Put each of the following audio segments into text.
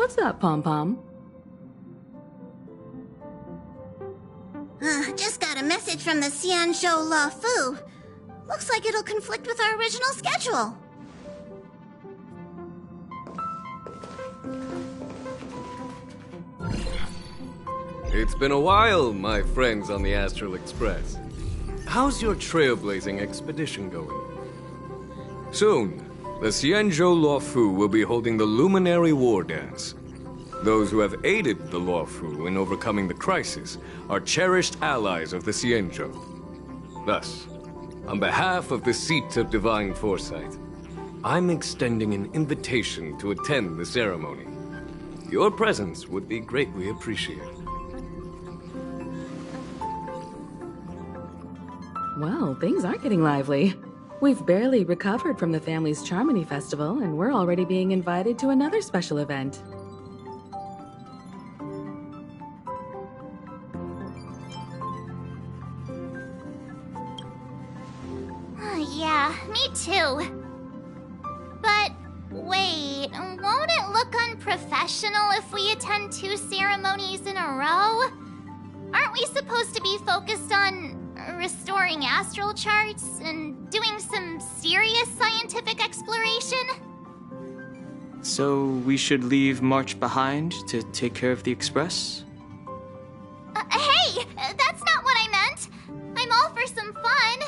What's up, Pom-Pom? Just got a message from the Xianzhou Luofu. Looks like it'll conflict with our original schedule. It's been a while, my friends on the Astral Express. How's your trailblazing expedition going? Soon, the Xianzhou Luofu will be holding the Luminary War Dance. Those who have aided the Luofu in overcoming the crisis are cherished allies of the Xianzhou. Thus, on behalf of the Seat of Divine Foresight, I'm extending an invitation to attend the ceremony. Your presence would be greatly appreciated. Well, things are getting lively. We've barely recovered from the family's Charmony Festival, and we're already being invited to another special event. Yeah, me too. But wait, won't it look unprofessional if we attend 2 ceremonies in a row? Aren't we supposed to be focused on restoring astral charts and doing some serious scientific exploration? So we should leave March behind to take care of the Express? Hey! That's not what I meant! I'm all for some fun!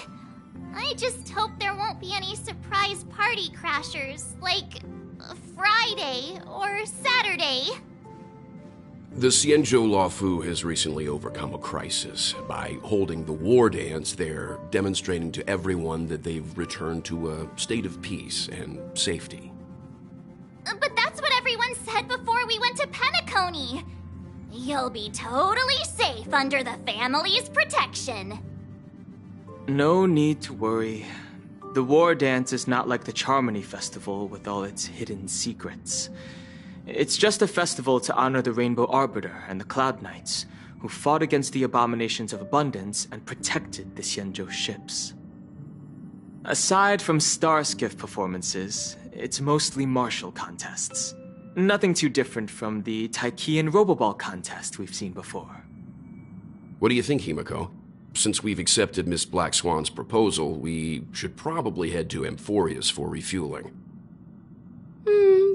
I just hope there won't be any surprise party crashers, like Friday or Saturday. The Xianzhou Luofu has recently overcome a crisis. By holding the war dance, they're demonstrating to everyone that they've returned to a state of peace and safety. But that's what everyone said before we went to Penacony. You'll be totally safe under the family's protection. No need to worry. The war dance is not like the Charmony Festival with all its hidden secrets. It's just a festival to honor the Rainbow Arbiter and the Cloud Knights, who fought against the abominations of abundance and protected the Xianzhou ships. Aside from star skiff performances, it's mostly martial contests. Nothing too different from the Taiki and Roboball contest we've seen before. What do you think, Himiko? Since we've accepted Miss Black Swan's proposal, we should probably head to Amphorius for refueling.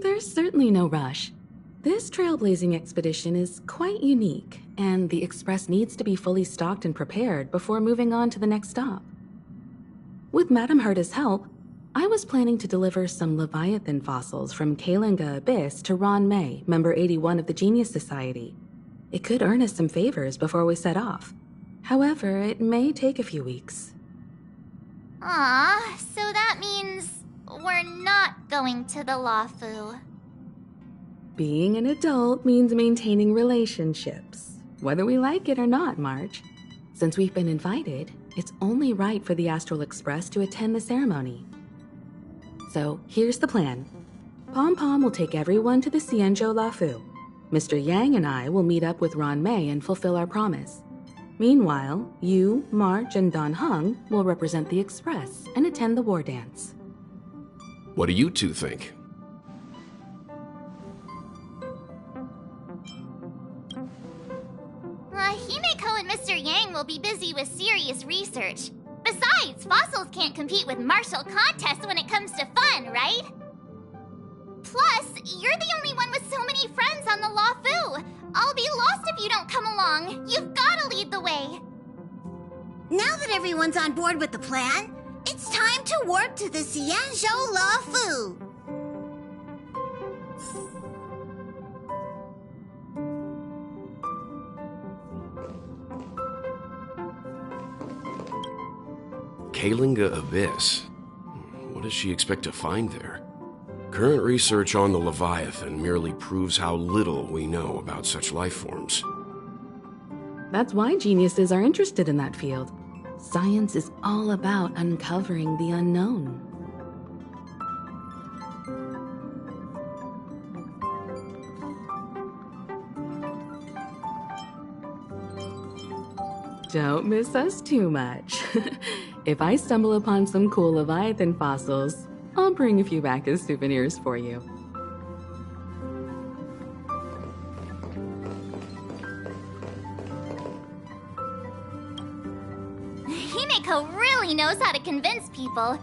There's certainly no rush. This trailblazing expedition is quite unique, and the Express needs to be fully stocked and prepared before moving on to the next stop. With Madame Herta's help, I was planning to deliver some Leviathan fossils from Kalinga Abyss to Ron May, member 81 of the Genius Society. It could earn us some favors before we set off. However, it may take a few weeks. So that means we're not going to the Luofu. Being an adult means maintaining relationships, whether we like it or not, March. Since we've been invited, it's only right for the Astral Express to attend the ceremony. So here's the plan. Pom-Pom will take everyone to the Xianzhou Luofu. Mr. Yang and I will meet up with Ron May and fulfill our promise. Meanwhile, you, March, and Don Hung will represent the Express and attend the war dance. What do you two think? Himeko and Mr. Yang will be busy with serious research. Besides, fossils can't compete with martial contests when it comes to fun, right? Plus, you're the only one with so many friends on the Luofu. I'll be lost if you don't come along. You've got to lead the way. Now that everyone's on board with the plan, it's time to warp to the Xianzhou Luofu. Kalinga Abyss. What does she expect to find there? Current research on the Leviathan merely proves how little we know about such life forms. That's why geniuses are interested in that field. Science is all about uncovering the unknown. Don't miss us too much. If I stumble upon some cool Leviathan fossils, I'll bring a few back as souvenirs for you. really knows how to convince people.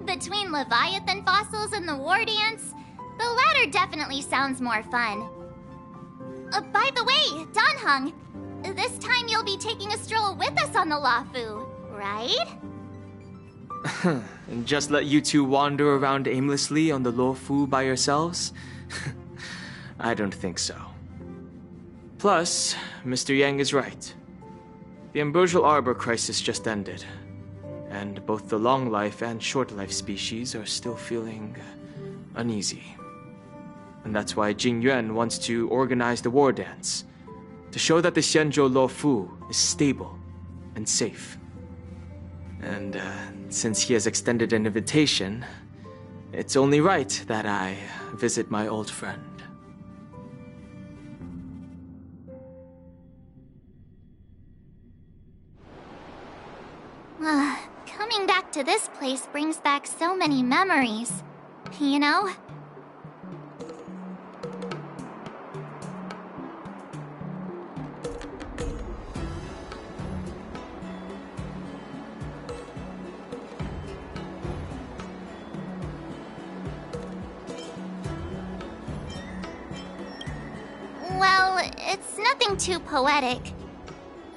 Between Leviathan fossils and the war dance, the latter definitely sounds more fun. By the way, Danheng, this time you'll be taking a stroll with us on the Luofu, right? And just let you two wander around aimlessly on the Luofu by yourselves? I don't think so. Plus, Mr. Yang is right. The ambrosial arbor crisis just ended, and both the long life and short life species are still feeling uneasy. And that's why Jing Yuan wants to organize the war dance, to show that the Xianzhou Luofu is stable and safe. And since he has extended an invitation, it's only right that I visit my old friend. Coming back to this place brings back so many memories, you know? Well, it's nothing too poetic.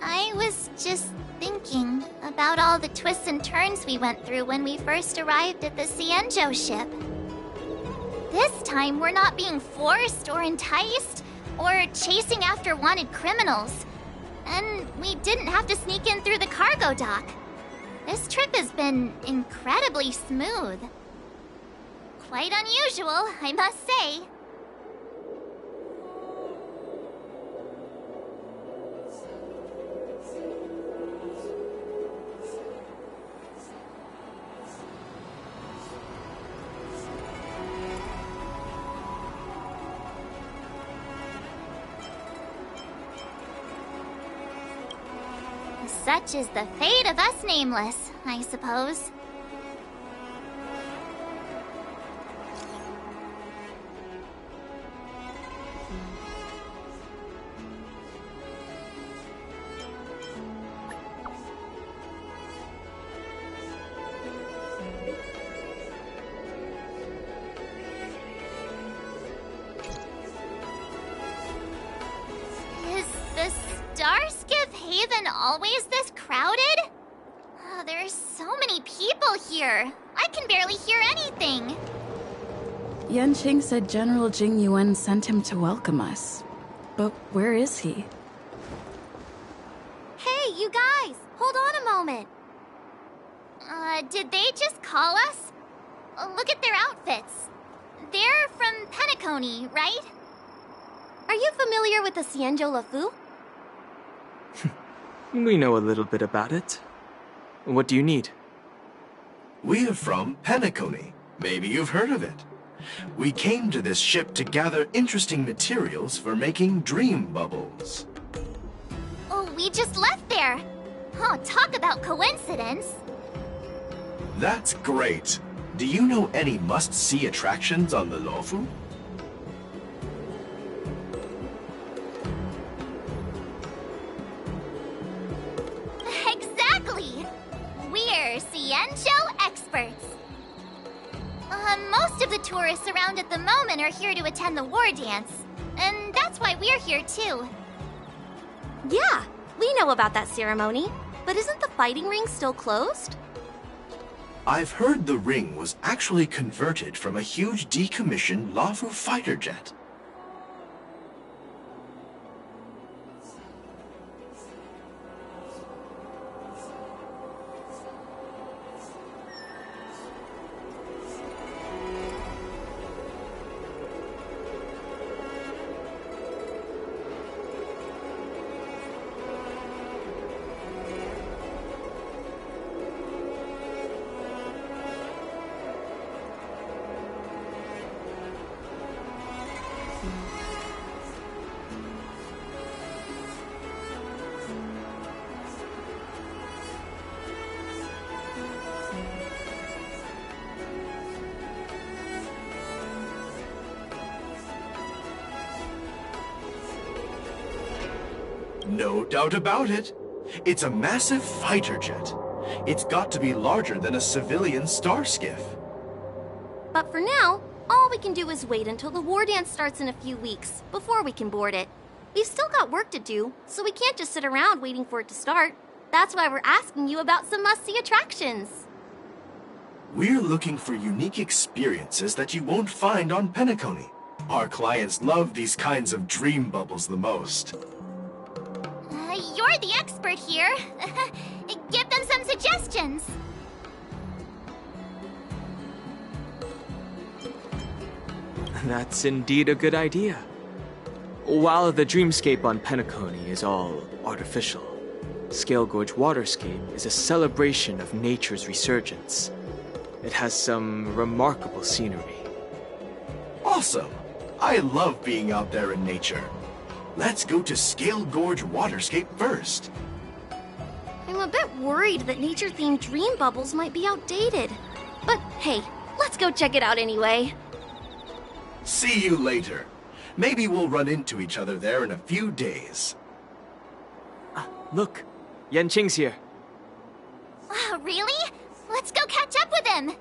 I was just thinking about all the twists and turns we went through when we first arrived at the Xianzhou ship. This time, we're not being forced or enticed or chasing after wanted criminals. And we didn't have to sneak in through the cargo dock. This trip has been incredibly smooth. Quite unusual, I must say. Such is the fate of us nameless, I suppose. Is the Starskiff Haven always this crowded? Oh, there's so many people here. I can barely hear anything. Yanqing said General Jing Yuan sent him to welcome us. But where is he? Hey, you guys! Hold on a moment. Did they just call us? Look at their outfits. They're from Penacony, right? Are you familiar with the Xianzhou Luofu? We know a little bit about it. What do you need? We are from Penacony. Maybe you've heard of it. We came to this ship to gather interesting materials for making dream bubbles. Oh, we just left there. Oh, talk about coincidence. That's great. Do you know any must-see attractions on the Luofu? Exactly! We're Xianzhou experts. Most of the tourists around at the moment are here to attend the war dance. And that's why we're here too. Yeah, we know about that ceremony. But isn't the fighting ring still closed? I've heard the ring was actually converted from a huge decommissioned Luofu fighter jet. No doubt about it. It's a massive fighter jet. It's got to be larger than a civilian star skiff. But for now, all we can do is wait until the war dance starts in a few weeks before we can board it. We've still got work to do, so we can't just sit around waiting for it to start. That's why we're asking you about some must-see attractions. We're looking for unique experiences that you won't find on Penacony. Our clients love these kinds of dream bubbles the most. You're the expert here. Give them some suggestions. That's indeed a good idea. While the dreamscape on Penacony is all artificial, Scale Gorge Waterscape is a celebration of nature's resurgence. It has some remarkable scenery. Awesome! I love being out there in nature. Let's go to Scale Gorge Waterscape first. I'm a bit worried that nature-themed dream bubbles might be outdated. But hey, let's go check it out anyway. See you later. Maybe we'll run into each other there in a few days. Look, Yanqing's here. Really? Let's go catch up with him.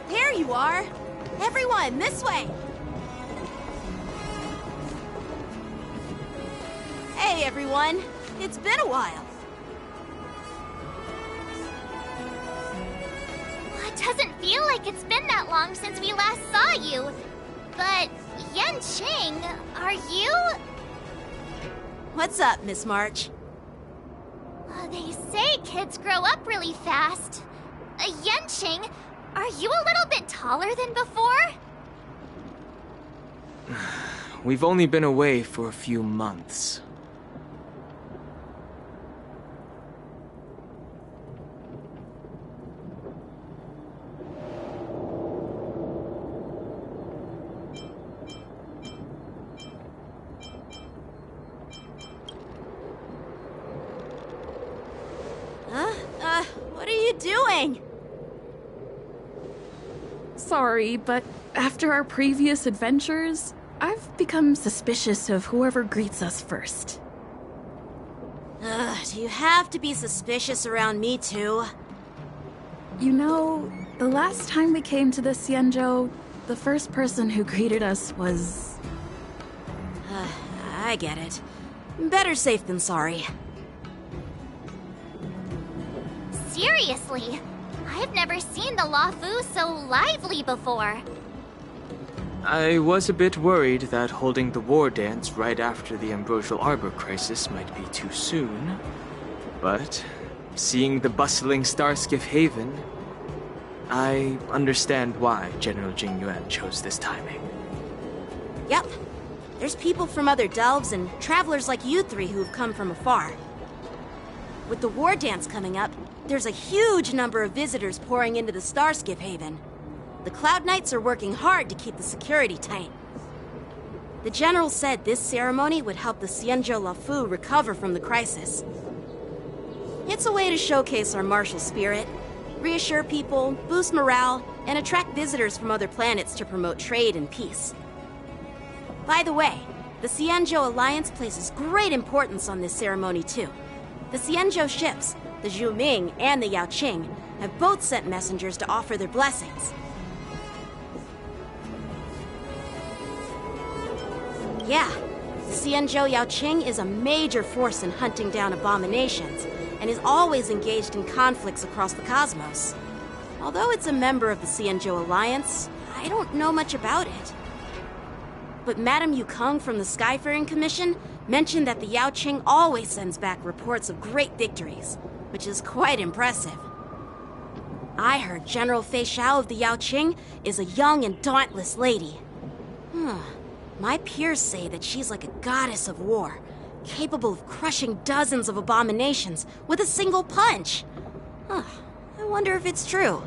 There you are! Everyone, this way! Hey, everyone! It's been a while. It doesn't feel like it's been that long since we last saw you. But, Yanqing, are you... What's up, Miss March? They say kids grow up really fast. Yanqing, are you a little bit taller than before? We've only been away for a few months. What are you doing? Sorry, but after our previous adventures, I've become suspicious of whoever greets us first. Do you have to be suspicious around me too? You know, the last time we came to the Xianzhou, the first person who greeted us was... I get it. Better safe than sorry. Seriously, I've never seen the Luofu so lively before. I was a bit worried that holding the war dance right after the Ambrosial Arbor crisis might be too soon. But seeing the bustling Starskiff Haven, I understand why General Jing Yuan chose this timing. Yep. There's people from other delves and travelers like you three who've come from afar. With the war dance coming up, there's a huge number of visitors pouring into the Starskiff Haven. The Cloud Knights are working hard to keep the security tight. The General said this ceremony would help the Xianzhou Luofu recover from the crisis. It's a way to showcase our martial spirit, reassure people, boost morale, and attract visitors from other planets to promote trade and peace. By the way, the Xianzhou Alliance places great importance on this ceremony too. The Xianzhou ships, the Zhuming and the Yaoqing, have both sent messengers to offer their blessings. Yeah, the Xianzhou Yaoqing is a major force in hunting down abominations, and is always engaged in conflicts across the cosmos. Although it's a member of the Xianzhou Alliance, I don't know much about it. But Madame Yukong from the Skyfaring Commission mentioned that the Yaoqing always sends back reports of great victories, which is quite impressive. I heard General Fei Xiao of the Yaoqing is a young and dauntless lady. My peers say that she's like a goddess of war, capable of crushing dozens of abominations with a single punch. I wonder if it's true.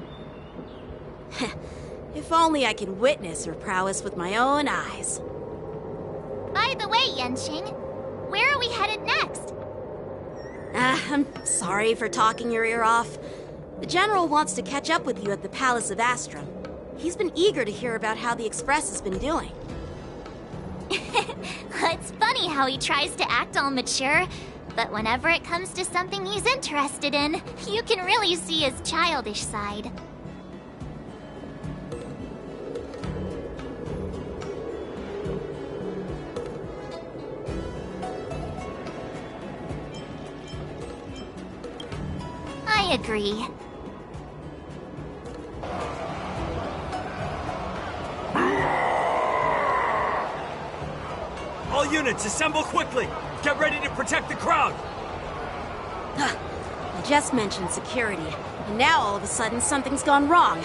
If only I could witness her prowess with my own eyes. By the way, Yanqing, Where are we headed next? I'm sorry for talking your ear off. The General wants to catch up with you at the Palace of Astrum. He's been eager to hear about how the Express has been doing. It's funny how he tries to act all mature, but whenever it comes to something he's interested in, you can really see his childish side. I agree. All units, assemble quickly! Get ready to protect the crowd! I just mentioned security, and now all of a sudden something's gone wrong.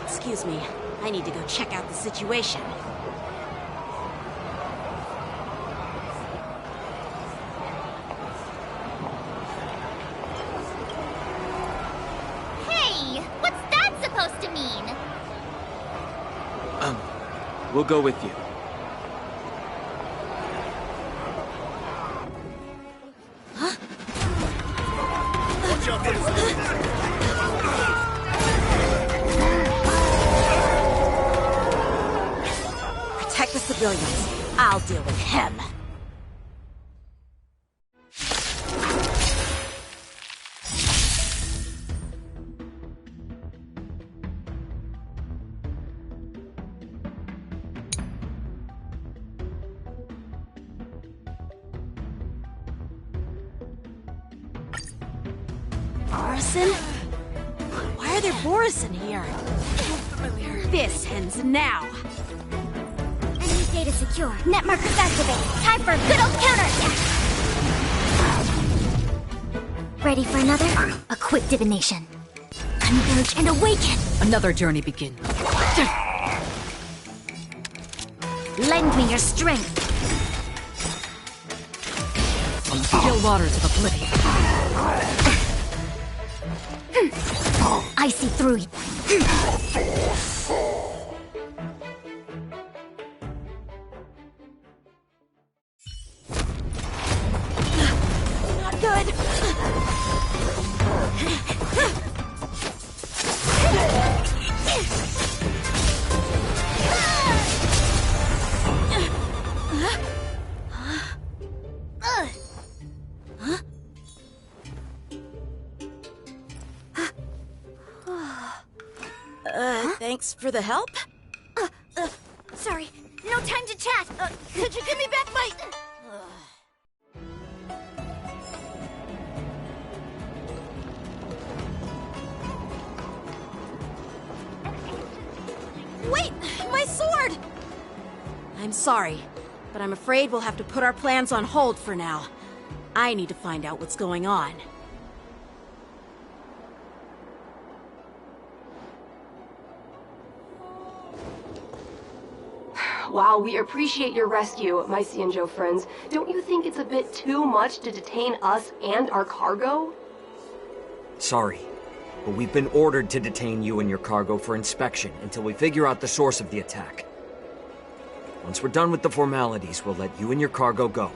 Excuse me, I need to go check out the situation. Hey, what's that supposed to mean? We'll go with you. Protect the civilians. I'll deal with him. Borison? Why are there Borison here? This ends now. Enemy data secure. Net markers activated. Time for a good old counterattack. Ready for another? A quick divination. Converge and awaken. Another journey begins. Lend me your strength. On the still waters of oblivion. I see through you. Not good. Thanks for the help. Sorry, no time to chat. Could you give me back my... Wait! My sword! I'm sorry, but I'm afraid we'll have to put our plans on hold for now. I need to find out what's going on. While we appreciate your rescue, my Xianzhou friends, don't you think it's a bit too much to detain us and our cargo? Sorry, but we've been ordered to detain you and your cargo for inspection until we figure out the source of the attack. Once we're done with the formalities, we'll let you and your cargo go.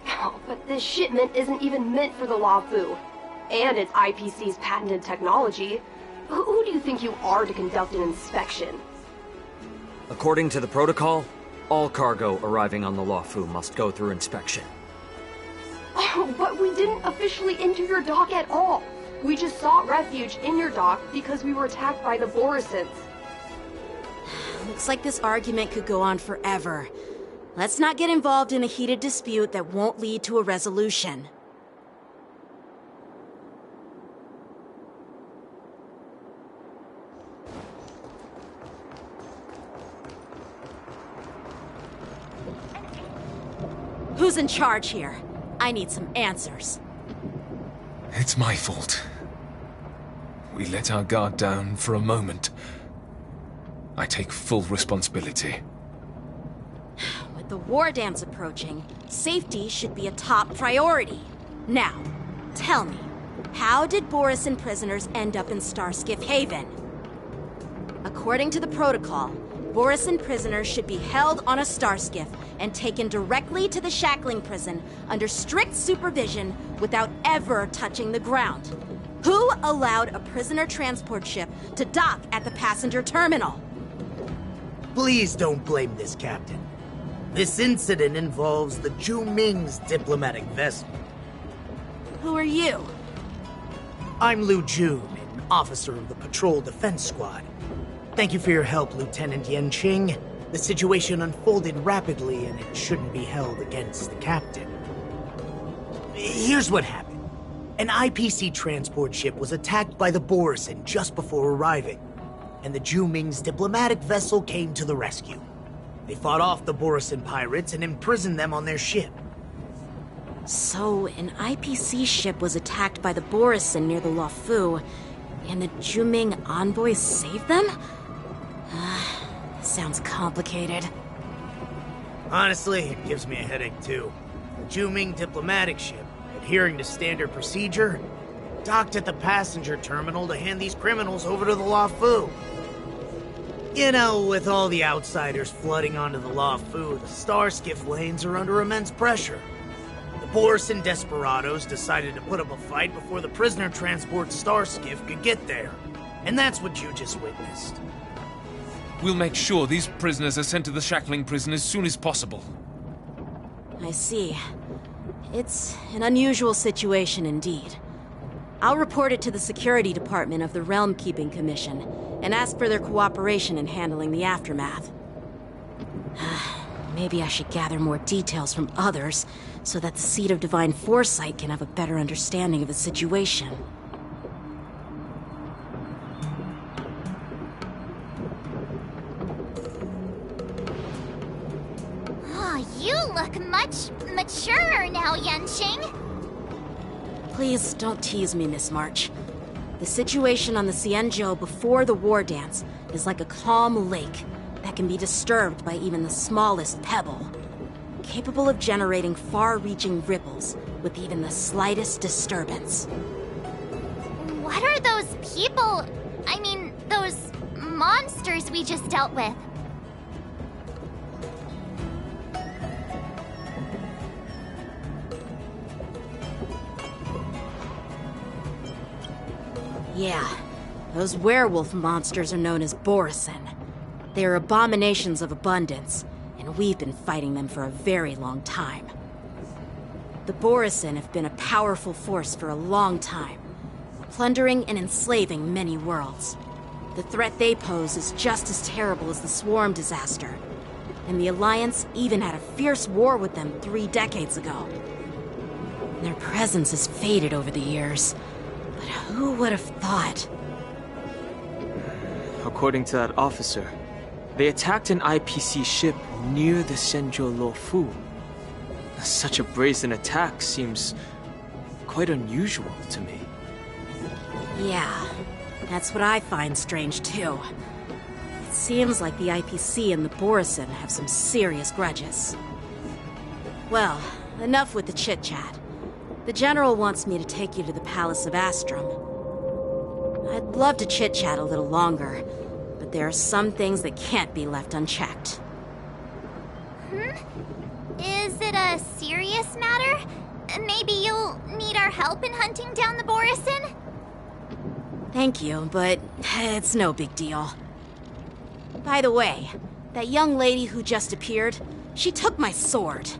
Oh, but this shipment isn't even meant for the Luofu. And it's IPC's patented technology. Who do you think you are to conduct an inspection? According to the protocol, all cargo arriving on the Luofu must go through inspection. Oh, but we didn't officially enter your dock at all. We just sought refuge in your dock because we were attacked by the Borisons. Looks like this argument could go on forever. Let's not get involved in a heated dispute that won't lead to a resolution. Who's in charge here? I need some answers. It's my fault. We let our guard down for a moment. I take full responsibility. With the war dance approaching, safety should be a top priority. Now, tell me, how did Borison prisoners end up in Starskiff Haven? According to the protocol, Borisin prisoners should be held on a star skiff and taken directly to the shackling prison under strict supervision without ever touching the ground. Who allowed a prisoner transport ship to dock at the passenger terminal? Please don't blame this captain. This incident involves the Zhu Ming's diplomatic vessel. Who are you? I'm Lu Jun, an officer of the Patrol Defense Squad. Thank you for your help, Lieutenant Yanqing. The situation unfolded rapidly and it shouldn't be held against the captain. Here's what happened. An IPC transport ship was attacked by the Borisin just before arriving, and the Zhu Ming's diplomatic vessel came to the rescue. They fought off the Borisin pirates and imprisoned them on their ship. So, an IPC ship was attacked by the Borisin near the Luofu, and the Zhu Ming envoys saved them? Sounds complicated. Honestly, it gives me a headache too. The Zhu Ming diplomatic ship, adhering to standard procedure, docked at the passenger terminal to hand these criminals over to the Luofu. You know, with all the outsiders flooding onto the Luofu, the star skiff lanes are under immense pressure. The Borisin desperados decided to put up a fight before the prisoner transport star skiff could get there. And that's what you just witnessed. We'll make sure these prisoners are sent to the shackling prison as soon as possible. I see. It's an unusual situation indeed. I'll report it to the security department of the Realm Keeping Commission and ask for their cooperation in handling the aftermath. Maybe I should gather more details from others so that the Seat of Divine Foresight can have a better understanding of the situation. Oh, you look much maturer now, Yanqing. Please don't tease me, Miss March. The situation on the Xianzhou before the war dance is like a calm lake that can be disturbed by even the smallest pebble, capable of generating far-reaching ripples with even the slightest disturbance. What are those people? I mean, those monsters we just dealt with? Yeah, those werewolf monsters are known as Borisin. They are abominations of abundance, and we've been fighting them for a very long time. The Borisin have been a powerful force for a long time, plundering and enslaving many worlds. The threat they pose is just as terrible as the Swarm disaster, and the Alliance even had a fierce war with them 3 decades ago. Their presence has faded over the years, but who would have thought? According to that officer, they attacked an IPC ship near the Xianzhou Luofu. Such a brazen attack seems quite unusual to me. Yeah, that's what I find strange too. It seems like the IPC and the Borisin have some serious grudges. Well, enough with the chit-chat. The General wants me to take you to the Palace of Astrum. I'd love to chit-chat a little longer, but there are some things that can't be left unchecked. Is it a serious matter? Maybe you'll need our help in hunting down the Borisin? Thank you, but it's no big deal. By the way, that young lady who just appeared, she took my sword.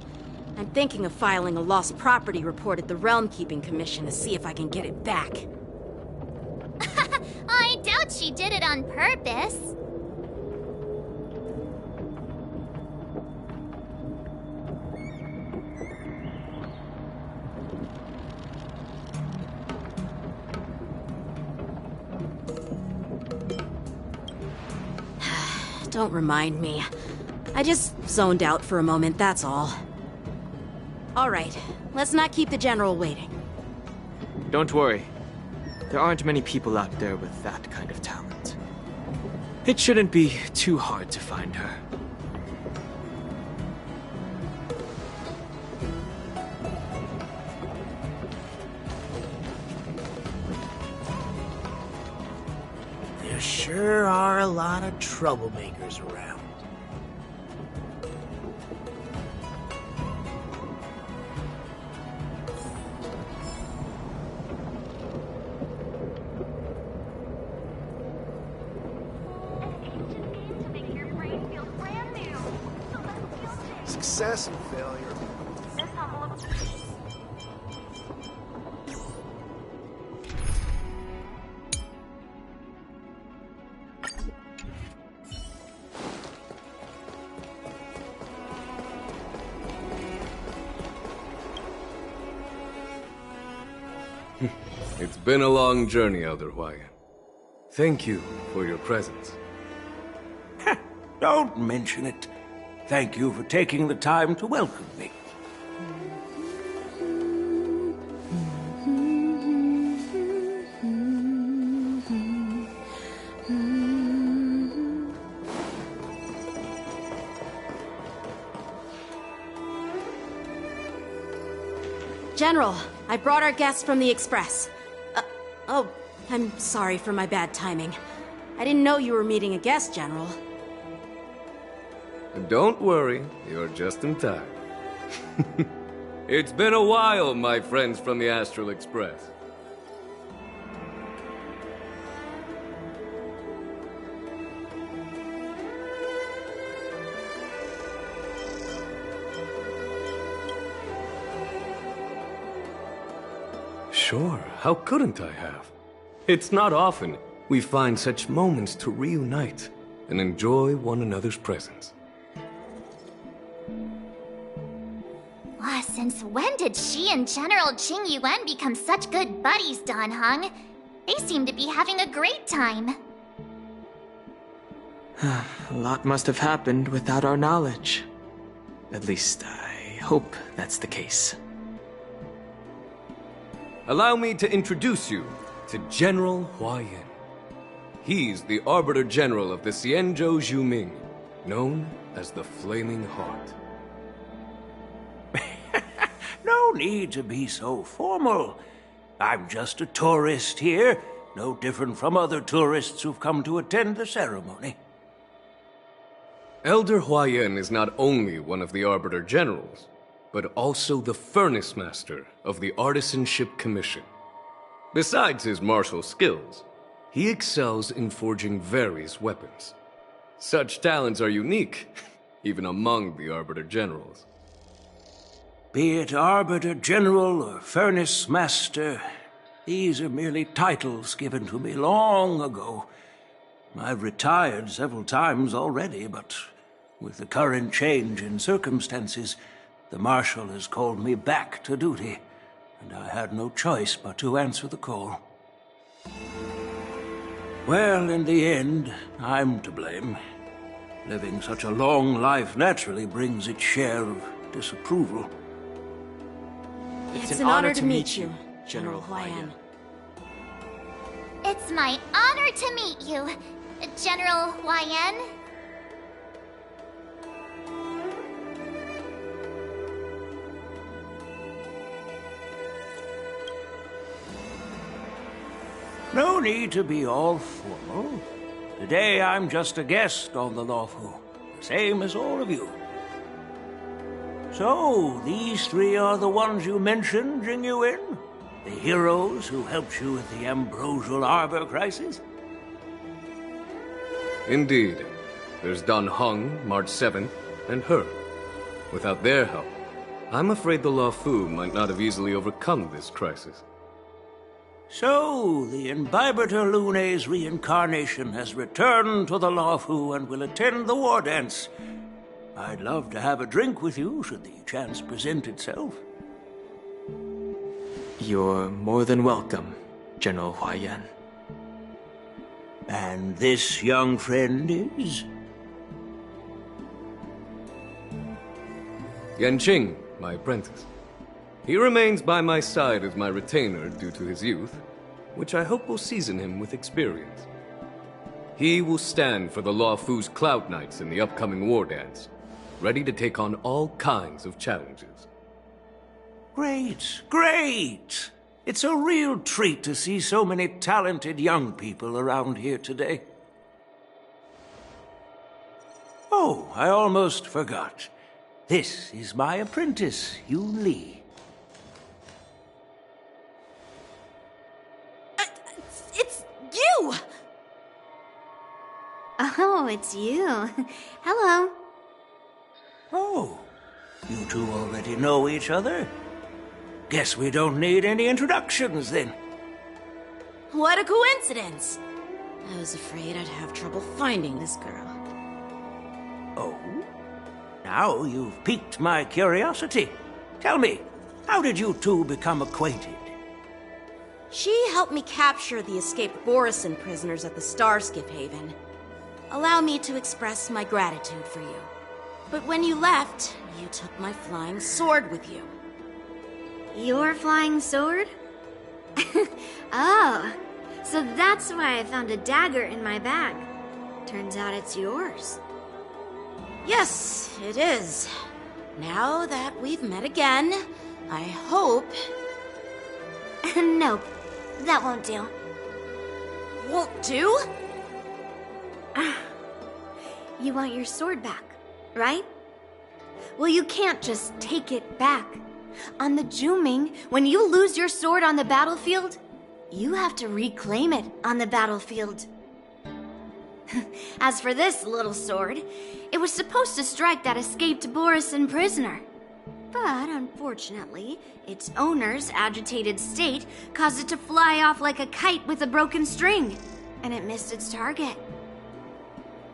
I'm thinking of filing a lost property report at the Realm Keeping Commission to see if I can get it back. I doubt she did it on purpose. Don't remind me. I just zoned out for a moment, that's all. Alright, let's not keep the General waiting. Don't worry. There aren't many people out there with that kind of talent. It shouldn't be too hard to find her. There There sure are a lot of troublemakers around. Success and failure. It's been a long journey, Elder Hwayan. Thank you for your presence. Don't mention it. Thank you for taking the time to welcome me. General, I brought our guests from the Express. Oh, I'm sorry for my bad timing. I didn't know you were meeting a guest, General. Don't worry, you're just in time. It's been a while, my friends from the Astral Express. Sure, how couldn't I have? It's not often we find such moments to reunite and enjoy one another's presence. Since when did she and General Qing Yuan become such good buddies, Dan Heng? They seem to be having a great time. A lot must have happened without our knowledge. At least, I hope that's the case. Allow me to introduce you to General Hwayan. He's the Arbiter General of the Xianzhou Zhuming, known as the Flaming Heart. No need to be so formal. I'm just a tourist here, no different from other tourists who've come to attend the ceremony. Elder Hwayan is not only one of the Arbiter Generals, but also the Furnace Master of the Artisanship Commission. Besides his martial skills, he excels in forging various weapons. Such talents are unique, even among the Arbiter Generals. Be it Arbiter General or Furnace Master, these are merely titles given to me long ago. I've retired several times already, but with the current change in circumstances, the Marshal has called me back to duty, and I had no choice but to answer the call. Well, in the end, I'm to blame. Living such a long life naturally brings its share of disapproval. It's an honor to meet you, General Hwayan. It's my honor to meet you, General Hwayan. No need to be all formal. Today I'm just a guest on the Luofu, same as all of you. So, these three are the ones you mentioned, Jing Yuan? The heroes who helped you with the Ambrosial Arbor crisis? Indeed. There's Dan Heng, March 7th, and her. Without their help, I'm afraid the Luofu might not have easily overcome this crisis. So, the Imbibitor Lune's reincarnation has returned to the Luofu and will attend the war dance. I'd love to have a drink with you, should the chance present itself. You're more than welcome, General Hwayan. And this young friend is? Yanqing, my apprentice. He remains by my side as my retainer due to his youth, which I hope will season him with experience. He will stand for the Luofu's Cloud Knights in the upcoming war dance, ready to take on all kinds of challenges. Great, great! It's a real treat to see so many talented young people around here today. Oh, I almost forgot. This is my apprentice, Yoon Lee. It's you! Oh, it's you. Hello. Oh, you two already know each other? Guess we don't need any introductions, then. What a coincidence! I was afraid I'd have trouble finding this girl. Oh? Now you've piqued my curiosity. Tell me, how did you two become acquainted? She helped me capture the escaped Borison prisoners at the Starskiff Haven. Allow me to express my gratitude for you. But when you left, you took my flying sword with you. Your flying sword? Oh, so that's why I found a dagger in my bag. Turns out it's yours. Yes, it is. Now that we've met again, I hope... Nope, that won't do. Won't do? You want your sword back, right? Well, you can't just take it back. On the Juming, when you lose your sword on the battlefield, you have to reclaim it on the battlefield. As for this little sword, it was supposed to strike that escaped Borison prisoner. But unfortunately, its owner's agitated state caused it to fly off like a kite with a broken string, and it missed its target.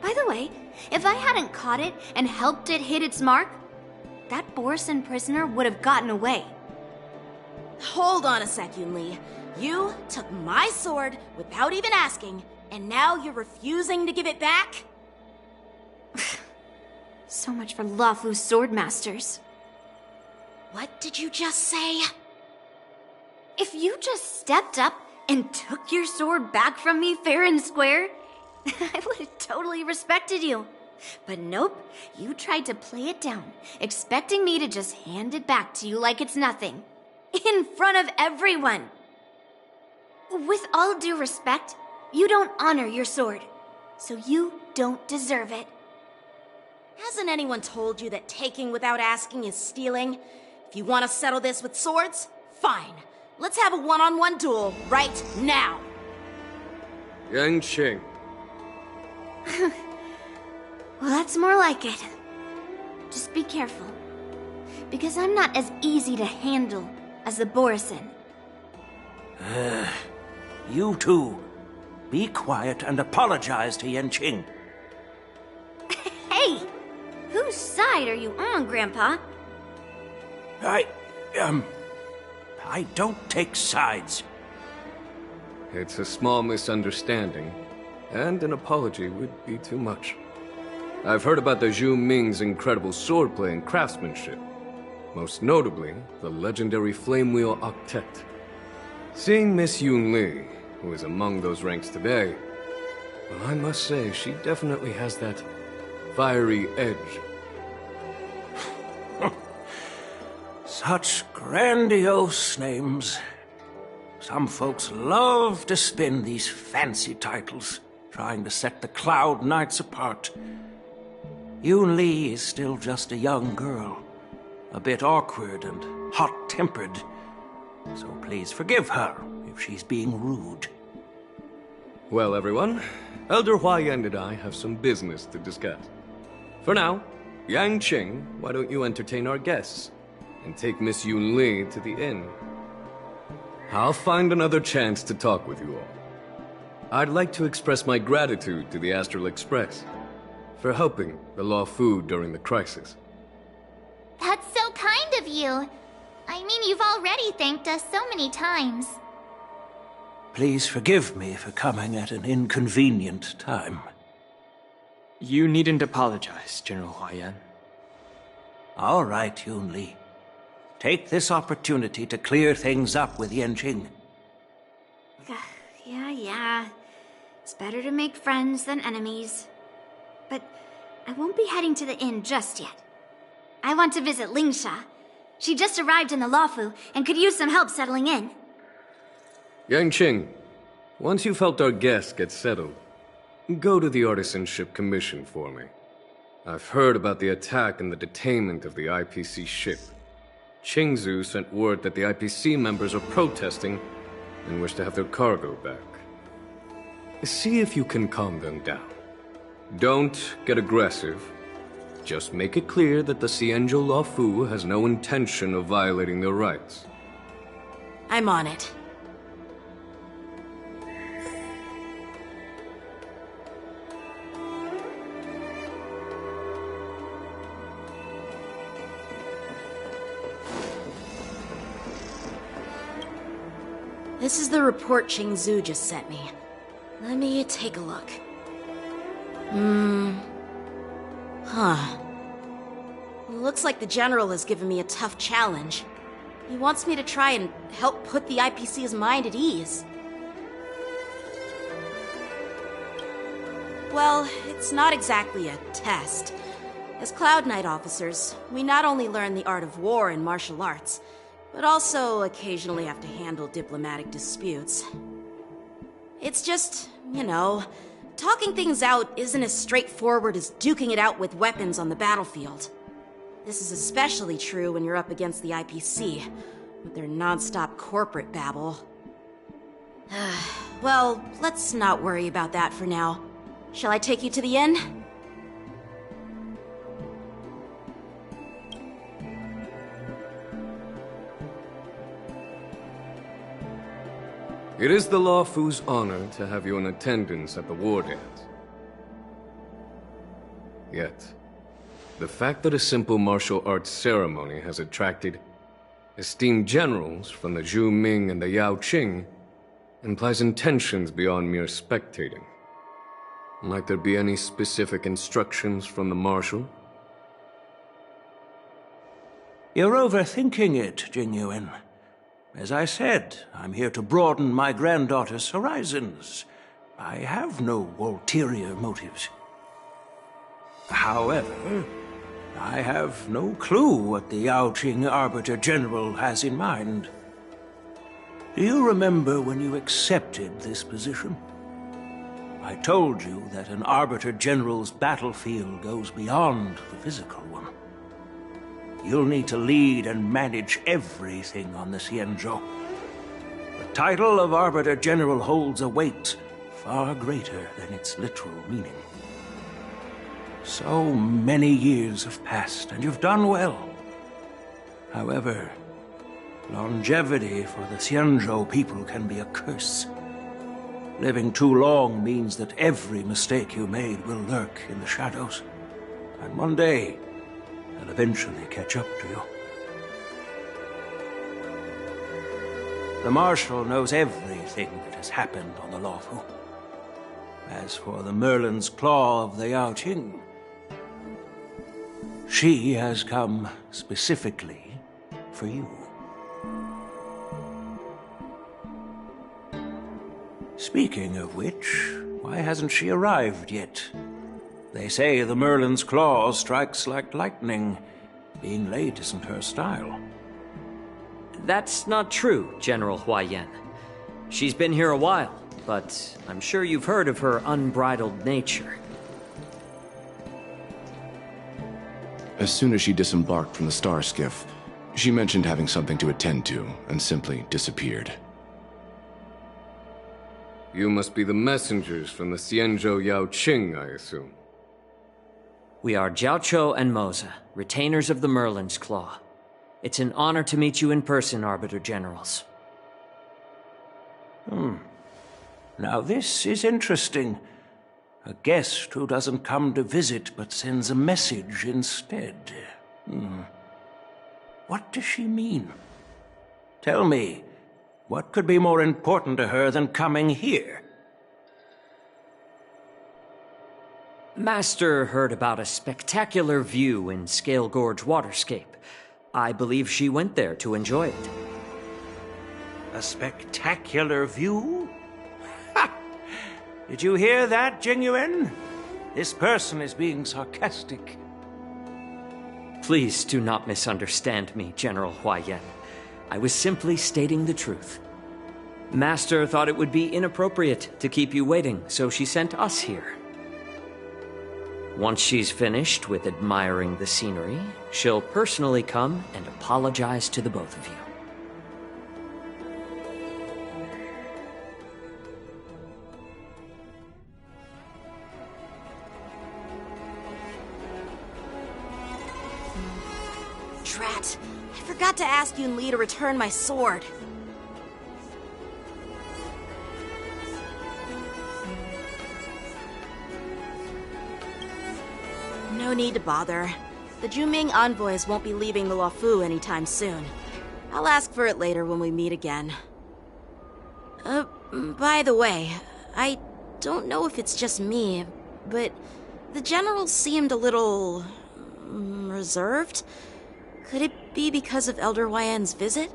By the way, if I hadn't caught it and helped it hit its mark, that Borison prisoner would have gotten away. Hold on a sec, Yoon Lee. You took my sword without even asking, and now you're refusing to give it back? So much for Luofu swordmasters. What did you just say? If you just stepped up and took your sword back from me fair and square, I would have totally respected you. But nope, you tried to play it down, expecting me to just hand it back to you like it's nothing. In front of everyone. With all due respect, you don't honor your sword, so you don't deserve it. Hasn't anyone told you that taking without asking is stealing? If you want to settle this with swords, fine. Let's have a one-on-one duel right now. Yang Qing. Well, that's more like it. Just be careful, because I'm not as easy to handle as the Borison. You two, be quiet and apologize to Yan Qing. Hey! Whose side are you on, Grandpa? I don't take sides. It's a small misunderstanding, and an apology would be too much. I've heard about the Zhu Ming's incredible swordplay and craftsmanship, most notably the legendary Flame Wheel Octet. Seeing Miss Yoon Lee, who is among those ranks today, well, I must say she definitely has that fiery edge. Such grandiose names. Some folks love to spin these fancy titles, trying to set the Cloud Knights apart. Yoon Lee is still just a young girl, a bit awkward and hot-tempered, so please forgive her if she's being rude. Well, everyone, Elder Huayan and I have some business to discuss. For now, Yang Qing, why don't you entertain our guests and take Miss Yoon Lee to the inn? I'll find another chance to talk with you all. I'd like to express my gratitude to the Astral Express for helping the Luofu during the crisis. That's so kind of you. I mean, you've already thanked us so many times. Please forgive me for coming at an inconvenient time. You needn't apologize, General Huayan. All right, Yoon Lee. Take this opportunity to clear things up with Yan Qing. Yeah. It's better to make friends than enemies. But I won't be heading to the inn just yet. I want to visit Lingsha. She just arrived in the Luofu and could use some help settling in. Yangqing, once you've helped our guests get settled, go to the Artisanship Commission for me. I've heard about the attack and the detainment of the IPC ship. Qingzu sent word that the IPC members are protesting and wish to have their cargo back. See if you can calm them down. Don't get aggressive. Just make it clear that the Xianzhou Luofu has no intention of violating their rights. I'm on it. This is the report Qingzu just sent me. Let me take a look. Looks like the General has given me a tough challenge. He wants me to try and help put the IPC's mind at ease. Well, it's not exactly a test. As Cloud Knight officers, we not only learn the art of war and martial arts, but also occasionally have to handle diplomatic disputes. It's just, talking things out isn't as straightforward as duking it out with weapons on the battlefield. This is especially true when you're up against the IPC, with their non-stop corporate babble. Well, let's not worry about that for now. Shall I take you to the inn? It is the Luofu's honor to have you in attendance at the war dance. Yet, the fact that a simple martial arts ceremony has attracted esteemed generals from the Zhu Ming and the Yao Qing implies intentions beyond mere spectating. Might there be any specific instructions from the Marshal? You're overthinking it, Jingyuan. As I said, I'm here to broaden my granddaughter's horizons. I have no ulterior motives. However, I have no clue what the Yao Qing Arbiter General has in mind. Do you remember when you accepted this position? I told you that an Arbiter General's battlefield goes beyond the physical one. You'll need to lead and manage everything on the Xianzhou. The title of Arbiter General holds a weight far greater than its literal meaning. So many years have passed, and you've done well. However, longevity for the Xianzhou people can be a curse. Living too long means that every mistake you made will lurk in the shadows. And one day, they'll eventually catch up to you. The Marshal knows everything that has happened on the Luofu. As for the Merlin's Claw of the Yao Qing, she has come specifically for you. Speaking of which, why hasn't she arrived yet? They say the Merlin's Claw strikes like lightning. Being late isn't her style. That's not true, General Huaiyan. She's been here a while, but I'm sure you've heard of her unbridled nature. As soon as she disembarked from the star skiff, she mentioned having something to attend to and simply disappeared. You must be the messengers from the Xianzhou Yao Qing, I assume. We are Jiaoqiu and Moza, retainers of the Merlin's Claw. It's an honor to meet you in person, Arbiter Generals. Now this is interesting. A guest who doesn't come to visit but sends a message instead. What does she mean? Tell me, what could be more important to her than coming here? Master heard about a spectacular view in Scale Gorge Waterscape. I believe she went there to enjoy it. A spectacular view? Ha! Did you hear that, Jingyuan? This person is being sarcastic. Please do not misunderstand me, General Huaiyan. I was simply stating the truth. Master thought it would be inappropriate to keep you waiting, so she sent us here. Once she's finished with admiring the scenery, she'll personally come and apologize to the both of you. Drat, I forgot to ask Yun Li to return my sword. No need to bother. The Juming envoys won't be leaving the Luofu anytime soon. I'll ask for it later when we meet again. By the way, I don't know if it's just me, but the general seemed a little reserved. Could it be because of Elder Yan's visit?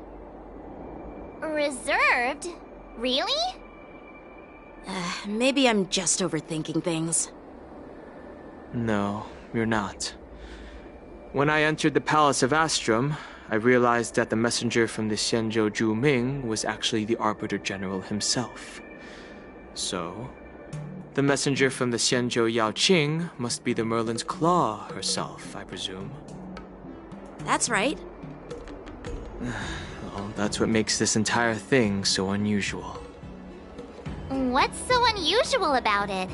Reserved? Really? Maybe I'm just overthinking things. No, you're not. When I entered the Palace of Astrum, I realized that the messenger from the Xianzhou Juming was actually the Arbiter General himself. So, the messenger from the Xianzhou Yaoqing must be the Merlin's Claw herself, I presume. That's right. Well, that's what makes this entire thing so unusual. What's so unusual about it?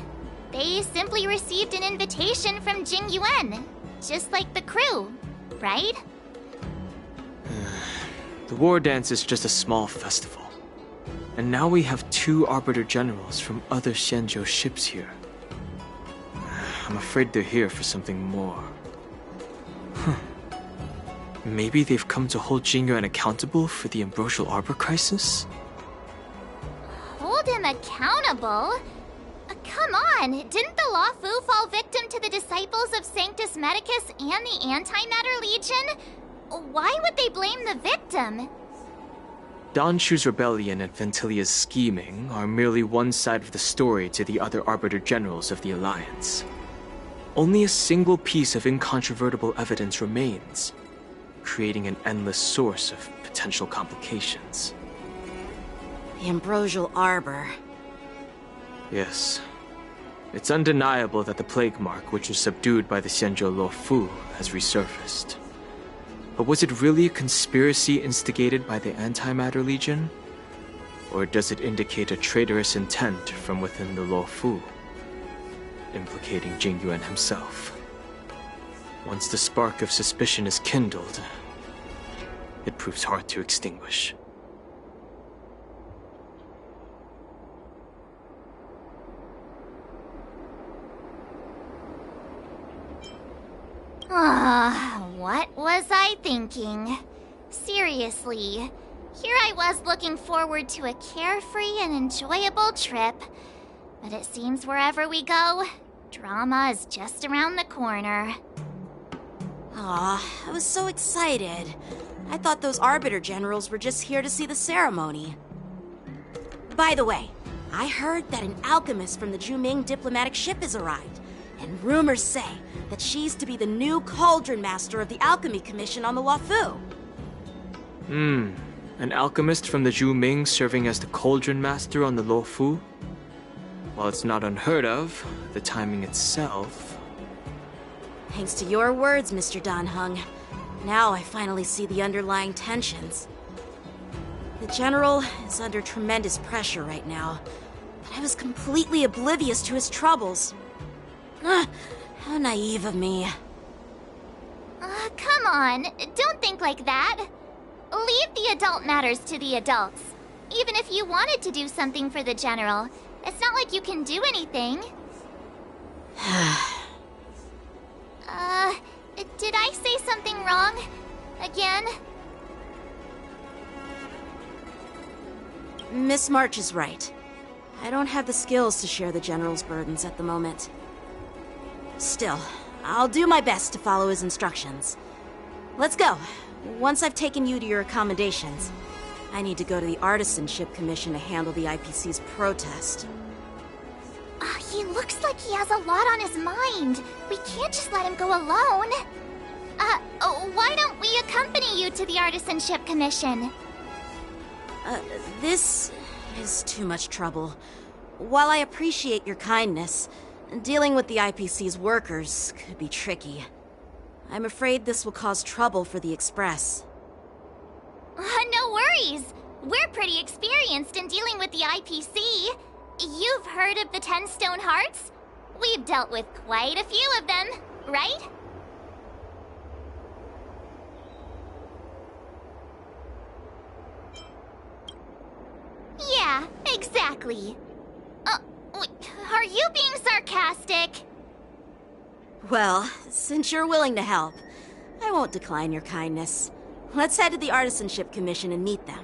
They simply received an invitation from Jing Yuan, just like the crew, right? The war dance is just a small festival. And now we have 2 Arbiter Generals from other Xianzhou ships here. I'm afraid they're here for something more. Maybe they've come to hold Jing Yuan accountable for the Ambrosial Arbor crisis? Hold him accountable? Come on, didn't the Luofu fall victim to the disciples of Sanctus Medicus and the Antimatter Legion? Why would they blame the victim? Donshu's rebellion and Ventilia's scheming are merely one side of the story to the other Arbiter Generals of the Alliance. Only a single piece of incontrovertible evidence remains, creating an endless source of potential complications. The Ambrosial Arbor. Yes. It's undeniable that the plague mark, which was subdued by the Xianzhou Luofu, has resurfaced. But was it really a conspiracy instigated by the Antimatter Legion? Or does it indicate a traitorous intent from within the Luofu, implicating Jing Yuan himself? Once the spark of suspicion is kindled, it proves hard to extinguish. What was I thinking? Seriously, here I was looking forward to a carefree and enjoyable trip. But it seems wherever we go, drama is just around the corner. Aw, I was so excited. I thought those Arbiter Generals were just here to see the ceremony. By the way, I heard that an alchemist from the Juming diplomatic ship has arrived. And rumors say that she's to be the new Cauldron Master of the Alchemy Commission on the Luofu. An alchemist from the Juming serving as the Cauldron Master on the Luofu? While it's not unheard of, the timing itself... Thanks to your words, Mr. Danheng. Now I finally see the underlying tensions. The General is under tremendous pressure right now, but I was completely oblivious to his troubles. How naive of me. Come on, don't think like that. Leave the adult matters to the adults. Even if you wanted to do something for the General, it's not like you can do anything. Did I say something wrong? Again? Miss March is right. I don't have the skills to share the General's burdens at the moment. Still, I'll do my best to follow his instructions. Let's go. Once I've taken you to your accommodations, I need to go to the Artisanship Commission to handle the IPC's protest. He looks like he has a lot on his mind. We can't just let him go alone. Why don't we accompany you to the Artisanship Commission? This is too much trouble. While I appreciate your kindness, dealing with the IPC's workers could be tricky. I'm afraid this will cause trouble for the Express. No worries. We're pretty experienced in dealing with the IPC. You've heard of the 10 Stone Hearts? We've dealt with quite a few of them, right? Yeah, exactly. Are you being sarcastic? Well, since you're willing to help, I won't decline your kindness. Let's head to the Artisanship Commission and meet them.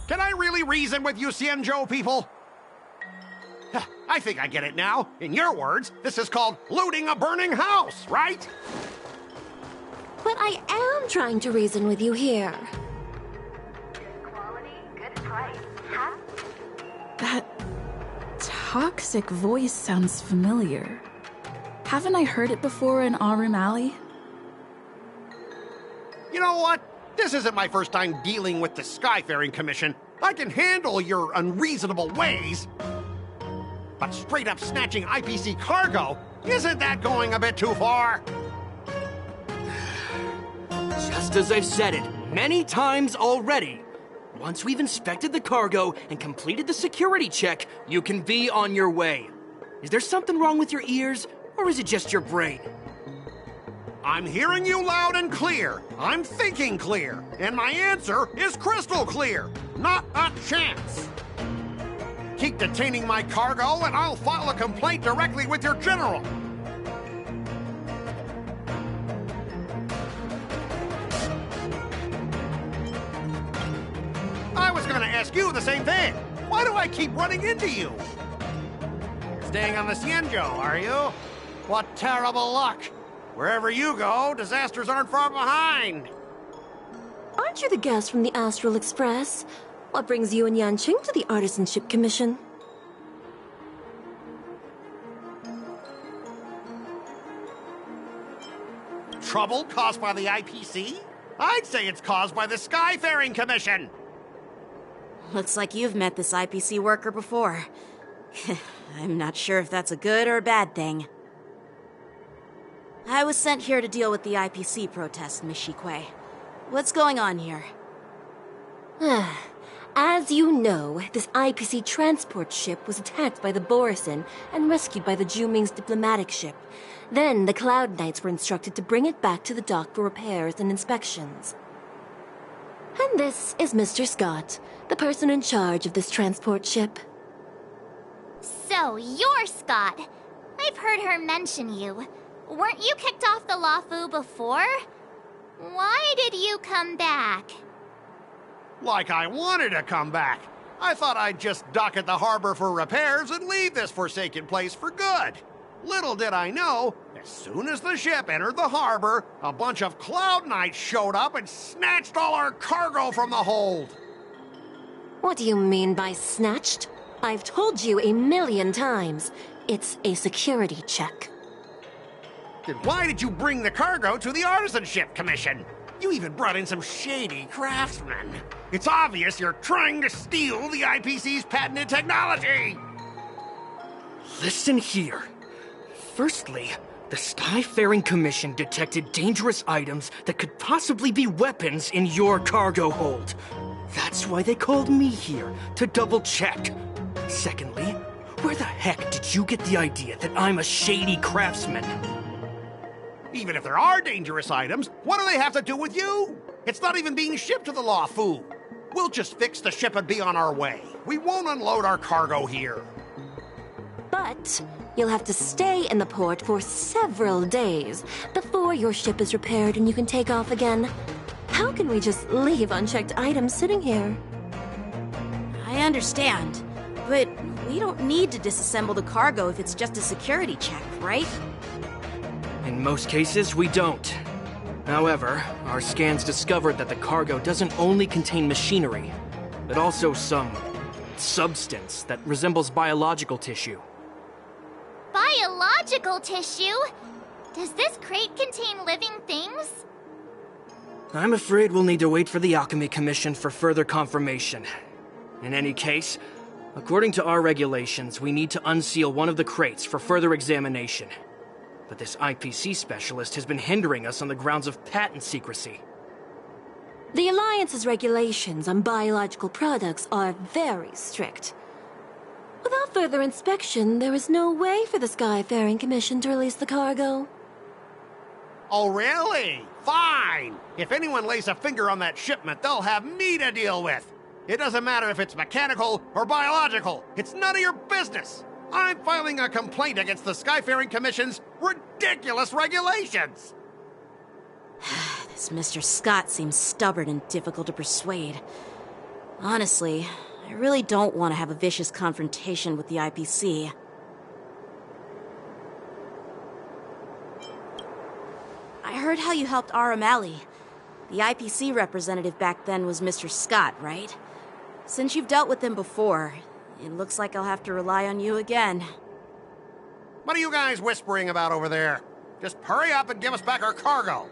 Can I really reason with you Xianzhou people? I think I get it now. In your words, this is called looting a burning house, right? But I am trying to reason with you here. That toxic voice sounds familiar. Haven't I heard it before in Aurum Alley? You know what? This isn't my first time dealing with the Skyfaring Commission. I can handle your unreasonable ways. But straight up snatching IPC cargo, isn't that going a bit too far? Just as I've said it many times already. Once we've inspected the cargo and completed the security check, you can be on your way. Is there something wrong with your ears, or is it just your brain? I'm hearing you loud and clear. I'm thinking clear. And my answer is crystal clear. Not a chance. Keep detaining my cargo and I'll file a complaint directly with your general. I was gonna ask you the same thing. Why do I keep running into you? You're staying on the Xianzhou, are you? What terrible luck. Wherever you go, disasters aren't far behind. Aren't you the guest from the Astral Express? What brings you and Yanqing to the Artisanship Commission? Trouble caused by the IPC? I'd say it's caused by the Skyfaring Commission. Looks like you've met this IPC worker before. I'm not sure if that's a good or a bad thing. I was sent here to deal with the IPC protest, Miss Shikui. What's going on here? As you know, this IPC transport ship was attacked by the Borisin and rescued by the Juming's diplomatic ship. Then the Cloud Knights were instructed to bring it back to the dock for repairs and inspections. And this is Mr. Scott, the person in charge of this transport ship. So, you're Scott. I've heard her mention you. Weren't you kicked off the Luofu before? Why did you come back? Like I wanted to come back. I thought I'd just dock at the harbor for repairs and leave this forsaken place for good. Little did I know, as soon as the ship entered the harbor, a bunch of Cloud Knights showed up and snatched all our cargo from the hold. What do you mean by snatched? I've told you 1,000,000 times. It's a security check. Then why did you bring the cargo to the Artisanship Commission? You even brought in some shady craftsmen. It's obvious you're trying to steal the IPC's patented technology! Listen here. Firstly, the Skyfaring Commission detected dangerous items that could possibly be weapons in your cargo hold. That's why they called me here, to double-check. Secondly, where the heck did you get the idea that I'm a shady craftsman? Even if there are dangerous items, what do they have to do with you? It's not even being shipped to the Luofu. We'll just fix the ship and be on our way. We won't unload our cargo here. But you'll have to stay in the port for several days before your ship is repaired and you can take off again. How can we just leave unchecked items sitting here? I understand, but we don't need to disassemble the cargo if it's just a security check, right? In most cases, we don't. However, our scans discovered that the cargo doesn't only contain machinery, but also some substance that resembles biological tissue. Biological tissue? Does this crate contain living things? I'm afraid we'll need to wait for the Alchemy Commission for further confirmation. In any case, according to our regulations, we need to unseal one of the crates for further examination. But this IPC specialist has been hindering us on the grounds of patent secrecy. The Alliance's regulations on biological products are very strict. Without further inspection, there is no way for the Skyfaring Commission to release the cargo. Oh, really? Fine! If anyone lays a finger on that shipment, they'll have me to deal with. It doesn't matter if it's mechanical or biological. It's none of your business. I'm filing a complaint against the Skyfaring Commission's ridiculous regulations. This Mr. Scott seems stubborn and difficult to persuade. Honestly, I really don't want to have a vicious confrontation with the IPC. I heard how you helped Aramali. The IPC representative back then was Mr. Scott, right? Since you've dealt with him before, it looks like I'll have to rely on you again. What are you guys whispering about over there? Just hurry up and give us back our cargo.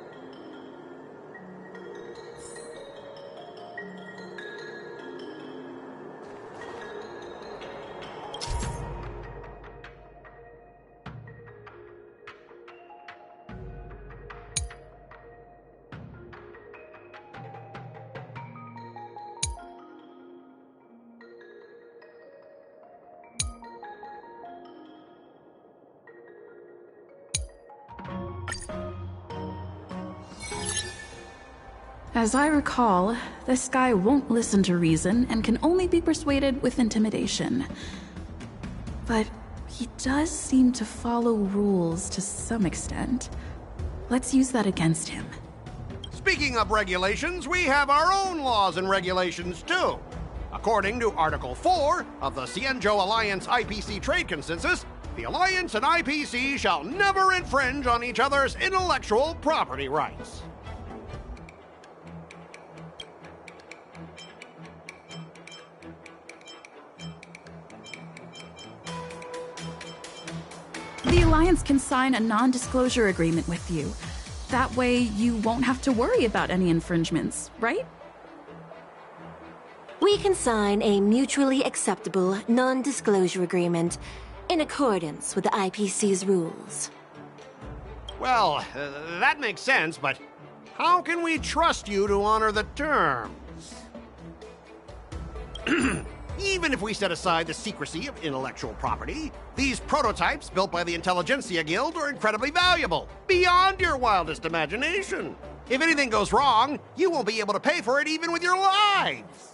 As I recall, this guy won't listen to reason and can only be persuaded with intimidation. But he does seem to follow rules to some extent. Let's use that against him. Speaking of regulations, we have our own laws and regulations too. According to Article 4 of the Cienjo Alliance IPC Trade Consensus, the Alliance and IPC shall never infringe on each other's intellectual property rights. The Alliance can sign a non-disclosure agreement with you. That way, you won't have to worry about any infringements, right? We can sign a mutually acceptable non-disclosure agreement in accordance with the IPC's rules. Well, that makes sense, but how can we trust you to honor the terms? Even if we set aside the secrecy of intellectual property, these prototypes built by the Intelligentsia Guild are incredibly valuable, beyond your wildest imagination. If anything goes wrong, you won't be able to pay for it even with your lives.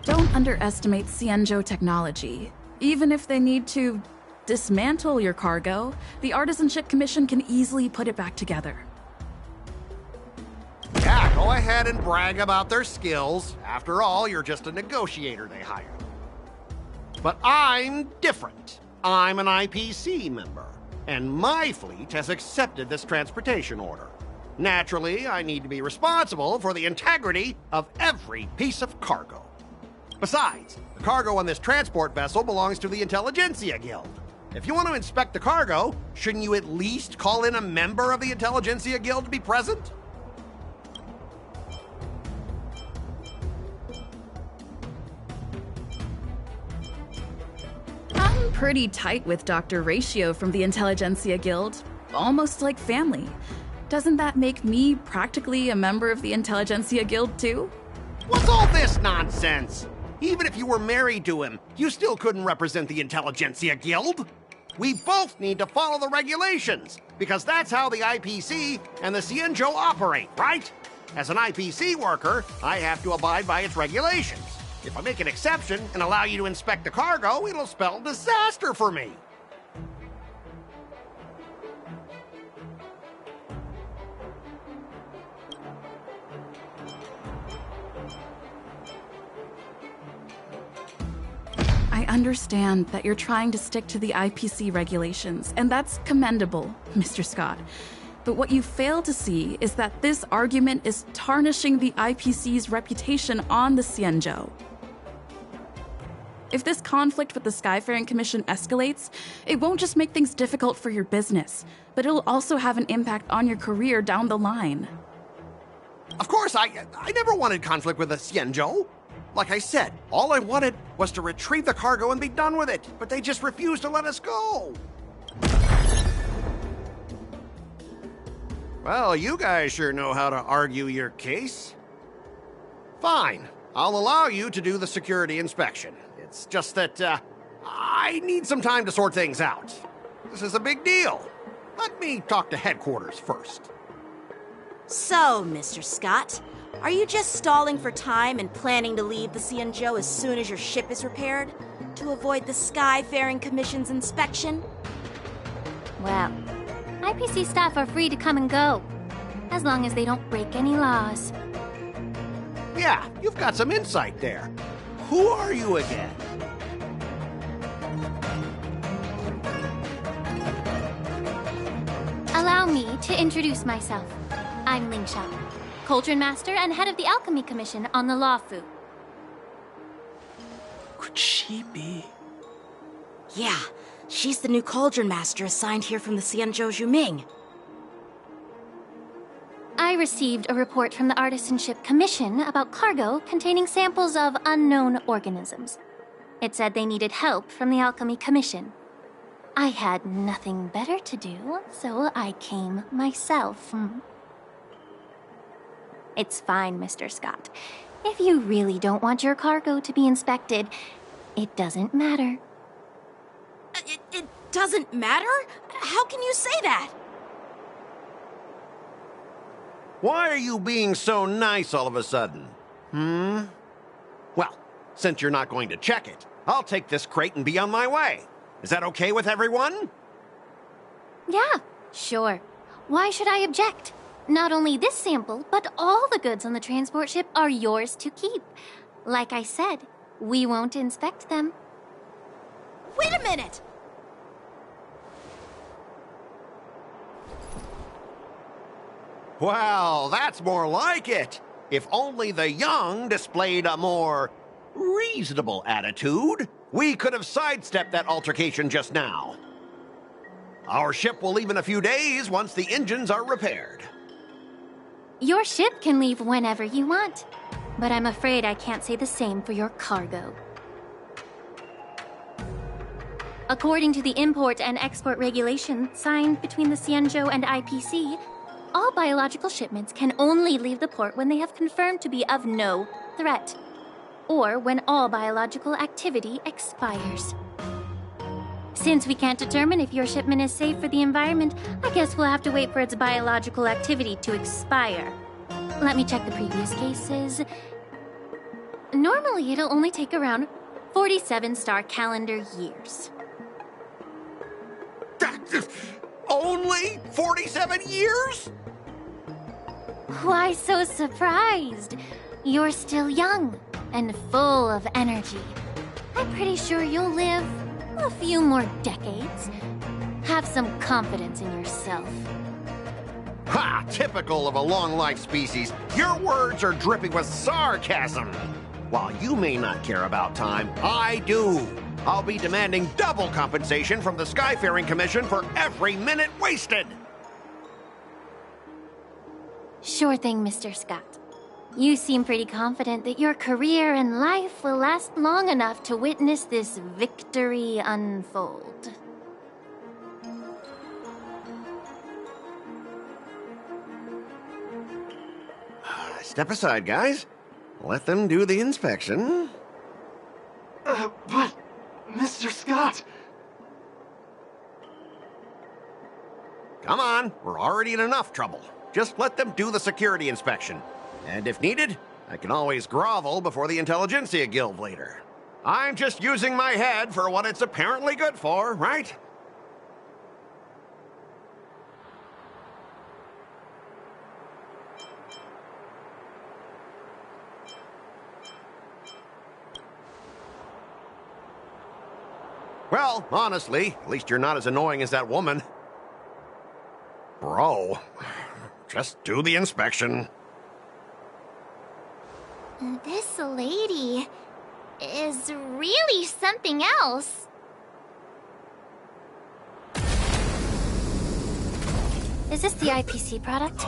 Don't underestimate Cienjo technology. Even if they need to dismantle your cargo, the Artisanship Commission can easily put it back together. Yeah, go ahead and brag about their skills. After all, you're just a negotiator they hired. But I'm different. I'm an IPC member, and my fleet has accepted this transportation order. Naturally, I need to be responsible for the integrity of every piece of cargo. Besides, the cargo on this transport vessel belongs to the Intelligentsia Guild. If you want to inspect the cargo, shouldn't you at least call in a member of the Intelligentsia Guild to be present? I'm pretty tight with Dr. Ratio from the Intelligentsia Guild. Almost like family. Doesn't that make me practically a member of the Intelligentsia Guild too? What's all this nonsense? Even if you were married to him, you still couldn't represent the Intelligentsia Guild. We both need to follow the regulations, because that's how the IPC and the Cienjo operate, right? As an IPC worker, I have to abide by its regulations. If I make an exception and allow you to inspect the cargo, it'll spell disaster for me. understand that you're trying to stick to the IPC regulations, and that's commendable, Mr. Scott. But what you fail to see is that this argument is tarnishing the IPC's reputation on the Xianzhou. If this conflict with the Skyfaring Commission escalates, it won't just make things difficult for your business, but it'll also have an impact on your career down the line. Of course, I never wanted conflict with the Xianzhou. Like I said, all I wanted was to retrieve the cargo and be done with it, but they just refused to let us go. Well, you guys sure know how to argue your case. Fine, I'll allow you to do the security inspection. It's just that, I need some time to sort things out. This is a big deal. Let me talk to headquarters first. So, Mr. Scott, are you just stalling for time and planning to leave the Xianzhou as soon as your ship is repaired? To avoid the Skyfaring Commission's inspection? Well, IPC staff are free to come and go, as long as they don't break any laws. Yeah, you've got some insight there. Who are you again? Allow me to introduce myself. I'm Ling Shao, Cauldron Master and head of the Alchemy Commission on the Luofu. Could she be? Yeah, she's the new Cauldron Master assigned here from the Xianzhou Zhuming. I received a report from the Artisanship Commission about cargo containing samples of unknown organisms. It said they needed help from the Alchemy Commission. I had nothing better to do, so I came myself. It's fine, Mr. Scott. If you really don't want your cargo to be inspected, it doesn't matter. It doesn't matter? How can you say that? Why are you being so nice all of a sudden? Well, since you're not going to check it, I'll take this crate and be on my way. Is that okay with everyone? Yeah, sure. Why should I object? Not only this sample, but all the goods on the transport ship are yours to keep. Like I said, we won't inspect them. Wait a minute! Well, that's more like it. If only the young displayed a more reasonable attitude, we could have sidestepped that altercation just now. Our ship will leave in a few days once the engines are repaired. Your ship can leave whenever you want, but I'm afraid I can't say the same for your cargo. According to the import and export regulation signed between the Xianzhou and IPC, all biological shipments can only leave the port when they have confirmed to be of no threat, or when all biological activity expires. Since we can't determine if your shipment is safe for the environment, I guess we'll have to wait for its biological activity to expire. Let me check the previous cases. Normally, it'll only take around 47 star calendar years. Only 47 years? Why so surprised? You're still young and full of energy. I'm pretty sure you'll live a few more decades. Have some confidence in yourself. Ha! Typical of a long-life species. Your words are dripping with sarcasm. While you may not care about time, I do. I'll be demanding double compensation from the Skyfaring Commission for every minute wasted. Sure thing, Mr. Scott. You seem pretty confident that your career and life will last long enough to witness this victory unfold. Step aside, guys. Let them do the inspection. But, Mr. Scott... Come on, we're already in enough trouble. Just let them do the security inspection. And if needed, I can always grovel before the Intelligentsia Guild later. I'm just using my head for what it's apparently good for, right? Well, honestly, at least you're not as annoying as that woman. Bro, just do the inspection. This lady is really something else. Is this the IPC product?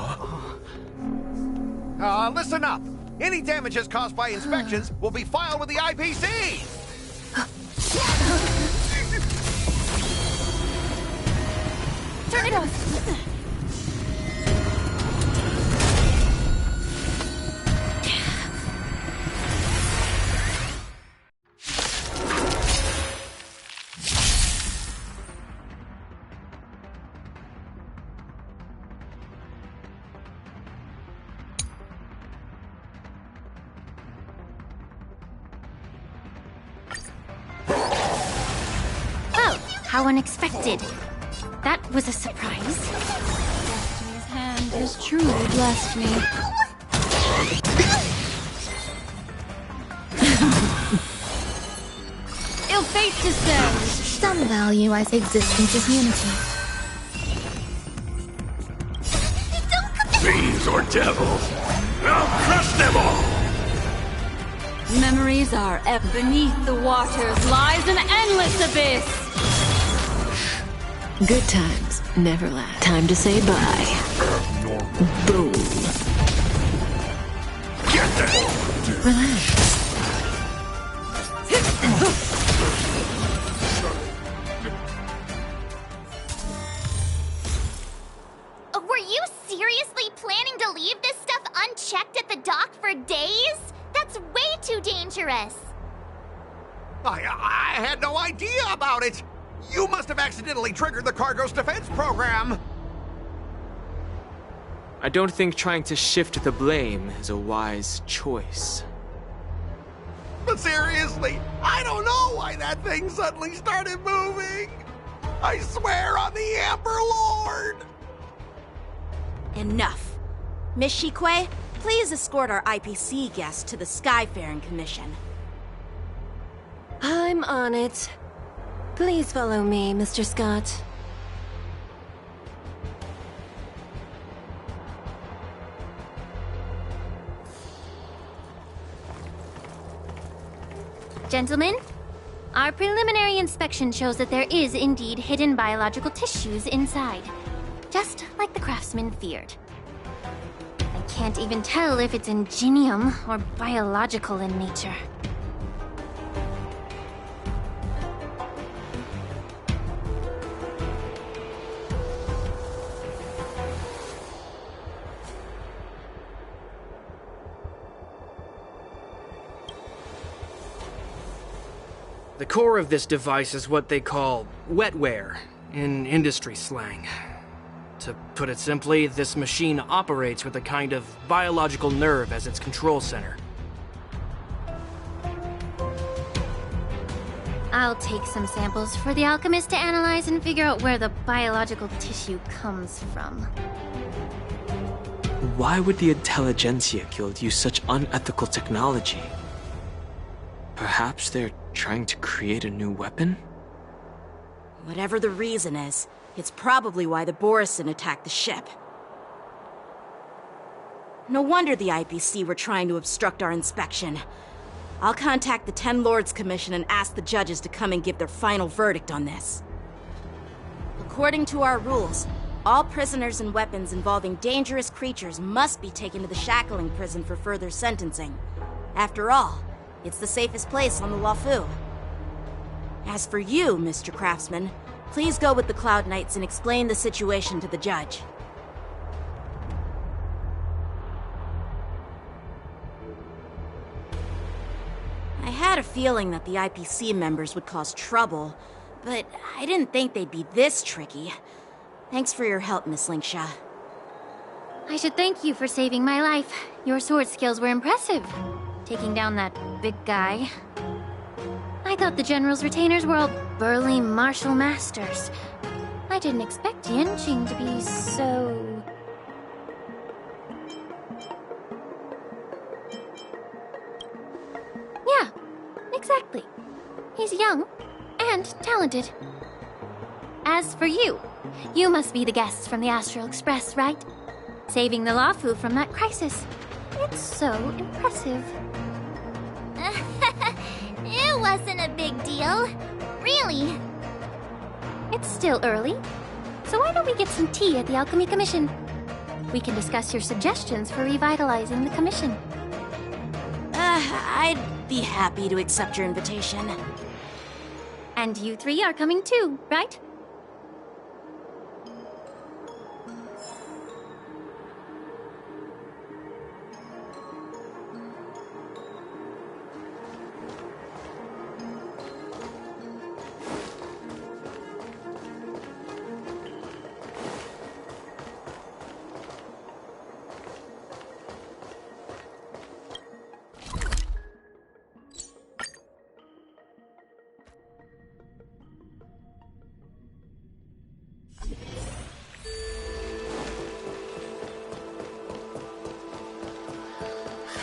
Listen up. Any damages caused by inspections will be filed with the IPC. Turn it off! Oh, how unexpected. That was a surprise. Destiny's hand has truly blessed me. Ill fate descends! Some value as existence is unity. Fiends or devils, I'll crush them all! Memories are beneath the waters lies an endless abyss! Good times never last. Time to say bye. Boom. Get that! Relax. Were you seriously planning to leave this stuff unchecked at the dock for days? That's way too dangerous. I had no idea about it. You must have accidentally triggered the cargo's defense program. I don't think trying to shift the blame is a wise choice. But seriously, I don't know why that thing suddenly started moving. I swear on the Amber Lord. Enough. Miss Shikwe, please escort our IPC guest to the Skyfaring Commission. I'm on it. Please follow me, Mr. Scott. Gentlemen, our preliminary inspection shows that there is indeed hidden biological tissues inside. Just like the craftsman feared. I can't even tell if it's ingenium or biological in nature. The core of this device is what they call wetware in industry slang. To put it simply, this machine operates with a kind of biological nerve as its control center. I'll take some samples for the alchemist to analyze and figure out where the biological tissue comes from. Why would the Intelligentsia Guild use such unethical technology? Perhaps they're trying to create a new weapon? Whatever the reason is, it's probably why the Borisin attacked the ship. No wonder the IPC were trying to obstruct our inspection. I'll contact the Ten Lords Commission and ask the judges to come and give their final verdict on this. According to our rules, all prisoners and weapons involving dangerous creatures must be taken to the shackling prison for further sentencing. After all, it's the safest place on the Luofu. As for you, Mr. Craftsman, please go with the Cloud Knights and explain the situation to the judge. I had a feeling that the IPC members would cause trouble, but I didn't think they'd be this tricky. Thanks for your help, Miss Linksha. I should thank you for saving my life. Your sword skills were impressive. Taking down that big guy. I thought the General's retainers were all burly martial masters. I didn't expect Yanqing to be so... Yeah, exactly. He's young, and talented. As for you, you must be the guests from the Astral Express, right? Saving the Luofu from that crisis. It's so impressive. It wasn't a big deal. Really. It's still early, so why don't we get some tea at the Alchemy Commission? We can discuss your suggestions for revitalizing the commission. I'd be happy to accept your invitation. And you three are coming too, right?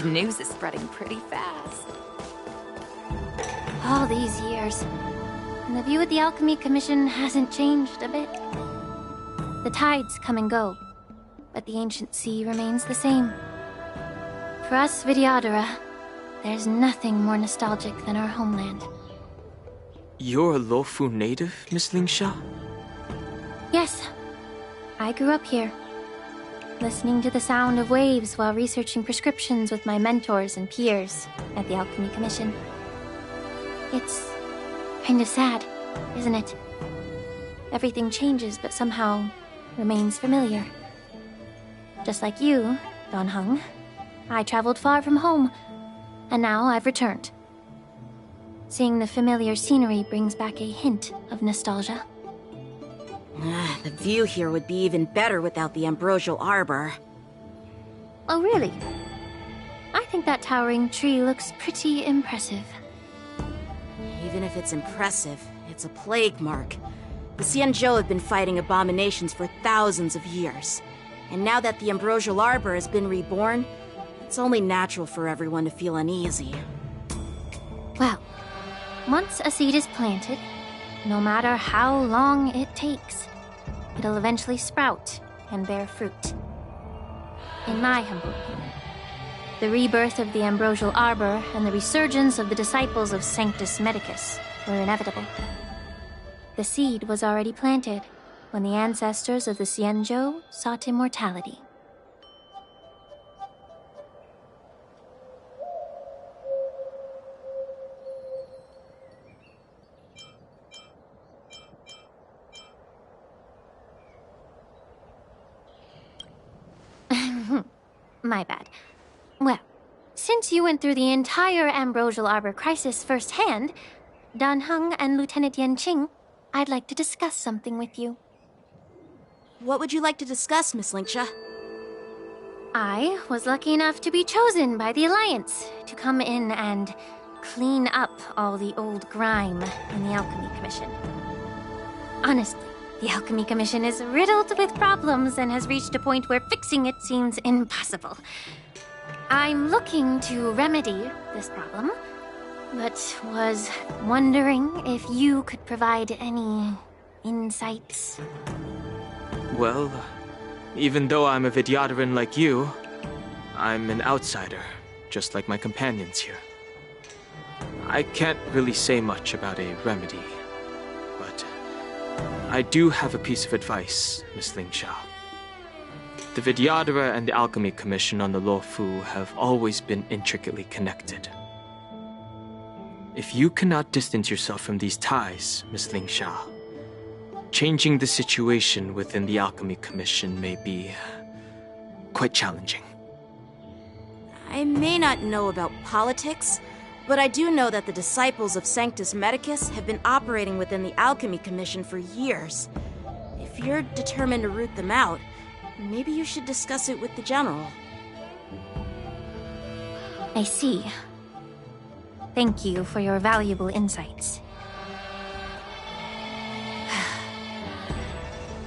The news is spreading pretty fast. All these years, and the view at the Alchemy Commission hasn't changed a bit. The tides come and go, but the ancient sea remains the same. For us Vidyadhara, there's nothing more nostalgic than our homeland. You're a Luofu native, Miss Lingsha? Yes, I grew up here, listening to the sound of waves while researching prescriptions with my mentors and peers at the Alchemy Commission. It's kind of sad, isn't it? Everything changes but somehow remains familiar. Just like you, Dan Heng, I traveled far from home, and now I've returned. Seeing the familiar scenery brings back a hint of nostalgia. The view here would be even better without the ambrosial arbor. Oh, really? I think that towering tree looks pretty impressive. Even if it's impressive, it's a plague mark. The Xianzhou have been fighting abominations for thousands of years. And now that the ambrosial arbor has been reborn, it's only natural for everyone to feel uneasy. Well, once a seed is planted, no matter how long it takes, it'll eventually sprout and bear fruit. In my humble opinion, the rebirth of the ambrosial arbor and the resurgence of the disciples of Sanctus Medicus were inevitable. The seed was already planted when the ancestors of the Xianzhou sought immortality. My bad. Well, since you went through the entire Ambrosial Arbor crisis firsthand, Dan Heng and Lieutenant Yanqing, I'd like to discuss something with you. What would you like to discuss, Miss Lingsha? I was lucky enough to be chosen by the Alliance to come in and clean up all the old grime in the Alchemy Commission. Honestly, the Alchemy Commission is riddled with problems and has reached a point where fixing it seems impossible. I'm looking to remedy this problem, but was wondering if you could provide any insights. Well, even though I'm a Vidyadharan like you, I'm an outsider, just like my companions here. I can't really say much about a remedy, but I do have a piece of advice, Miss Lingsha. The Vidyadhara and the Alchemy Commission on the Luofu have always been intricately connected. If you cannot distance yourself from these ties, Miss Lingsha, changing the situation within the Alchemy Commission may be quite challenging. I may not know about politics, but I do know that the disciples of Sanctus Medicus have been operating within the Alchemy Commission for years. If you're determined to root them out, maybe you should discuss it with the General. I see. Thank you for your valuable insights.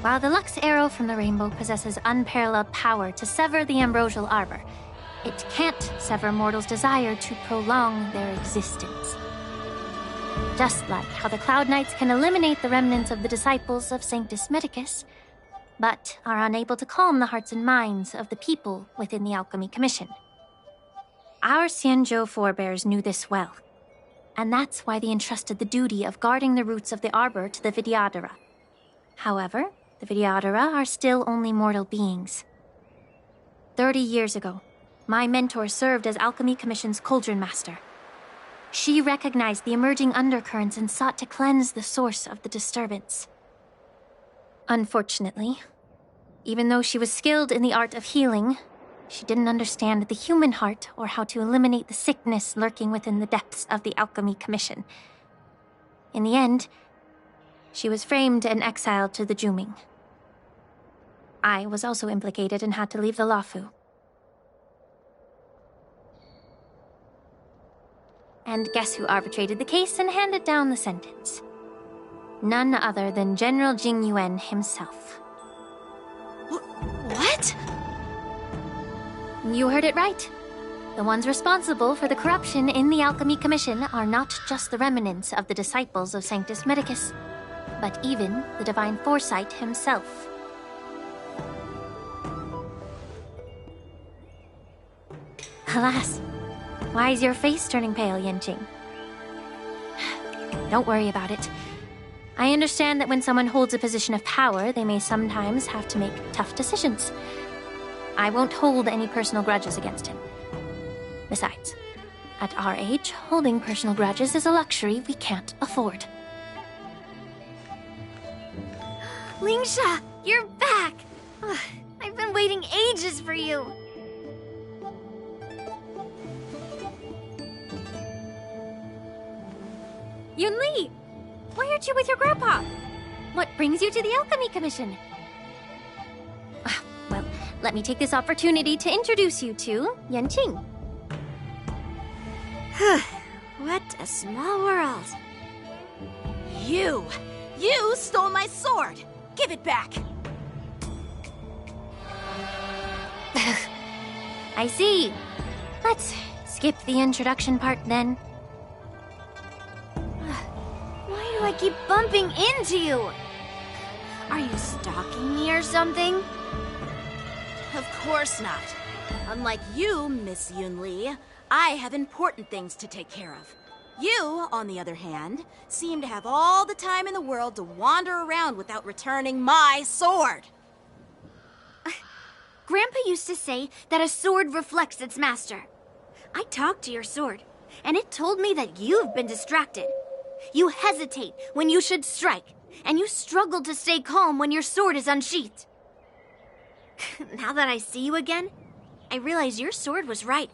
While the Lux Arrow from the Rainbow possesses unparalleled power to sever the Ambrosial Arbor, it can't sever mortals' desire to prolong their existence. Just like how the Cloud Knights can eliminate the remnants of the disciples of Sanctus Medicus, but are unable to calm the hearts and minds of the people within the Alchemy Commission. Our Xianzhou forebears knew this well, and that's why they entrusted the duty of guarding the roots of the arbor to the Vidyadhara. However, the Vidyadhara are still only mortal beings. 30 years ago, my mentor served as Alchemy Commission's Cauldron Master. She recognized the emerging undercurrents and sought to cleanse the source of the disturbance. Unfortunately, even though she was skilled in the art of healing, she didn't understand the human heart or how to eliminate the sickness lurking within the depths of the Alchemy Commission. In the end, she was framed and exiled to the Juming. I was also implicated and had to leave the Luofu. And guess who arbitrated the case and handed down the sentence? None other than General Jing Yuan himself. What? You heard it right. The ones responsible for the corruption in the Alchemy Commission are not just the remnants of the disciples of Sanctus Medicus, but even the Divine Foresight himself. Alas, why is your face turning pale, Yanqing? Don't worry about it. I understand that when someone holds a position of power, they may sometimes have to make tough decisions. I won't hold any personal grudges against him. Besides, at our age, holding personal grudges is a luxury we can't afford. Lingsha, you're back! I've been waiting ages for you. Yunli! Why aren't you with your grandpa? What brings you to the Alchemy Commission? Well, let me take this opportunity to introduce you to Yanqing. What a small world. You stole my sword! Give it back! I see. Let's skip the introduction part then. Why do I keep bumping into you? Are you stalking me or something? Of course not. Unlike you, Miss Yunli, I have important things to take care of. You, on the other hand, seem to have all the time in the world to wander around without returning my sword. Grandpa used to say that a sword reflects its master. I talked to your sword, and it told me that you've been distracted. You hesitate when you should strike, and you struggle to stay calm when your sword is unsheathed. Now that I see you again, I realize your sword was right.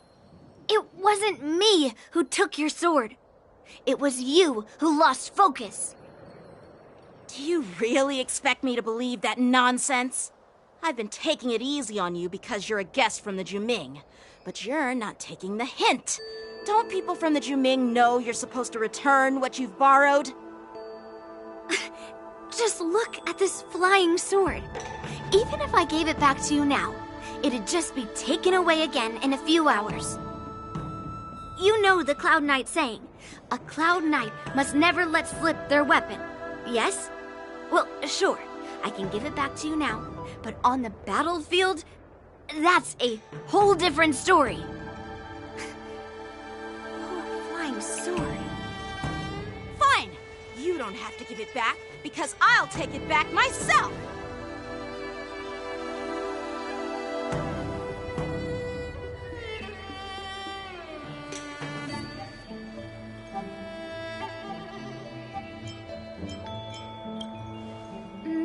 It wasn't me who took your sword. It was you who lost focus. Do you really expect me to believe that nonsense? I've been taking it easy on you because you're a guest from the Juming, but you're not taking the hint. Don't people from the Juming know you're supposed to return what you've borrowed? Just look at this flying sword. Even if I gave it back to you now, it'd just be taken away again in a few hours. You know the Cloud Knight saying, a Cloud Knight must never let slip their weapon, yes? Well, sure, I can give it back to you now, but on the battlefield, that's a whole different story. Oh, flying sword. Fine! You don't have to give it back, because I'll take it back myself!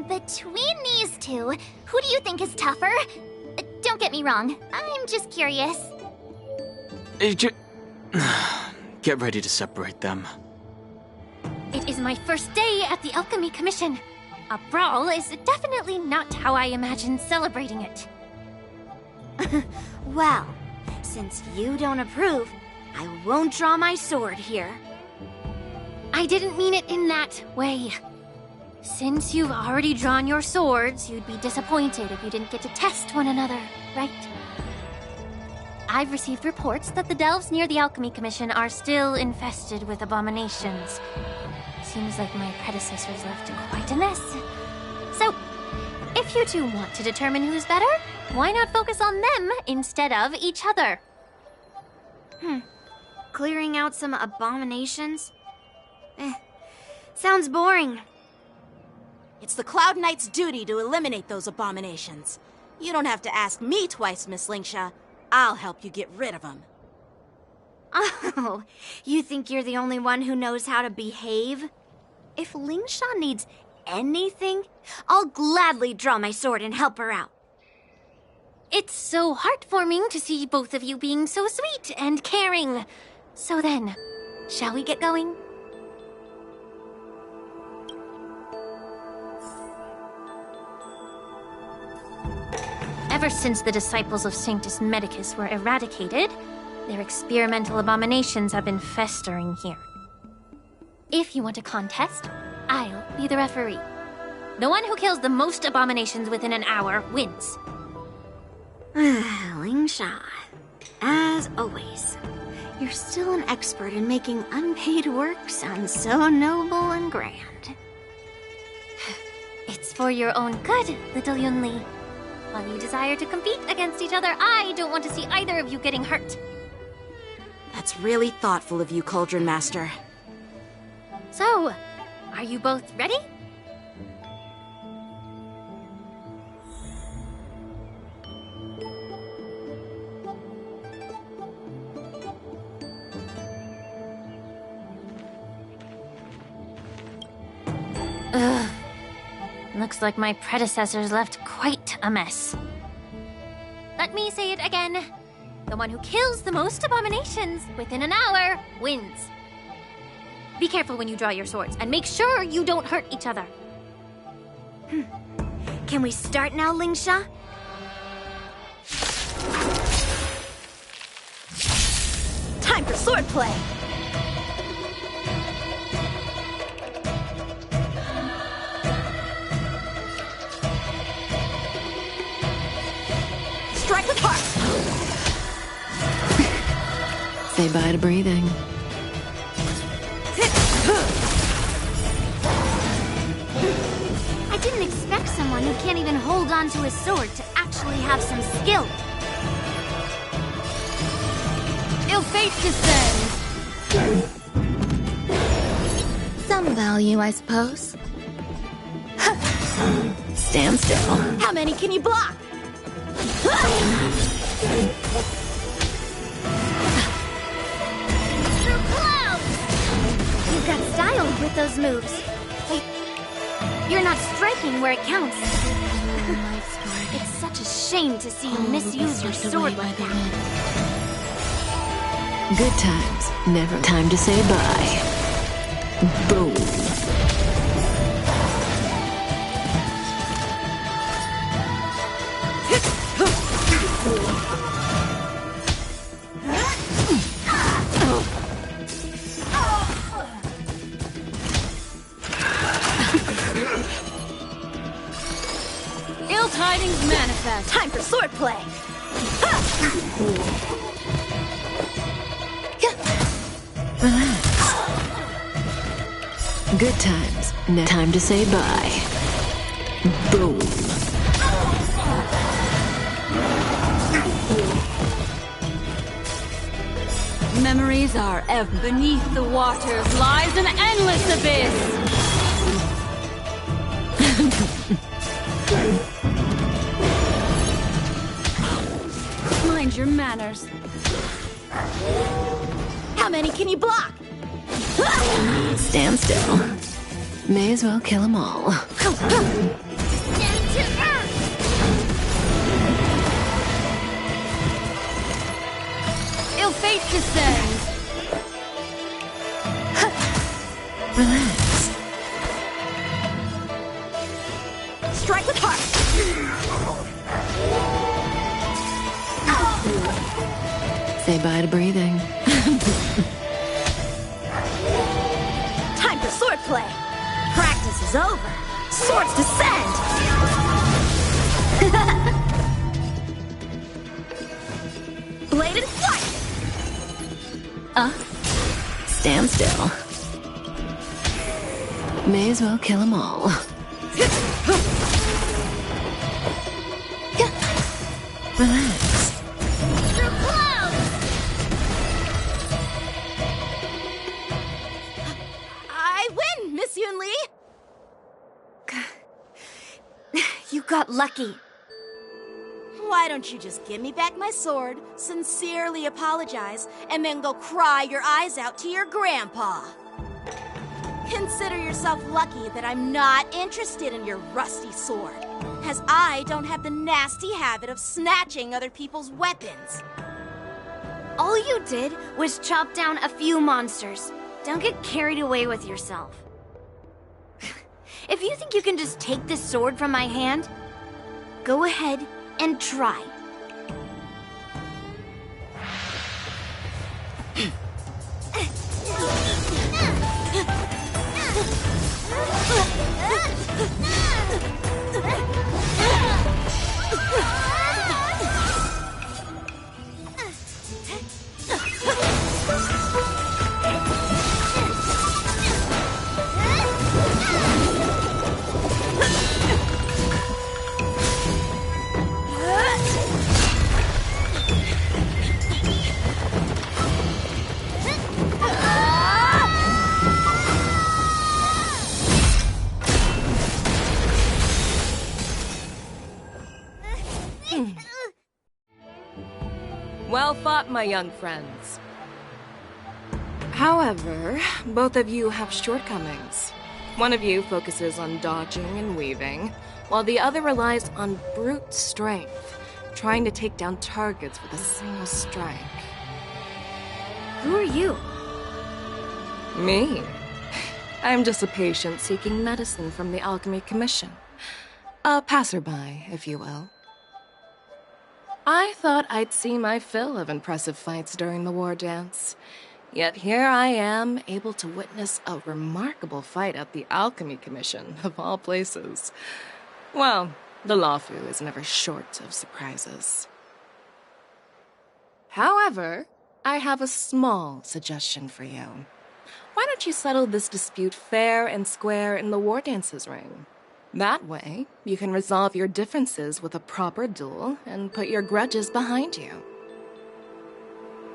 Between these two, who do you think is tougher? Don't get me wrong, I'm just curious. Get ready to separate them. It is my first day at the Alchemy Commission. A brawl is definitely not how I imagined celebrating it. Well, since you don't approve, I won't draw my sword here. I didn't mean it in that way. Since you've already drawn your swords, you'd be disappointed if you didn't get to test one another, right? I've received reports that the delves near the Alchemy Commission are still infested with abominations. Seems like my predecessors left quite a mess. So, if you two want to determine who's better, why not focus on them instead of each other? Clearing out some abominations? Sounds boring. It's the Cloud Knight's duty to eliminate those abominations. You don't have to ask me twice, Miss Lingsha. I'll help you get rid of them. Oh, you think you're the only one who knows how to behave? If Lingsha needs anything, I'll gladly draw my sword and help her out. It's so heartwarming to see both of you being so sweet and caring. So then, shall we get going? Ever since the disciples of Sanctus Medicus were eradicated, their experimental abominations have been festering here. If you want a contest, I'll be the referee. The one who kills the most abominations within an hour wins. Lingsha, as always, you're still an expert in making unpaid work sound so noble and grand. It's for your own good, little Yunli. While you desire to compete against each other, I don't want to see either of you getting hurt. That's really thoughtful of you, Cauldron Master. So, are you both ready? Ugh. Looks like my predecessors left quite a mess. Let me say it again. The one who kills the most abominations within an hour wins. Be careful when you draw your swords, and make sure you don't hurt each other. Can we start now, Lingsha? Time for swordplay! Strike with heart! Say bye to breathing. I didn't expect someone who can't even hold on to his sword to actually have some skill. Ill fate descends! Some value, I suppose. Stand still. How many can you block? Through clouds! You've got style with those moves. You're not striking where it counts. It's such a shame to see you misuse your sword like that. Good times. Never time to say bye. Boom. Ill tidings manifest. Time for swordplay! Relax. Good times. No time to say bye. Boom. Memories are ever beneath the waters lies an endless abyss. Mind your manners. How many can you block? Stand still. May as well kill them all. Down to earth! Ill fate descends. Relax. Strike with heart! Say bye to breathing. Time for swordplay! Practice is over! Swords descend! Bladed flight! Stand still. May as well kill them all. Relax. Through clouds! I win, Miss Yun Li! You got lucky. Why don't you just give me back my sword, sincerely apologize, and then go cry your eyes out to your grandpa? Consider yourself lucky that I'm not interested in your rusty sword, as I don't have the nasty habit of snatching other people's weapons. All you did was chop down a few monsters. Don't get carried away with yourself. If you think you can just take this sword from my hand, go ahead and try. Well fought, my young friends. However, both of you have shortcomings. One of you focuses on dodging and weaving, while the other relies on brute strength, trying to take down targets with a single strike. Who are you? Me? I'm just a patient seeking medicine from the Alchemy Commission. A passerby, if you will. I thought I'd see my fill of impressive fights during the war dance. Yet here I am, able to witness a remarkable fight at the Alchemy Commission, of all places. Well, the Luofu is never short of surprises. However, I have a small suggestion for you. Why don't you settle this dispute fair and square in the war dance's ring? That way, you can resolve your differences with a proper duel and put your grudges behind you.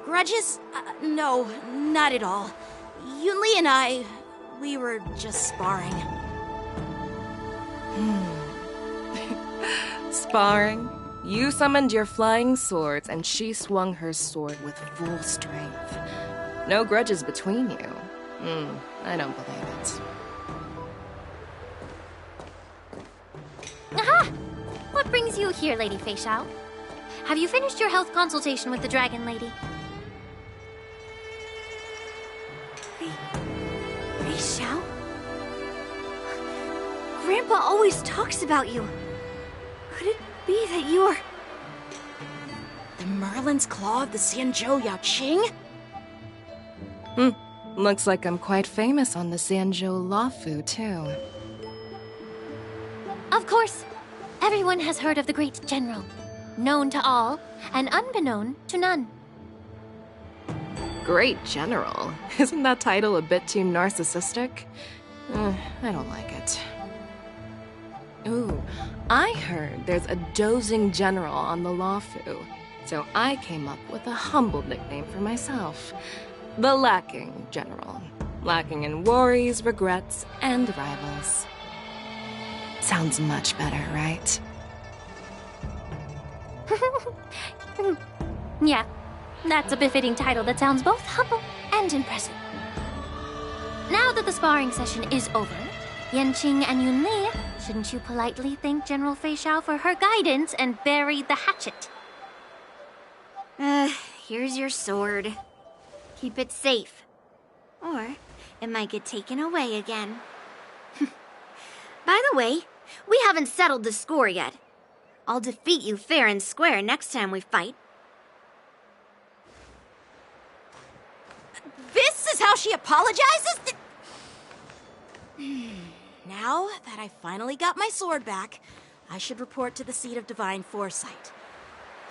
Grudges? No, not at all. Yun Li and we were just sparring. Sparring? You summoned your flying swords and she swung her sword with full strength. No grudges between you. I don't believe it. Aha! What brings you here, Lady Fei Xiao? Have you finished your health consultation with the Dragon Lady? Fei Xiao? Grandpa always talks about you. Could it be that you are... The Merlin's Claw of the Xianzhou Yaoqing? Looks like I'm quite famous on the Xianzhou Luofu, too. Of course. Everyone has heard of the great general. Known to all, and unbeknown to none. Great general? Isn't that title a bit too narcissistic? I don't like it. Ooh, I heard there's a dozing general on the Luofu, so I came up with a humble nickname for myself. The Lacking General. Lacking in worries, regrets, and rivals. Sounds much better, right? Yeah, that's a befitting title that sounds both humble and impressive. Now that the sparring session is over, Yanqing and Yun Li, shouldn't you politely thank General Fei Xiao for her guidance and bury the hatchet? Here's your sword. Keep it safe. Or it might get taken away again. By the way, we haven't settled the score yet. I'll defeat you fair and square next time we fight. This is how she apologizes? Now that I finally got my sword back, I should report to the seat of divine foresight.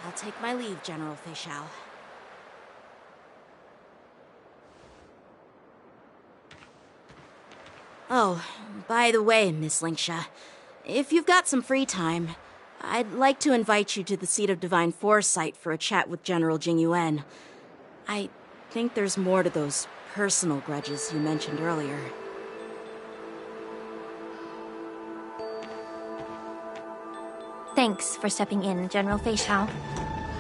I'll take my leave, General Fei Xiao. Oh, by the way, Miss Linksha, if you've got some free time, I'd like to invite you to the Seat of Divine Foresight for a chat with General Jing Yuan. I think there's more to those personal grudges you mentioned earlier. Thanks for stepping in, General Fei Shao.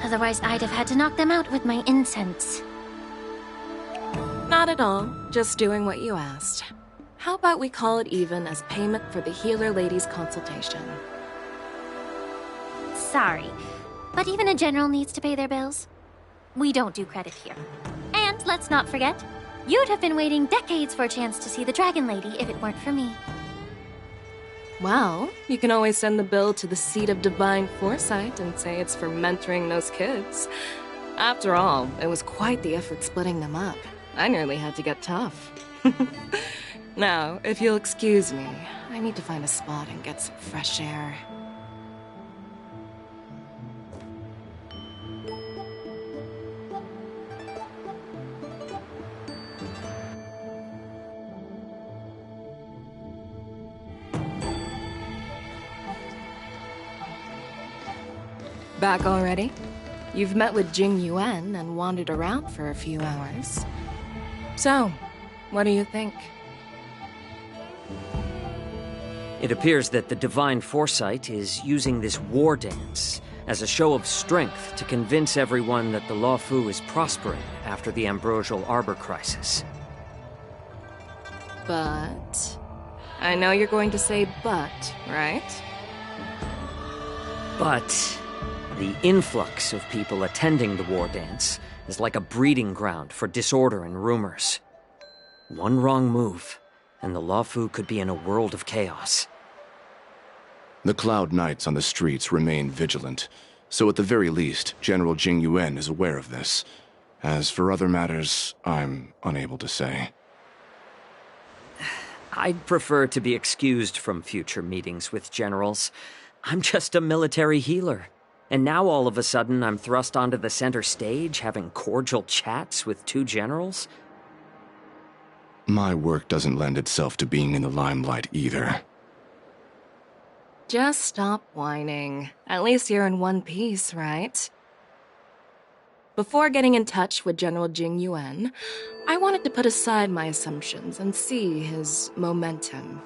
Otherwise, I'd have had to knock them out with my incense. Not at all. Just doing what you asked. How about we call it even as payment for the healer lady's consultation? Sorry, but even a general needs to pay their bills. We don't do credit here. And let's not forget, you'd have been waiting decades for a chance to see the Dragon Lady if it weren't for me. Well, you can always send the bill to the Seat of Divine Foresight and say it's for mentoring those kids. After all, it was quite the effort splitting them up. I nearly had to get tough. Now, if you'll excuse me, I need to find a spot and get some fresh air. Back already? You've met with Jing Yuan and wandered around for a few hours. So, what do you think? It appears that the Divine Foresight is using this war dance as a show of strength to convince everyone that the Luofu is prospering after the Ambrosial Arbor crisis. But... I know you're going to say but, right? But the influx of people attending the war dance is like a breeding ground for disorder and rumors. One wrong move, and the Luofu could be in a world of chaos. The Cloud Knights on the streets remain vigilant, so at the very least, General Jing Yuan is aware of this. As for other matters, I'm unable to say. I'd prefer to be excused from future meetings with generals. I'm just a military healer. And now all of a sudden I'm thrust onto the center stage having cordial chats with two generals? My work doesn't lend itself to being in the limelight either. Just stop whining. At least you're in one piece, right? Before getting in touch with General Jing Yuan, I wanted to put aside my assumptions and see his momentum.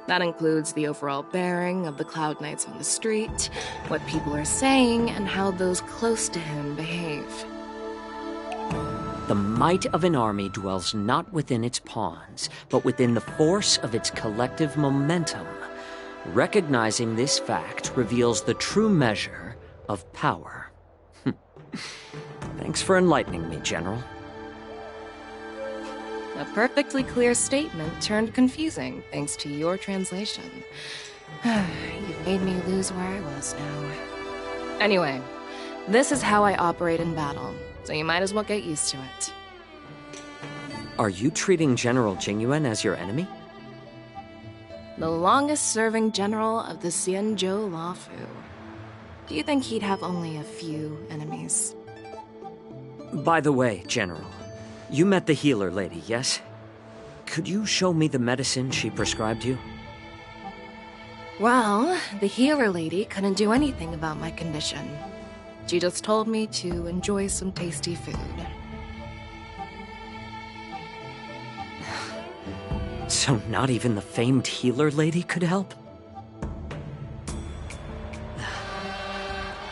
That includes the overall bearing of the Cloud Knights on the street, what people are saying, and how those close to him behave. The might of an army dwells not within its pawns, but within the force of its collective momentum. Recognizing this fact reveals the true measure of power. Thanks for enlightening me, General. A perfectly clear statement turned confusing thanks to your translation. You've made me lose where I was now. Anyway, this is how I operate in battle, so you might as well get used to it. Are you treating General Jing Yuan as your enemy? The longest-serving general of the Xianzhou Luofu. Do you think he'd have only a few enemies? By the way, General, you met the healer lady, yes? Could you show me the medicine she prescribed you? Well, the healer lady couldn't do anything about my condition. She just told me to enjoy some tasty food. So not even the famed healer lady could help?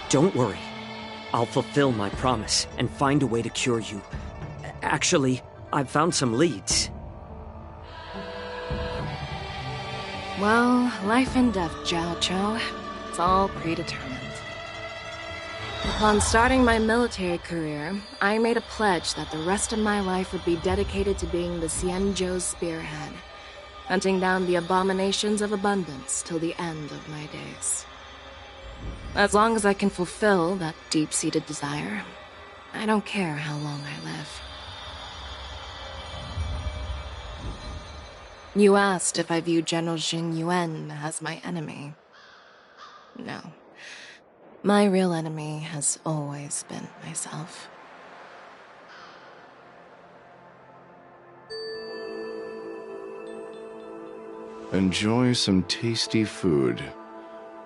Don't worry. I'll fulfill my promise and find a way to cure you. Actually, I've found some leads. Well, life and death, Jiao Chou. It's all predetermined. Upon starting my military career, I made a pledge that the rest of my life would be dedicated to being the Xianzhou spearhead, hunting down the abominations of abundance till the end of my days. As long as I can fulfill that deep-seated desire, I don't care how long I live. You asked if I view General Jing Yuan as my enemy. No. My real enemy has always been myself. enjoy some tasty food.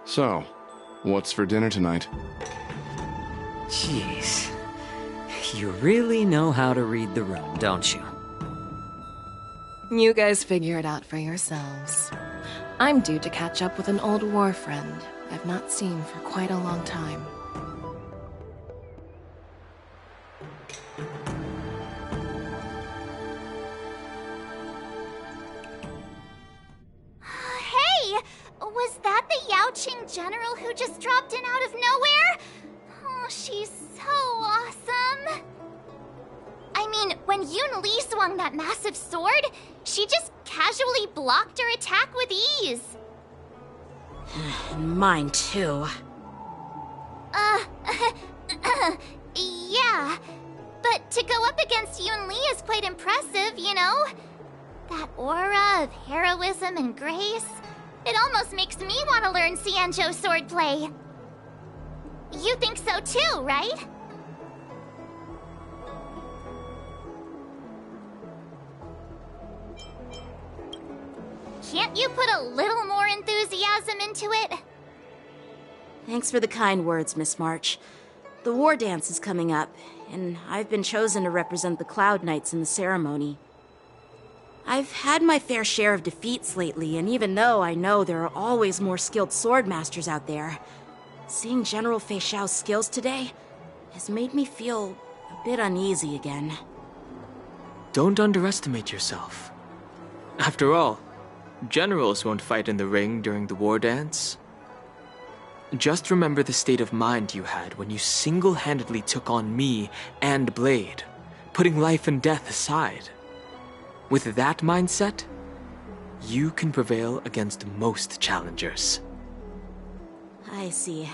So, what's for dinner tonight? Jeez. You really know how to read the room, don't you? You guys figure it out for yourselves. I'm due to catch up with an old war friend I've not seen for quite a long time. Hey! Was that the Yaoqing general who just dropped in out of nowhere? Oh, she's so awesome! I mean, when Yun Li swung that massive sword, she just casually blocked her attack with ease. Mine too. Yeah. But to go up against Yun Li is quite impressive, you know? That aura of heroism and grace. It almost makes me want to learn Xianzhou swordplay. You think so too, right? Can't you put a little more enthusiasm into it? Thanks for the kind words, Miss March. The war dance is coming up, and I've been chosen to represent the Cloud Knights in the ceremony. I've had my fair share of defeats lately, and even though I know there are always more skilled sword masters out there, seeing General Fei Xiao's skills today has made me feel a bit uneasy again. Don't underestimate yourself. After all, generals won't fight in the ring during the war dance. Just remember the state of mind you had when you single-handedly took on me and Blade, putting life and death aside. With that mindset, you can prevail against most challengers. I see.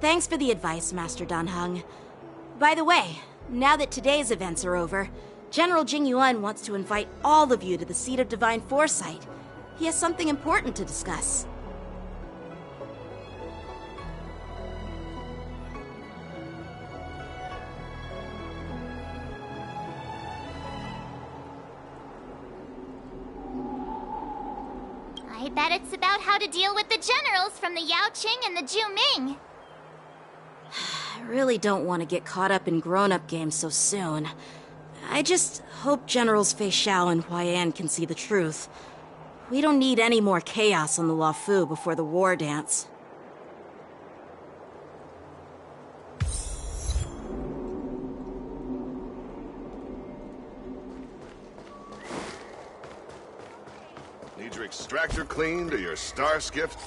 Thanks for the advice, Master Dan Heng. By the way, now that today's events are over, General Jing Yuan wants to invite all of you to the Seat of Divine Foresight. He has something important to discuss. I bet it's about how to deal with the generals from the Yaoqing and the Juming. I really don't want to get caught up in grown-up games so soon. I just hope Generals Fei Xiao and Huaiyan can see the truth. We don't need any more chaos on the Luofu before the war dance. Need your extractor cleaned or your star skiffed?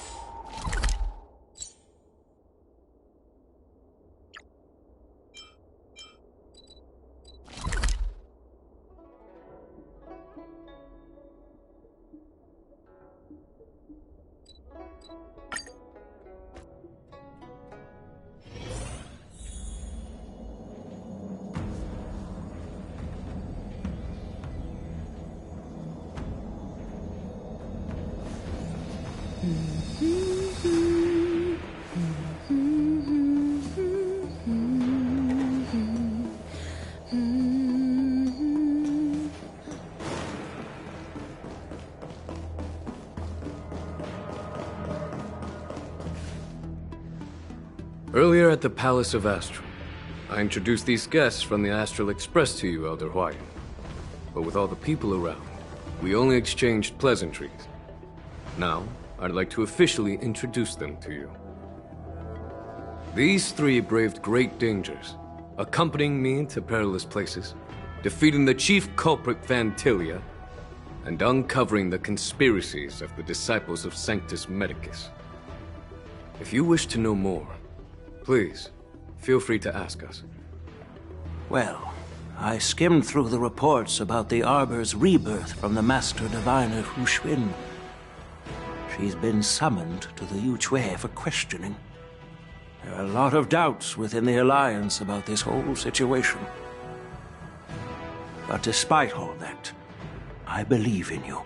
Earlier at the Palace of Astral, I introduced these guests from the Astral Express to you, Elder Huaiyan. But with all the people around, we only exchanged pleasantries. Now, I'd like to officially introduce them to you. These three braved great dangers, accompanying me to perilous places, defeating the chief culprit Phantilia, and uncovering the conspiracies of the disciples of Sanctus Medicus. If you wish to know more, please, feel free to ask us. Well, I skimmed through the reports about the Arbor's rebirth from the Master Diviner Hu Xuan. She's been summoned to the Yuchui for questioning. There are a lot of doubts within the Alliance about this whole situation. But despite all that, I believe in you.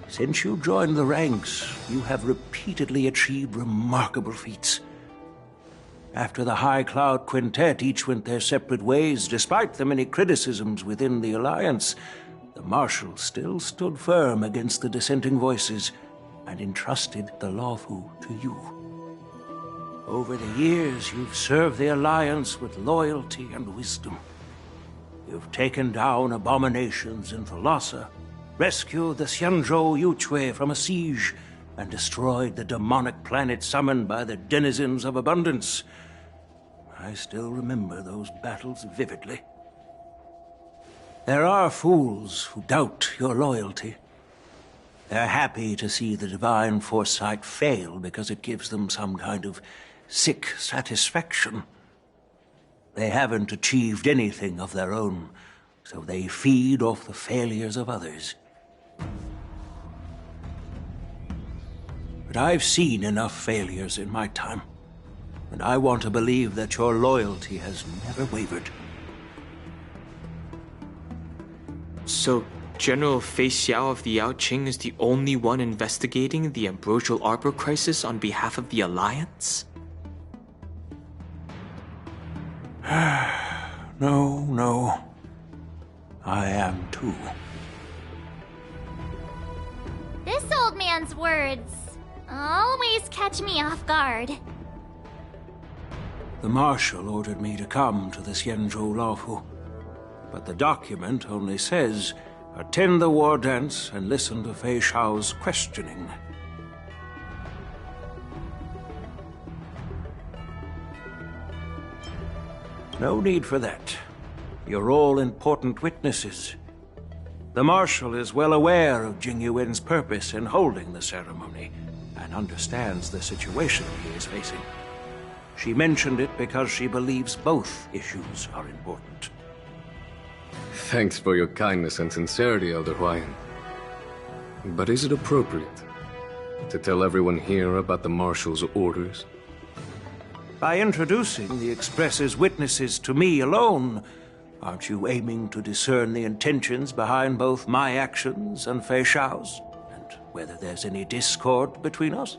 Since you joined the ranks, you have repeatedly achieved remarkable feats. After the High Cloud Quintet each went their separate ways, despite the many criticisms within the Alliance, the Marshal still stood firm against the dissenting voices and entrusted the Luofu to you. Over the years, you've served the Alliance with loyalty and wisdom. You've taken down abominations in Thalassa, rescued the Xianzhou Yuchui from a siege, and destroyed the demonic planet summoned by the denizens of abundance. I still remember those battles vividly. There are fools who doubt your loyalty. They're happy to see the divine foresight fail because it gives them some kind of sick satisfaction. They haven't achieved anything of their own, so they feed off the failures of others. But I've seen enough failures in my time, and I want to believe that your loyalty has never wavered. So, General Fei Xiao of the Yaoqing is the only one investigating the Ambrosial Arbor crisis on behalf of the Alliance? No. I am too. This old man's words always catch me off guard. The Marshal ordered me to come to the Xianzhou Luofu, but the document only says, attend the war dance and listen to Fei Xiao's questioning. No need for that. You're all important witnesses. The Marshal is well aware of Jing Yuan's purpose in holding the ceremony, and understands the situation he is facing. She mentioned it because she believes both issues are important. Thanks for your kindness and sincerity, Elder Huayan. But is it appropriate to tell everyone here about the Marshal's orders? By introducing the Express's witnesses to me alone, aren't you aiming to discern the intentions behind both my actions and Fei Xiao's? And whether there's any discord between us?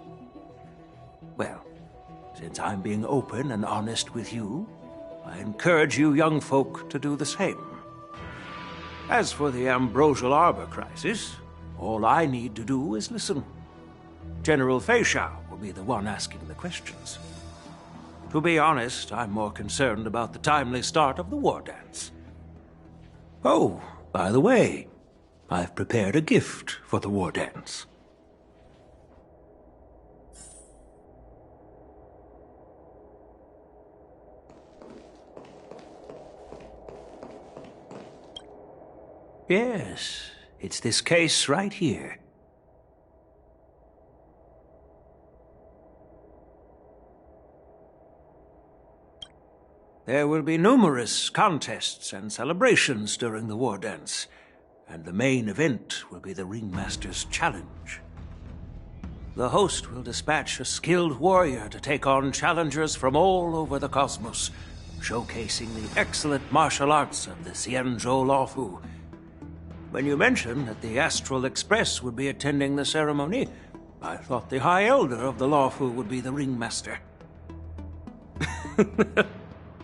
Well, since I'm being open and honest with you, I encourage you young folk to do the same. As for the Ambrosial Arbor crisis, all I need to do is listen. General Fei Xiao will be the one asking the questions. To be honest, I'm more concerned about the timely start of the war dance. Oh, by the way, I've prepared a gift for the war dance. Yes, it's this case right here. There will be numerous contests and celebrations during the war dance, and the main event will be the Ringmaster's Challenge. The host will dispatch a skilled warrior to take on challengers from all over the cosmos, showcasing the excellent martial arts of the Xianzhou Luofu. When you mentioned that the Astral Express would be attending the ceremony, I thought the High Elder of the Luofu would be the Ringmaster.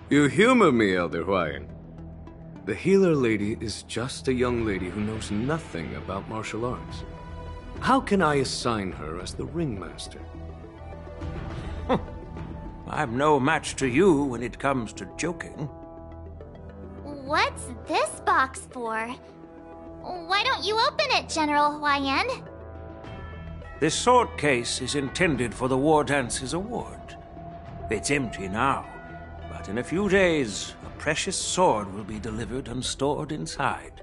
You humor me, Elder Huayan. The healer lady is just a young lady who knows nothing about martial arts. How can I assign her as the ringmaster? I'm no match to you when it comes to joking. What's this box for? Why don't you open it, General Huayan? This sword case is intended for the War Dance's award. It's empty now, but in a few days, a precious sword will be delivered and stored inside.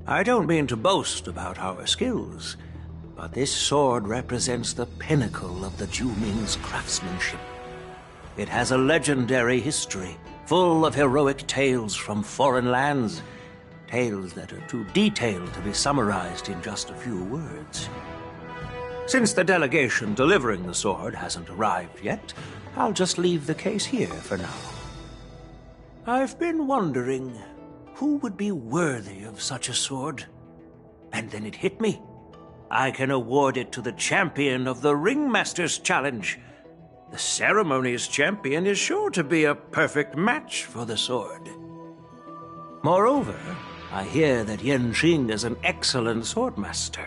I don't mean to boast about our skills, but this sword represents the pinnacle of the Zhuming's craftsmanship. It has a legendary history, full of heroic tales from foreign lands, tales that are too detailed to be summarized in just a few words. Since the delegation delivering the sword hasn't arrived yet, I'll just leave the case here for now. I've been wondering who would be worthy of such a sword. And then it hit me. I can award it to the champion of the Ringmaster's Challenge. The ceremony's champion is sure to be a perfect match for the sword. Moreover, I hear that Yanqing is an excellent swordmaster,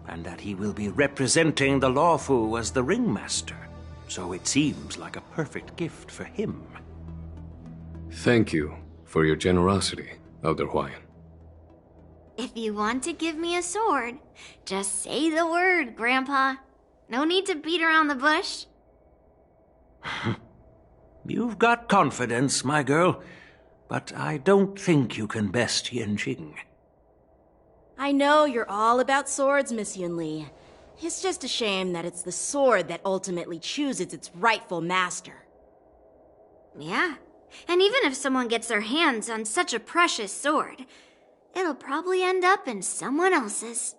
and that he will be representing the Luofu as the ringmaster. So it seems like a perfect gift for him. Thank you for your generosity, Elder Huayan. If you want to give me a sword, just say the word, Grandpa. No need to beat around the bush. You've got confidence, my girl, but I don't think you can best Yanqing. I know you're all about swords, Miss Yunli. It's just a shame that it's the sword that ultimately chooses its rightful master. Yeah, and even if someone gets their hands on such a precious sword, it'll probably end up in someone else's.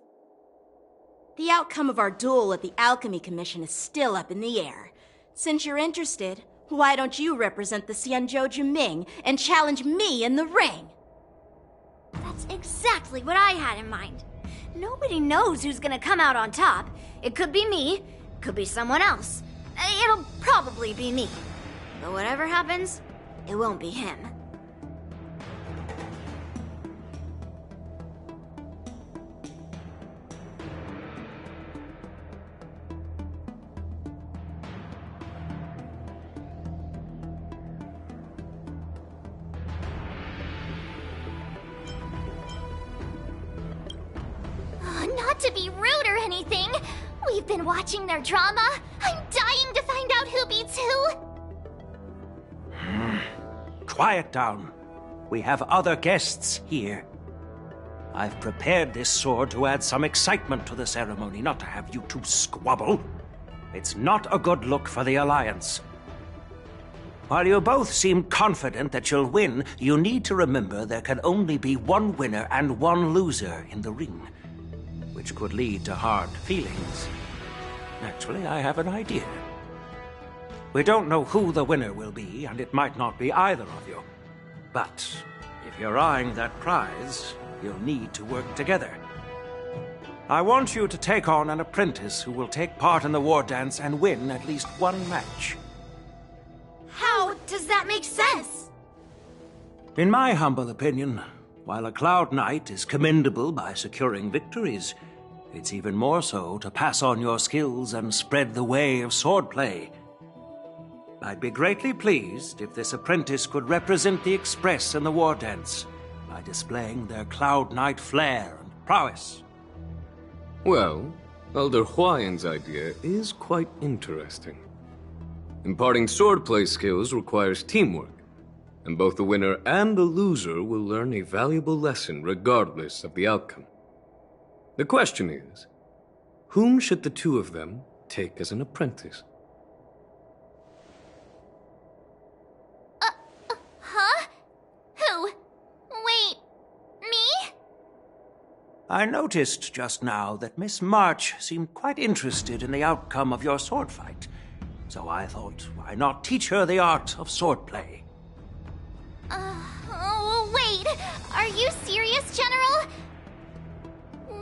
The outcome of our duel at the Alchemy Commission is still up in the air. Since you're interested, why don't you represent the Xianzhou Juming and challenge me in the ring? That's exactly what I had in mind. Nobody knows who's gonna come out on top. It could be me, could be someone else. It'll probably be me. But whatever happens, it won't be him. Not to be rude or anything, we've been watching their drama. I'm dying to find out who beats who. Quiet down. We have other guests here. I've prepared this sword to add some excitement to the ceremony, not to have you two squabble. It's not a good look for the Alliance. While you both seem confident that you'll win, you need to remember there can only be one winner and one loser in the ring, which could lead to hard feelings. Actually, I have an idea. We don't know who the winner will be, and it might not be either of you. But if you're eyeing that prize, you'll need to work together. I want you to take on an apprentice who will take part in the war dance and win at least one match. How does that make sense? In my humble opinion, while a Cloud Knight is commendable by securing victories, it's even more so to pass on your skills and spread the way of swordplay. I'd be greatly pleased if this apprentice could represent the Express in the war dance by displaying their Cloud Knight flair and prowess. Well, Elder Huayan's idea is quite interesting. Imparting swordplay skills requires teamwork, and both the winner and the loser will learn a valuable lesson regardless of the outcome. The question is, whom should the two of them take as an apprentice? Huh? Who? Wait, me? I noticed just now that Miss March seemed quite interested in the outcome of your sword fight. So I thought, why not teach her the art of swordplay? Wait, are you serious, General?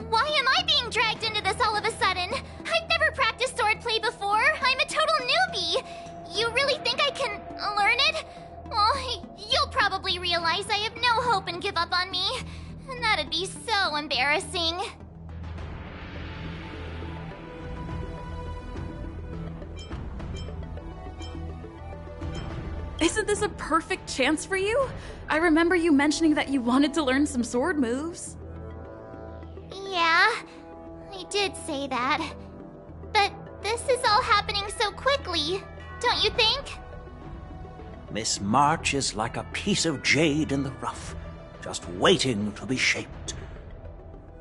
Why am I being dragged into this all of a sudden? I've never practiced swordplay before. I'm a total newbie. You really think I can learn it? Well, you'll probably realize I have no hope and give up on me. And that'd be so embarrassing. Isn't this a perfect chance for you? I remember you mentioning that you wanted to learn some sword moves. Yeah, I did say that. But this is all happening so quickly, don't you think? Miss March is like a piece of jade in the rough, just waiting to be shaped.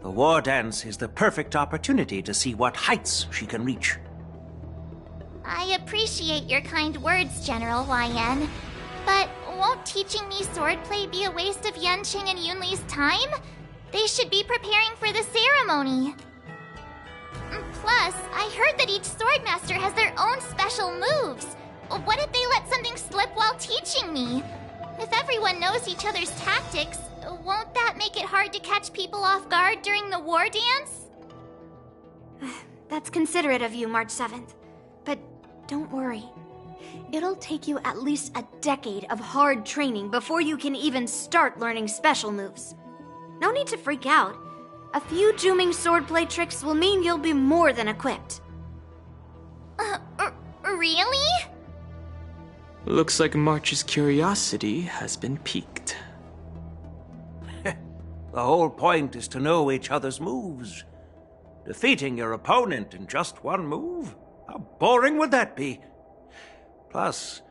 The war dance is the perfect opportunity to see what heights she can reach. I appreciate your kind words, General Huayan. But won't teaching me swordplay be a waste of Yanqing and Yunli's time? They should be preparing for the ceremony. Plus, I heard that each swordmaster has their own special moves. What if they let something slip while teaching me? If everyone knows each other's tactics, won't that make it hard to catch people off guard during the war dance? That's considerate of you, March 7th. But don't worry. It'll take you at least a decade of hard training before you can even start learning special moves. No need to freak out. A few Juming swordplay tricks will mean you'll be more than equipped. Really? Looks like March's curiosity has been piqued. The whole point is to know each other's moves. Defeating your opponent in just one move? How boring would that be? Plus,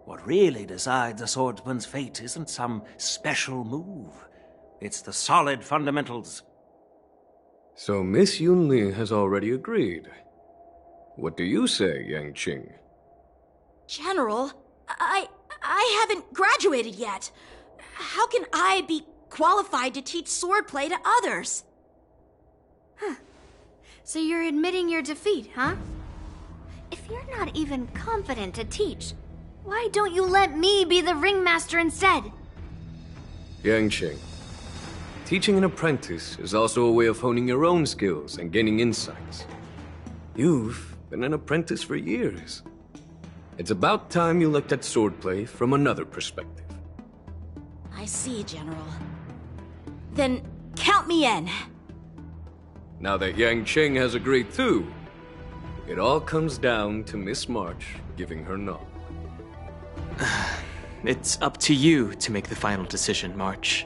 what really decides a swordsman's fate isn't some special move. It's the solid fundamentals. So Miss Yunli has already agreed. What do you say, Yang Qing? General, I haven't graduated yet. How can I be qualified to teach swordplay to others? So you're admitting your defeat, huh? If you're not even confident to teach, why don't you let me be the ringmaster instead? Yang Qing, teaching an apprentice is also a way of honing your own skills and gaining insights. You've been an apprentice for years. It's about time you looked at swordplay from another perspective. I see, General. Then count me in. Now that Yang Qing has agreed too, it all comes down to Miss March giving her nod. It's up to you to make the final decision, March.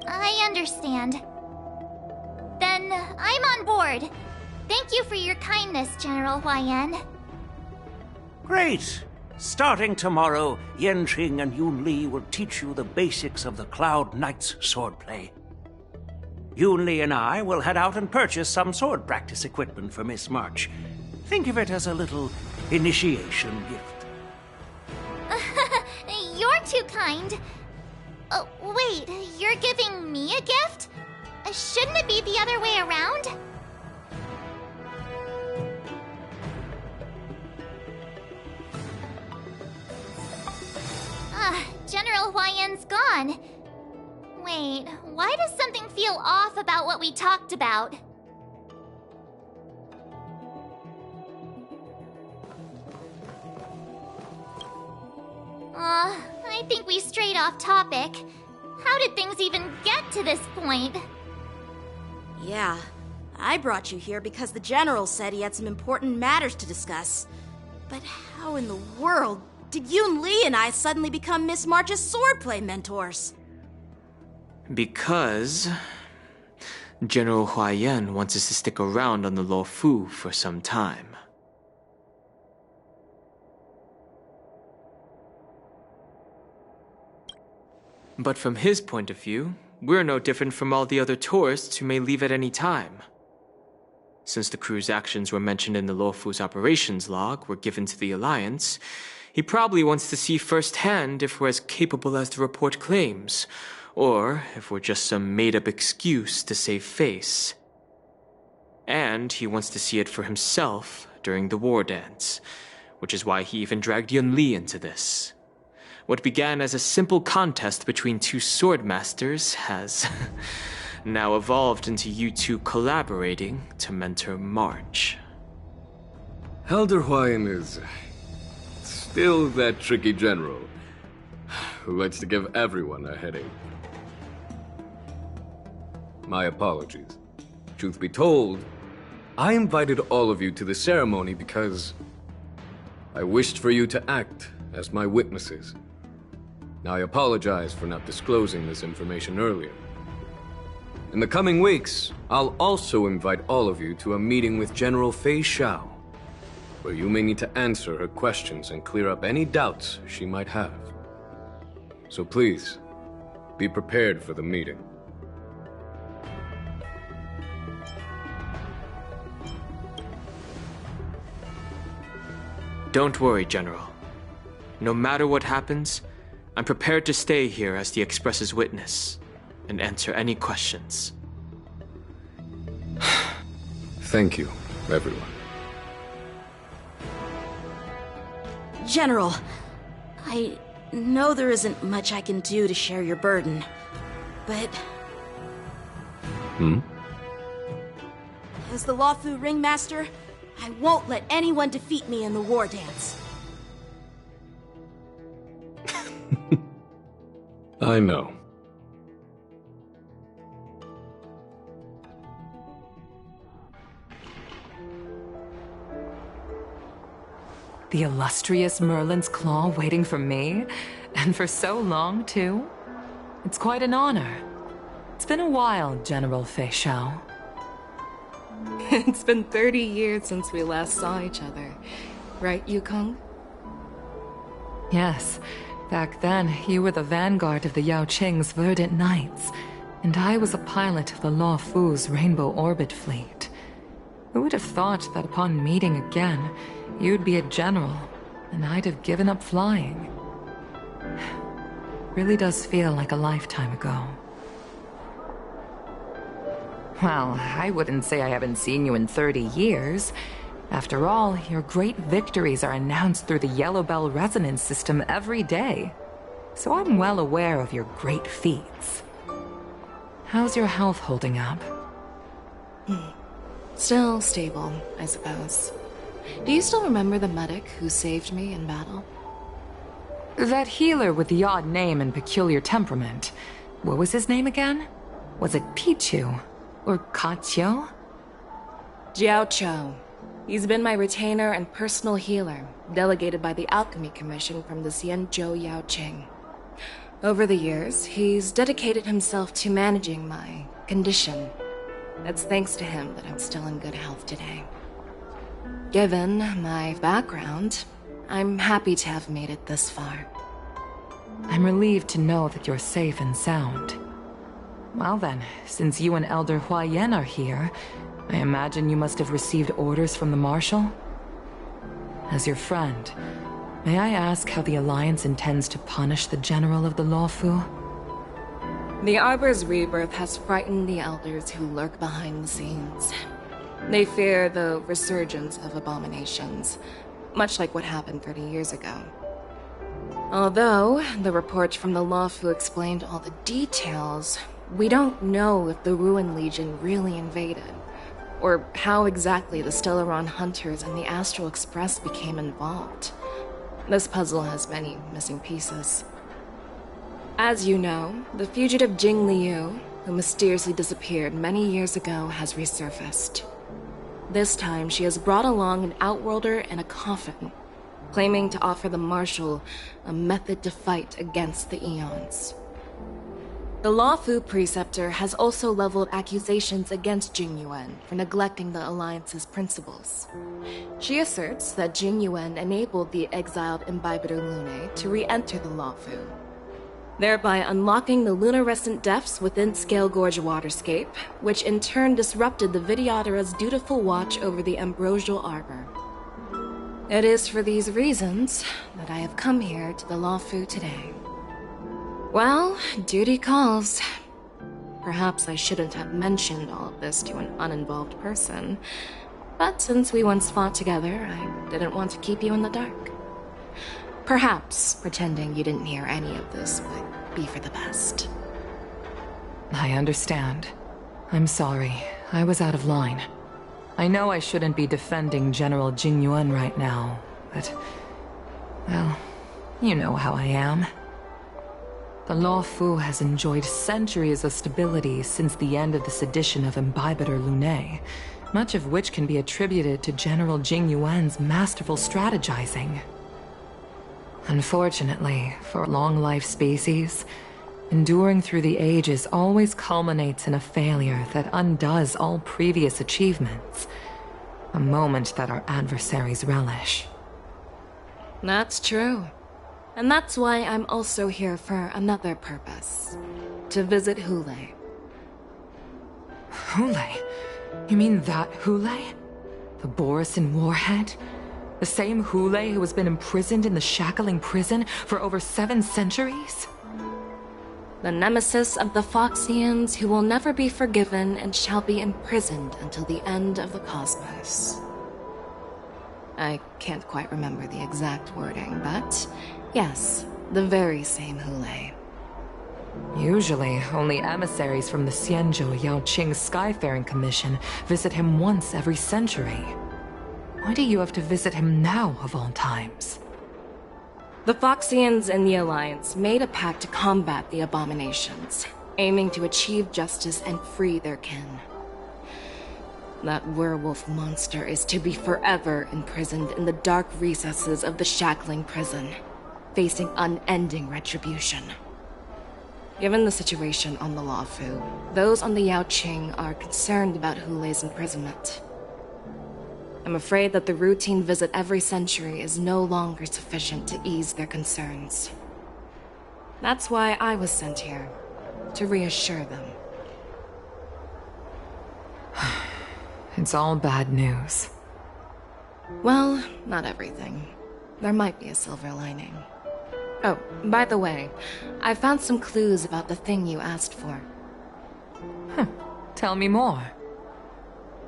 I understand. Then I'm on board. Thank you for your kindness, General Huaiyan. Great! Starting tomorrow, Yanqing and Yunli will teach you the basics of the Cloud Knight's swordplay. Yunli and I will head out and purchase some sword practice equipment for Miss March. Think of it as a little initiation gift. You're too kind. Wait, you're giving me a gift? Shouldn't it be the other way around? General Huaiyan's gone. Wait, why does something feel off about what we talked about? I think we strayed off topic. How did things even get to this point? Yeah, I brought you here because the General said he had some important matters to discuss. But how in the world did Yunli and I suddenly become Miss March's swordplay mentors? Because General Huaiyan wants us to stick around on the Luofu for some time. But from his point of view, we're no different from all the other tourists who may leave at any time. Since the crew's actions were mentioned in the Luofu's operations log were given to the Alliance, he probably wants to see firsthand if we're as capable as the report claims, or if we're just some made-up excuse to save face. And he wants to see it for himself during the war dance, which is why he even dragged Yunli into this. What began as a simple contest between two sword masters has now evolved into you two collaborating to mentor March. Elder Huaiyan is still that tricky general who likes to give everyone a headache. My apologies. Truth be told, I invited all of you to the ceremony because I wished for you to act as my witnesses. Now, I apologize for not disclosing this information earlier. In the coming weeks, I'll also invite all of you to a meeting with General Fei Xiao, where you may need to answer her questions and clear up any doubts she might have. So please, be prepared for the meeting. Don't worry, General. No matter what happens, I'm prepared to stay here as the Express's witness and answer any questions. Thank you, everyone. General, I know there isn't much I can do to share your burden, but... As the Luofu ringmaster, I won't let anyone defeat me in the war dance. I know. The illustrious Merlin's Claw waiting for me? And for so long, too? It's quite an honor. It's been a while, General Fei Shao. It's been 30 years since we last saw each other. Right, Yukong? Yes. Back then, you were the vanguard of the Yao Qing's Verdant Knights, and I was a pilot of the Luofu's Rainbow Orbit fleet. Who would have thought that upon meeting again, you'd be a general, and I'd have given up flying? Really does feel like a lifetime ago. Well, I wouldn't say I haven't seen you in 30 years. After all, your great victories are announced through the Yellow Bell resonance system every day. So I'm well aware of your great feats. How's your health holding up? Still stable, I suppose. Do you still remember the medic who saved me in battle? That healer with the odd name and peculiar temperament. What was his name again? Was it Pichu? Or Kachio? Jiao Cho. He's been my retainer and personal healer, delegated by the Alchemy Commission from the Xianzhou Yao Qing. Over the years, he's dedicated himself to managing my condition. It's thanks to him that I'm still in good health today. Given my background, I'm happy to have made it this far. I'm relieved to know that you're safe and sound. Well then, since you and Elder Hua Yan are here, I imagine you must have received orders from the Marshal? As your friend, may I ask how the Alliance intends to punish the General of the Luofu? The Arbor's rebirth has frightened the Elders who lurk behind the scenes. They fear the resurgence of abominations, much like what happened 30 years ago. Although the report from the Luofu explained all the details, we don't know if the Ruin Legion really invaded, or how exactly the Stellaron Hunters and the Astral Express became involved. This puzzle has many missing pieces. As you know, the fugitive Jing Liu, who mysteriously disappeared many years ago, has resurfaced. This time, she has brought along an Outworlder and a coffin, claiming to offer the Marshal a method to fight against the Eons. The Luofu Preceptor has also leveled accusations against Jing Yuan for neglecting the Alliance's principles. She asserts that Jing Yuan enabled the exiled Imbibitor Lunae to re-enter the Luofu, thereby unlocking the lunarescent depths within Scale Gorge Waterscape, which in turn disrupted the Vidyadhara's dutiful watch over the Ambrosial Arbor. It is for these reasons that I have come here to the Luofu today. Well, duty calls. Perhaps I shouldn't have mentioned all of this to an uninvolved person, but since we once fought together, I didn't want to keep you in the dark. Perhaps pretending you didn't hear any of this would be for the best. I understand. I'm sorry. I was out of line. I know I shouldn't be defending General Jing Yuan right now, but... well, you know how I am. The Luofu has enjoyed centuries of stability since the end of the sedition of Imbibitor Lunae, much of which can be attributed to General Jing Yuan's masterful strategizing. Unfortunately, for a long-life species, enduring through the ages always culminates in a failure that undoes all previous achievements, a moment that our adversaries relish. That's true. And that's why I'm also here for another purpose. To visit Hule. Hule? You mean that Hule? The Borisin warhead? The same Hule who has been imprisoned in the Shackling prison for over 7 centuries? The nemesis of the Foxians who will never be forgiven and shall be imprisoned until the end of the cosmos. I can't quite remember the exact wording, but yes, the very same Hule. Usually, only emissaries from the Xianzhou Yao Qing Skyfaring Commission visit him once every century. Why do you have to visit him now, of all times? The Foxians and the Alliance made a pact to combat the abominations, aiming to achieve justice and free their kin. That werewolf monster is to be forever imprisoned in the dark recesses of the Shackling prison, facing unending retribution. Given the situation on the Luofu, those on the Yaoqing are concerned about Hulei's imprisonment. I'm afraid that the routine visit every century is no longer sufficient to ease their concerns. That's why I was sent here, to reassure them. It's all bad news. Well, not everything. There might be a silver lining. Oh, by the way, I found some clues about the thing you asked for. Tell me more.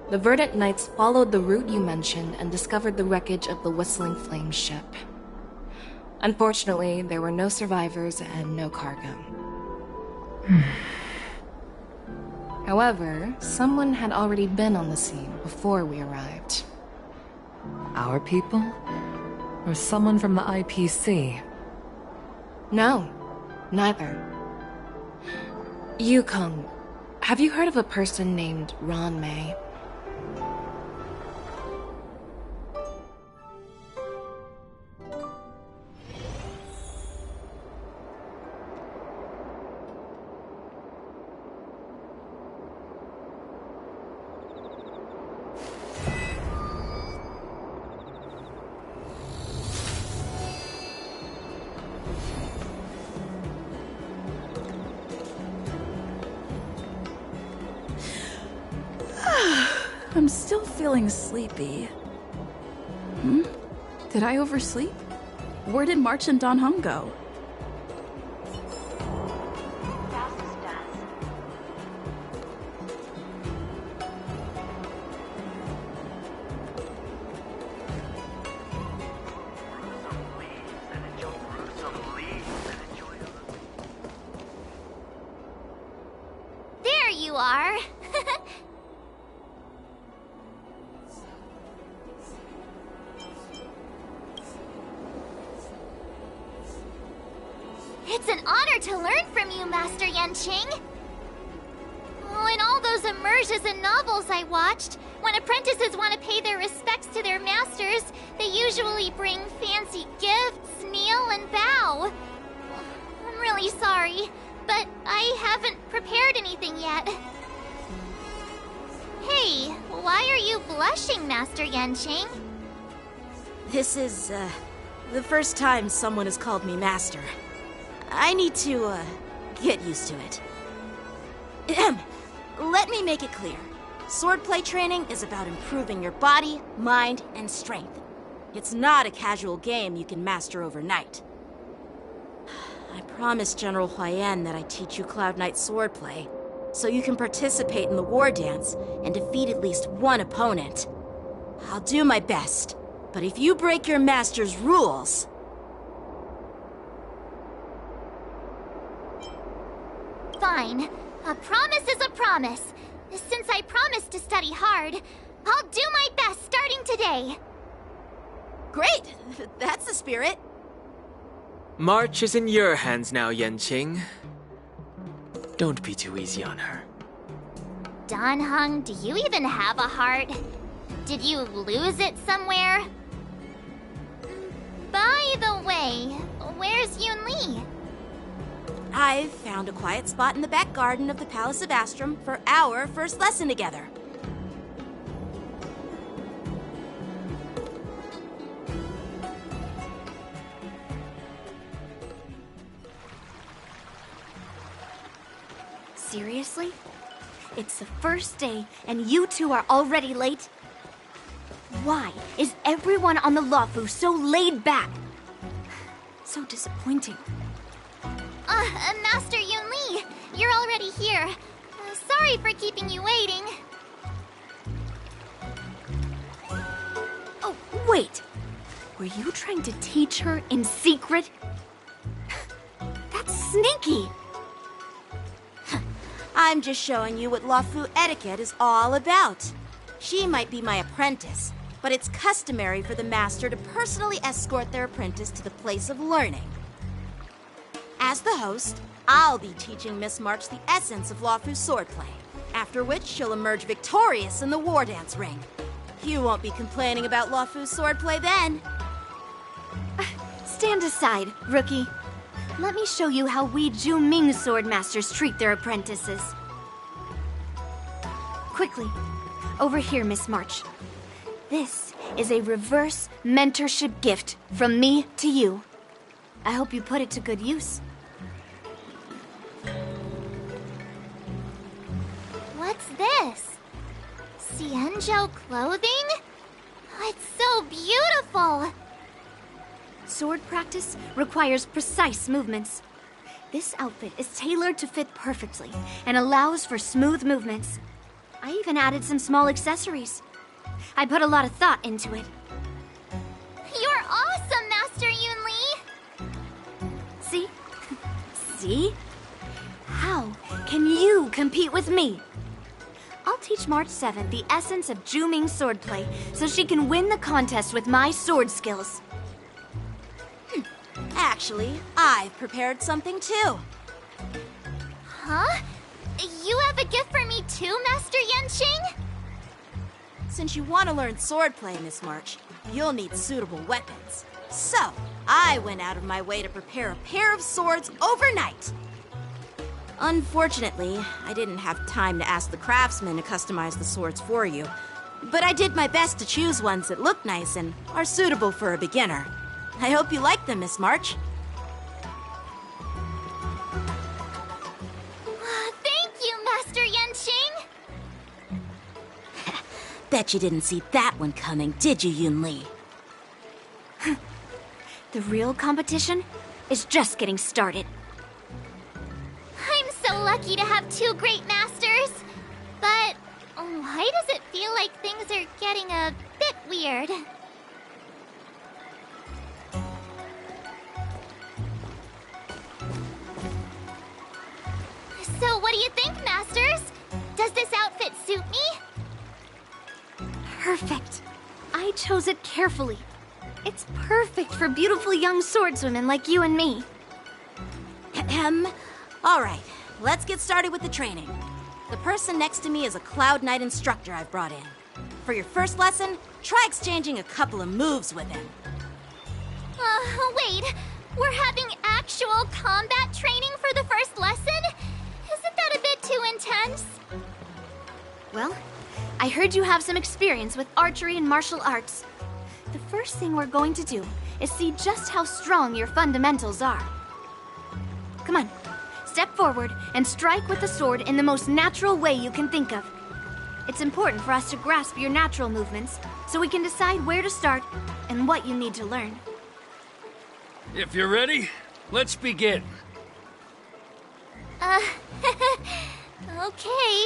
The Verdant Knights followed the route you mentioned and discovered the wreckage of the Whistling Flame ship. Unfortunately, there were no survivors and no cargo. However, someone had already been on the scene before we arrived. Our people? Or someone from the IPC? No, neither. Yukong, have you heard of a person named Ron May? I'm still feeling sleepy. Did I oversleep? Where did March and Don Hung go? There you are. It's an honor to learn from you, Master Yanqing. Oh, in all those immersions and novels I watched, when apprentices want to pay their respects to their masters, they usually bring fancy gifts, kneel, and bow. I'm really sorry, but I haven't prepared anything yet. Hey, why are you blushing, Master Yanqing? This is, the first time someone has called me Master. I need to, get used to it. Let me make it clear. Swordplay training is about improving your body, mind, and strength. It's not a casual game you can master overnight. I promised General Huayan that I'd teach you Cloud Knight swordplay, so you can participate in the war dance and defeat at least one opponent. I'll do my best, but if you break your master's rules... Fine. A promise is a promise. Since I promised to study hard, I'll do my best starting today. Great! That's the spirit. March is in your hands now, Yanqing. Don't be too easy on her. Don Hung, do you even have a heart? Did you lose it somewhere? By the way, where's Yun Li? I've found a quiet spot in the back garden of the Palace of Astrum for our first lesson together. Seriously? It's the first day, and you two are already late? Why is everyone on the Luofu so laid back? So disappointing. Master Yun Li, you're already here. Sorry for keeping you waiting. Oh, wait. Were you trying to teach her in secret? That's sneaky. I'm just showing you what Luofu etiquette is all about. She might be my apprentice, but it's customary for the master to personally escort their apprentice to the place of learning. As the host, I'll be teaching Miss March the essence of Luofu swordplay, after which she'll emerge victorious in the war dance ring. You won't be complaining about Luofu swordplay then. Stand aside, rookie. Let me show you how we Ju-Ming swordmasters treat their apprentices. Quickly, over here, Miss March. This is a reverse mentorship gift from me to you. I hope you put it to good use. What's this? Xianzhou clothing? Oh, it's so beautiful! Sword practice requires precise movements. This outfit is tailored to fit perfectly and allows for smooth movements. I even added some small accessories. I put a lot of thought into it. You're awesome, Master Yunli! See? See? How can you compete with me? I'll teach March 7th the essence of Ju-Ming swordplay so she can win the contest with my sword skills. Actually, I've prepared something too. Huh? You have a gift for me too, Master Yanqing? Since you want to learn swordplay, Miss March, you'll need suitable weapons. So, I went out of my way to prepare a pair of swords overnight. Unfortunately, I didn't have time to ask the craftsman to customize the swords for you. But I did my best to choose ones that look nice and are suitable for a beginner. I hope you like them, Miss March. Thank you, Master Yanqing! Bet you didn't see that one coming, did you, Yunli? The real competition is just getting started. I'm so lucky to have two great masters. But why does it feel like things are getting a bit weird? So what do you think, Masters? Does this outfit suit me? Perfect. I chose it carefully. It's perfect for beautiful young swordswomen like you and me. All right, let's get started with the training. The person next to me is a Cloud Knight instructor I've brought in. For your first lesson, try exchanging a couple of moves with him. Wait. We're having actual combat training for the first lesson? Isn't that a bit too intense? Well, I heard you have some experience with archery and martial arts. The first thing we're going to do is see just how strong your fundamentals are. Come on, step forward and strike with the sword in the most natural way you can think of. It's important for us to grasp your natural movements so we can decide where to start and what you need to learn. If you're ready, let's begin. Okay.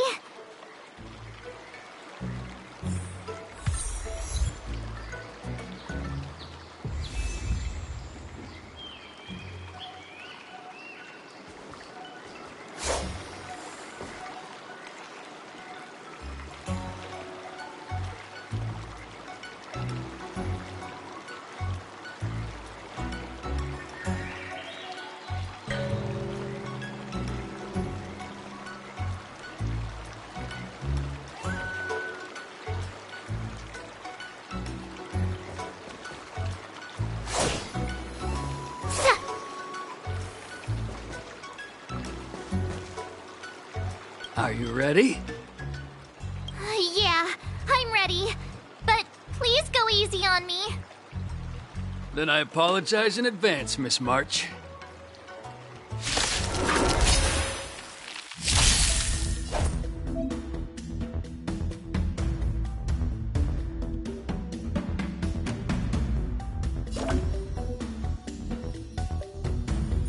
Are you ready? Yeah, I'm ready. But please go easy on me. Then I apologize in advance, Miss March.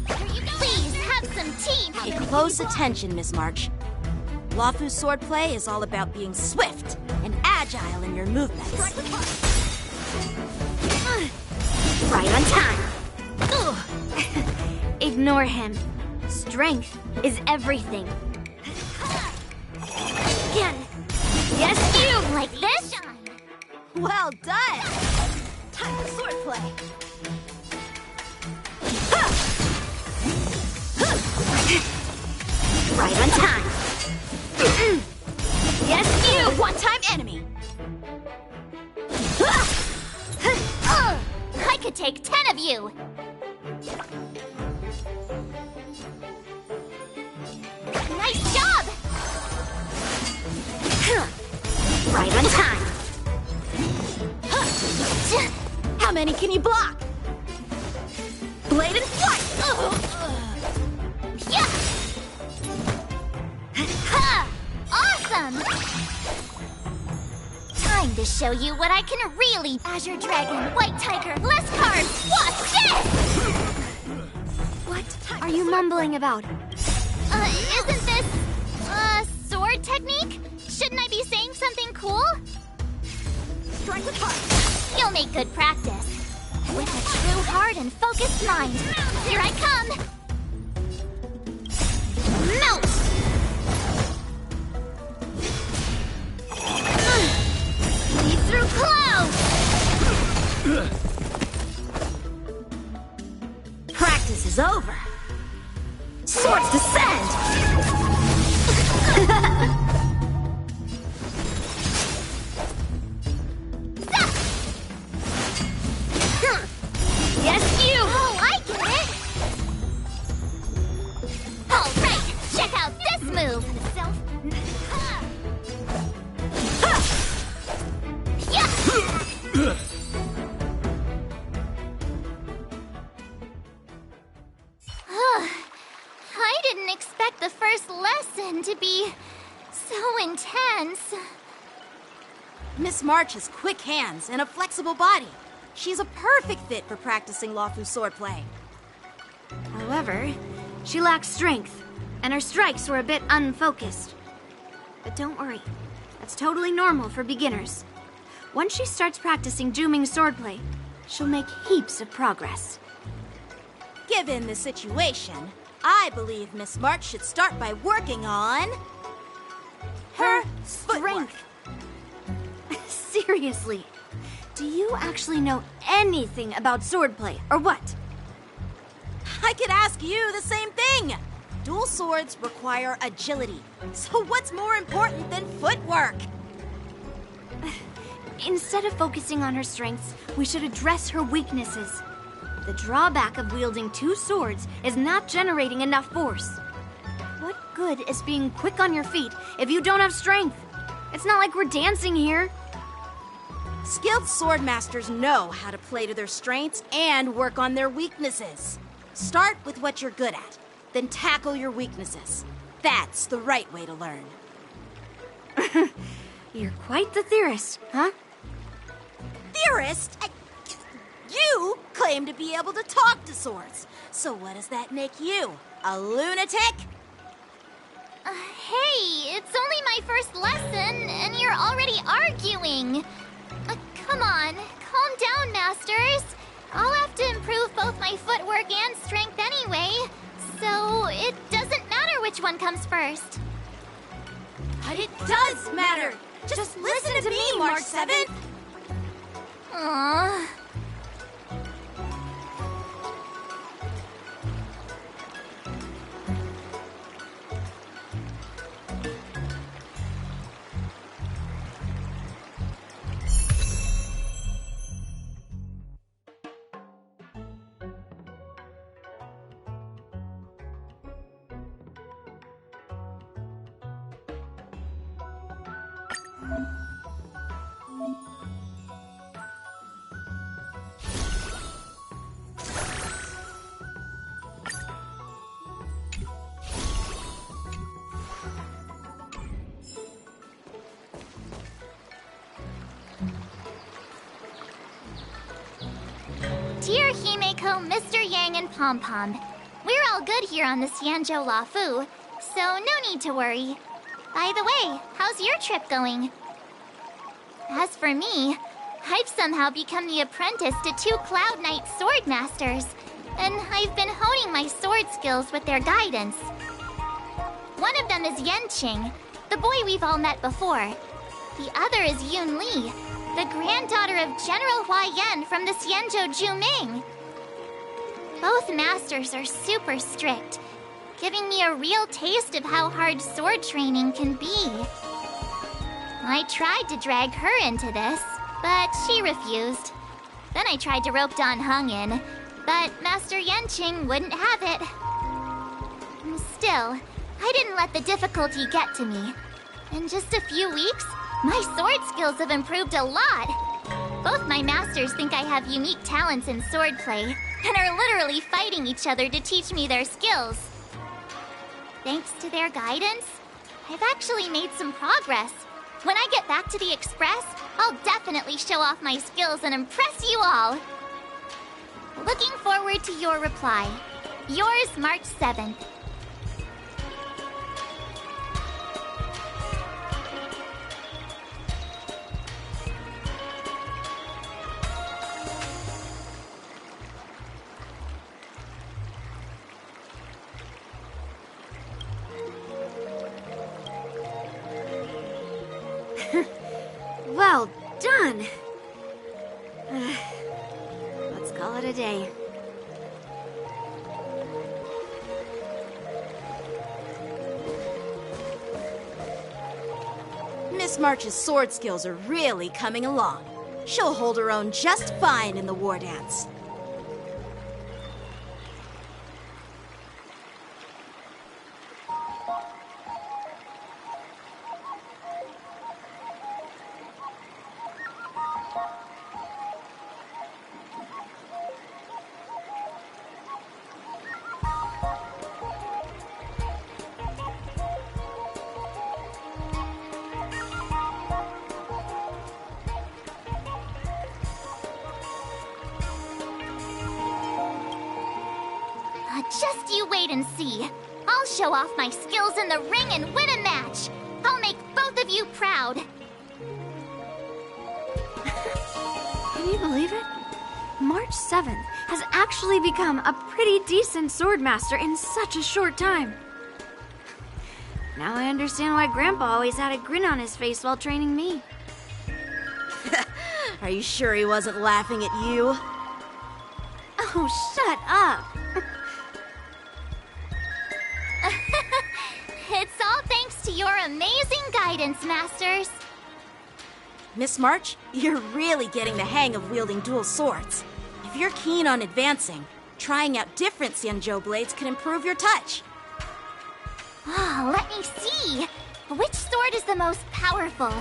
Please, have some tea. Pay close attention, Miss March. Luofu swordplay is all about being swift and agile in your movements. Right on time. Ignore him. Strength is everything. Again. Yes, you like this? Well done! Time for swordplay. Right on time. Yes, you! One-time enemy! I could take 10 of you! Nice job! Right on time. How many can you block? Blade and flight! Yeah! Ha! Awesome! Time to show you what I can really... Azure Dragon, White Tiger, less cards! Watch this! What are you mumbling about? Isn't this... sword technique? Shouldn't I be saying something cool? Strike with heart! You'll make good practice. With a true heart and focused mind. Here I come! Melt! Lead through clouds! Practice is over. Swords descend! Yes, you! Oh, I get it! Alright, check out this move! I didn't expect the first lesson to be so intense. Miss March has quick hands and a flexible body. She's a perfect fit for practicing Luofu swordplay. However, she lacks strength, and her strikes were a bit unfocused. But don't worry, that's totally normal for beginners. Once she starts practicing Juming swordplay, she'll make heaps of progress. Given the situation, I believe Miss March should start by working on... her strength. Seriously, do you actually know anything about swordplay, or what? I could ask you the same thing! Dual swords require agility, so what's more important than footwork? Instead of focusing on her strengths, we should address her weaknesses. The drawback of wielding two swords is not generating enough force. What good is being quick on your feet if you don't have strength? It's not like we're dancing here. Skilled sword masters know how to play to their strengths and work on their weaknesses. Start with what you're good at, then tackle your weaknesses. That's the right way to learn. You're quite the theorist, huh? Theorist? You claim to be able to talk to swords. So what does that make you? A lunatic? Hey, it's only my first lesson, and you're already arguing. Come on, calm down, masters. I'll have to improve both my footwork and strength anyway, so it doesn't matter which one comes first. But it does matter. Just listen to me, March 7th. Aww. Dear Himeko, Mr. Yang, and Pom Pom, we're all good here on the Xianzhou Luofu, so no need to worry. By the way, how's your trip going? As for me, I've somehow become the apprentice to 2 Cloud Knight sword masters, and I've been honing my sword skills with their guidance. One of them is Yenqing, the boy we've all met before. The other is Yun Li, the granddaughter of General Hua Yan from the Xianzhou Juming. Both masters are super strict, giving me a real taste of how hard sword training can be. I tried to drag her into this, but she refused. Then I tried to rope Dan Heng in, but Master Yanqing wouldn't have it. Still, I didn't let the difficulty get to me. In just a few weeks, my sword skills have improved a lot. Both my masters think I have unique talents in swordplay, and are literally fighting each other to teach me their skills. Thanks to their guidance, I've actually made some progress. When I get back to the Express, I'll definitely show off my skills and impress you all. Looking forward to your reply. Yours, March 7th. Well done. Let's call it a day. Miss March's sword skills are really coming along. She'll hold her own just fine in the war dance. Just you wait and see. I'll show off my skills in the ring and win a match. I'll make both of you proud. Can you believe it? March 7th has actually become a pretty decent swordmaster in such a short time. Now I understand why Grandpa always had a grin on his face while training me. Are you sure he wasn't laughing at you? Oh, shut up! It's all thanks to your amazing guidance, Masters. Miss March, you're really getting the hang of wielding dual swords. If you're keen on advancing, trying out different Xianzhou blades can improve your touch. Oh, let me see. Which sword is the most powerful?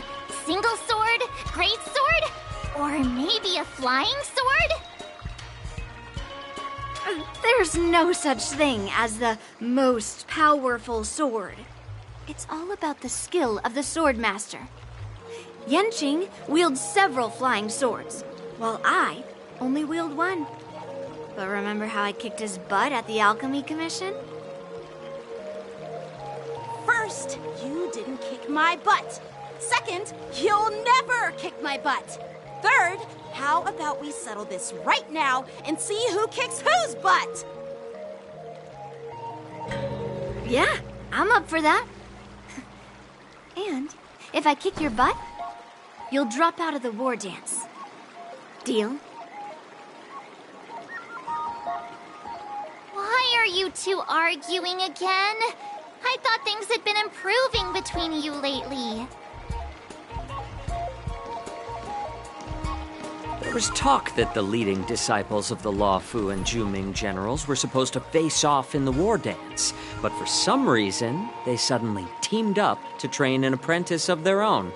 Single sword? Great sword? Or maybe a flying sword? There's no such thing as the most powerful sword. It's all about the skill of the swordmaster. Yanqing wields several flying swords, while I only wield one. But remember how I kicked his butt at the Alchemy Commission? First, you didn't kick my butt. Second, you'll never kick my butt. Third, how about we settle this right now and see who kicks whose butt? Yeah, I'm up for that. And if I kick your butt, you'll drop out of the war dance. Deal? Why are you two arguing again? I thought things had been improving between you lately. There was talk that the leading disciples of the Luofu and Juming generals were supposed to face off in the war dance, but for some reason, they suddenly teamed up to train an apprentice of their own.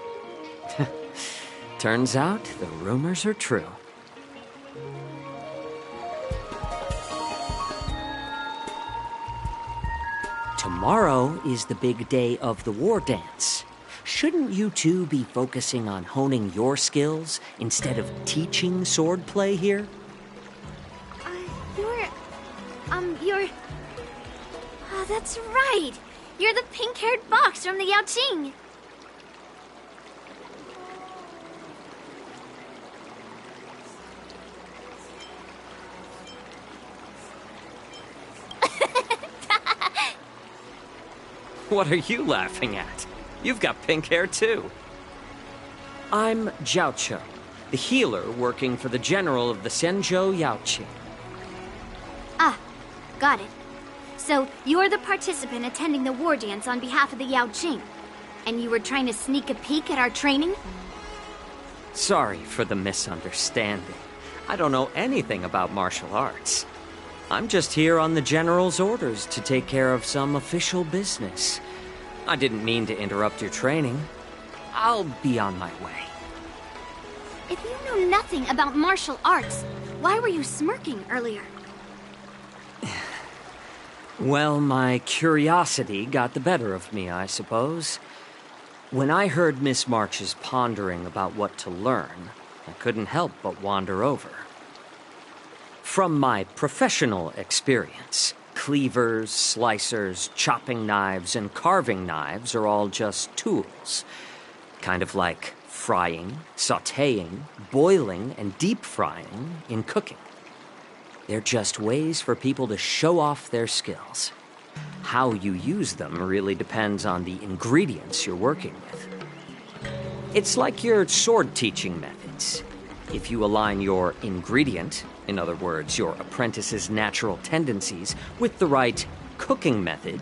Turns out, the rumors are true. Tomorrow is the big day of the war dance. Shouldn't you two be focusing on honing your skills instead of teaching swordplay here? You're... Oh, that's right! You're the pink-haired fox from the Yaoqing! What are you laughing at? You've got pink hair too. I'm Jiaocho, the healer working for the general of the Senjo Yaoqing. Ah, got it. So, you're the participant attending the war dance on behalf of the Yaoqing. And you were trying to sneak a peek at our training? Sorry for the misunderstanding. I don't know anything about martial arts. I'm just here on the general's orders to take care of some official business. I didn't mean to interrupt your training. I'll be on my way. If you know nothing about martial arts, why were you smirking earlier? Well, my curiosity got the better of me, I suppose. When I heard Miss March's pondering about what to learn, I couldn't help but wander over. From my professional experience, cleavers, slicers, chopping knives, and carving knives are all just tools. Kind of like frying, sautéing, boiling, and deep frying in cooking. They're just ways for people to show off their skills. How you use them really depends on the ingredients you're working with. It's like your sword teaching methods. If you align your ingredient, in other words, your apprentice's natural tendencies, with the right cooking method,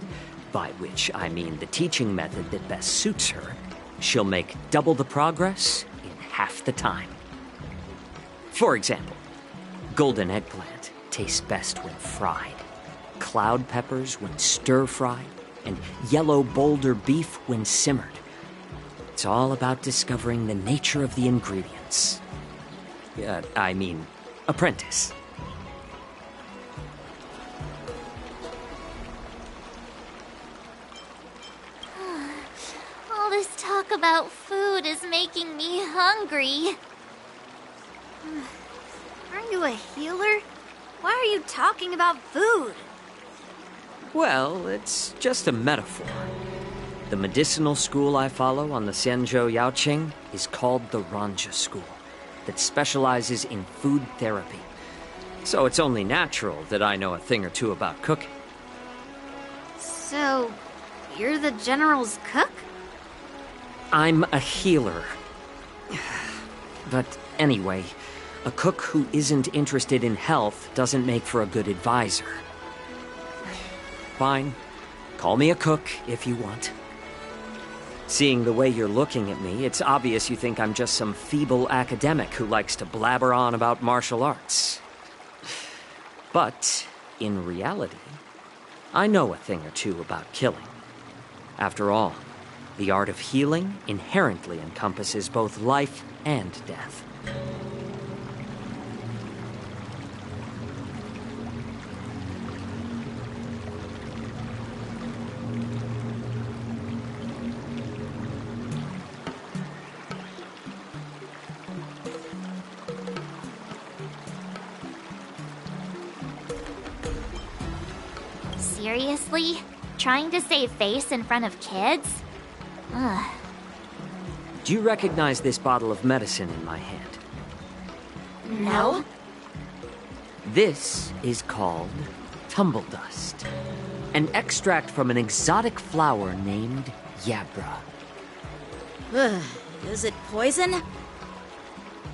by which I mean the teaching method that best suits her, she'll make double the progress in half the time. For example, golden eggplant tastes best when fried, cloud peppers when stir-fried, and yellow boulder beef when simmered. It's all about discovering the nature of the ingredients. Apprentice. All this talk about food is making me hungry. Aren't you a healer? Why are you talking about food? Well, it's just a metaphor. The medicinal school I follow on the Senjo Yaoqing is called the Ranja School, that specializes in food therapy. So it's only natural that I know a thing or two about cooking. So, you're the general's cook? I'm a healer. But anyway, a cook who isn't interested in health doesn't make for a good advisor. Fine. Call me a cook if you want. Seeing the way you're looking at me, it's obvious you think I'm just some feeble academic who likes to blabber on about martial arts. But, in reality, I know a thing or two about killing. After all, the art of healing inherently encompasses both life and death. Seriously? Trying to save face in front of kids? Ugh. Do you recognize this bottle of medicine in my hand? No? This is called tumble dust, an extract from an exotic flower named Yabra. Ugh, is it poison?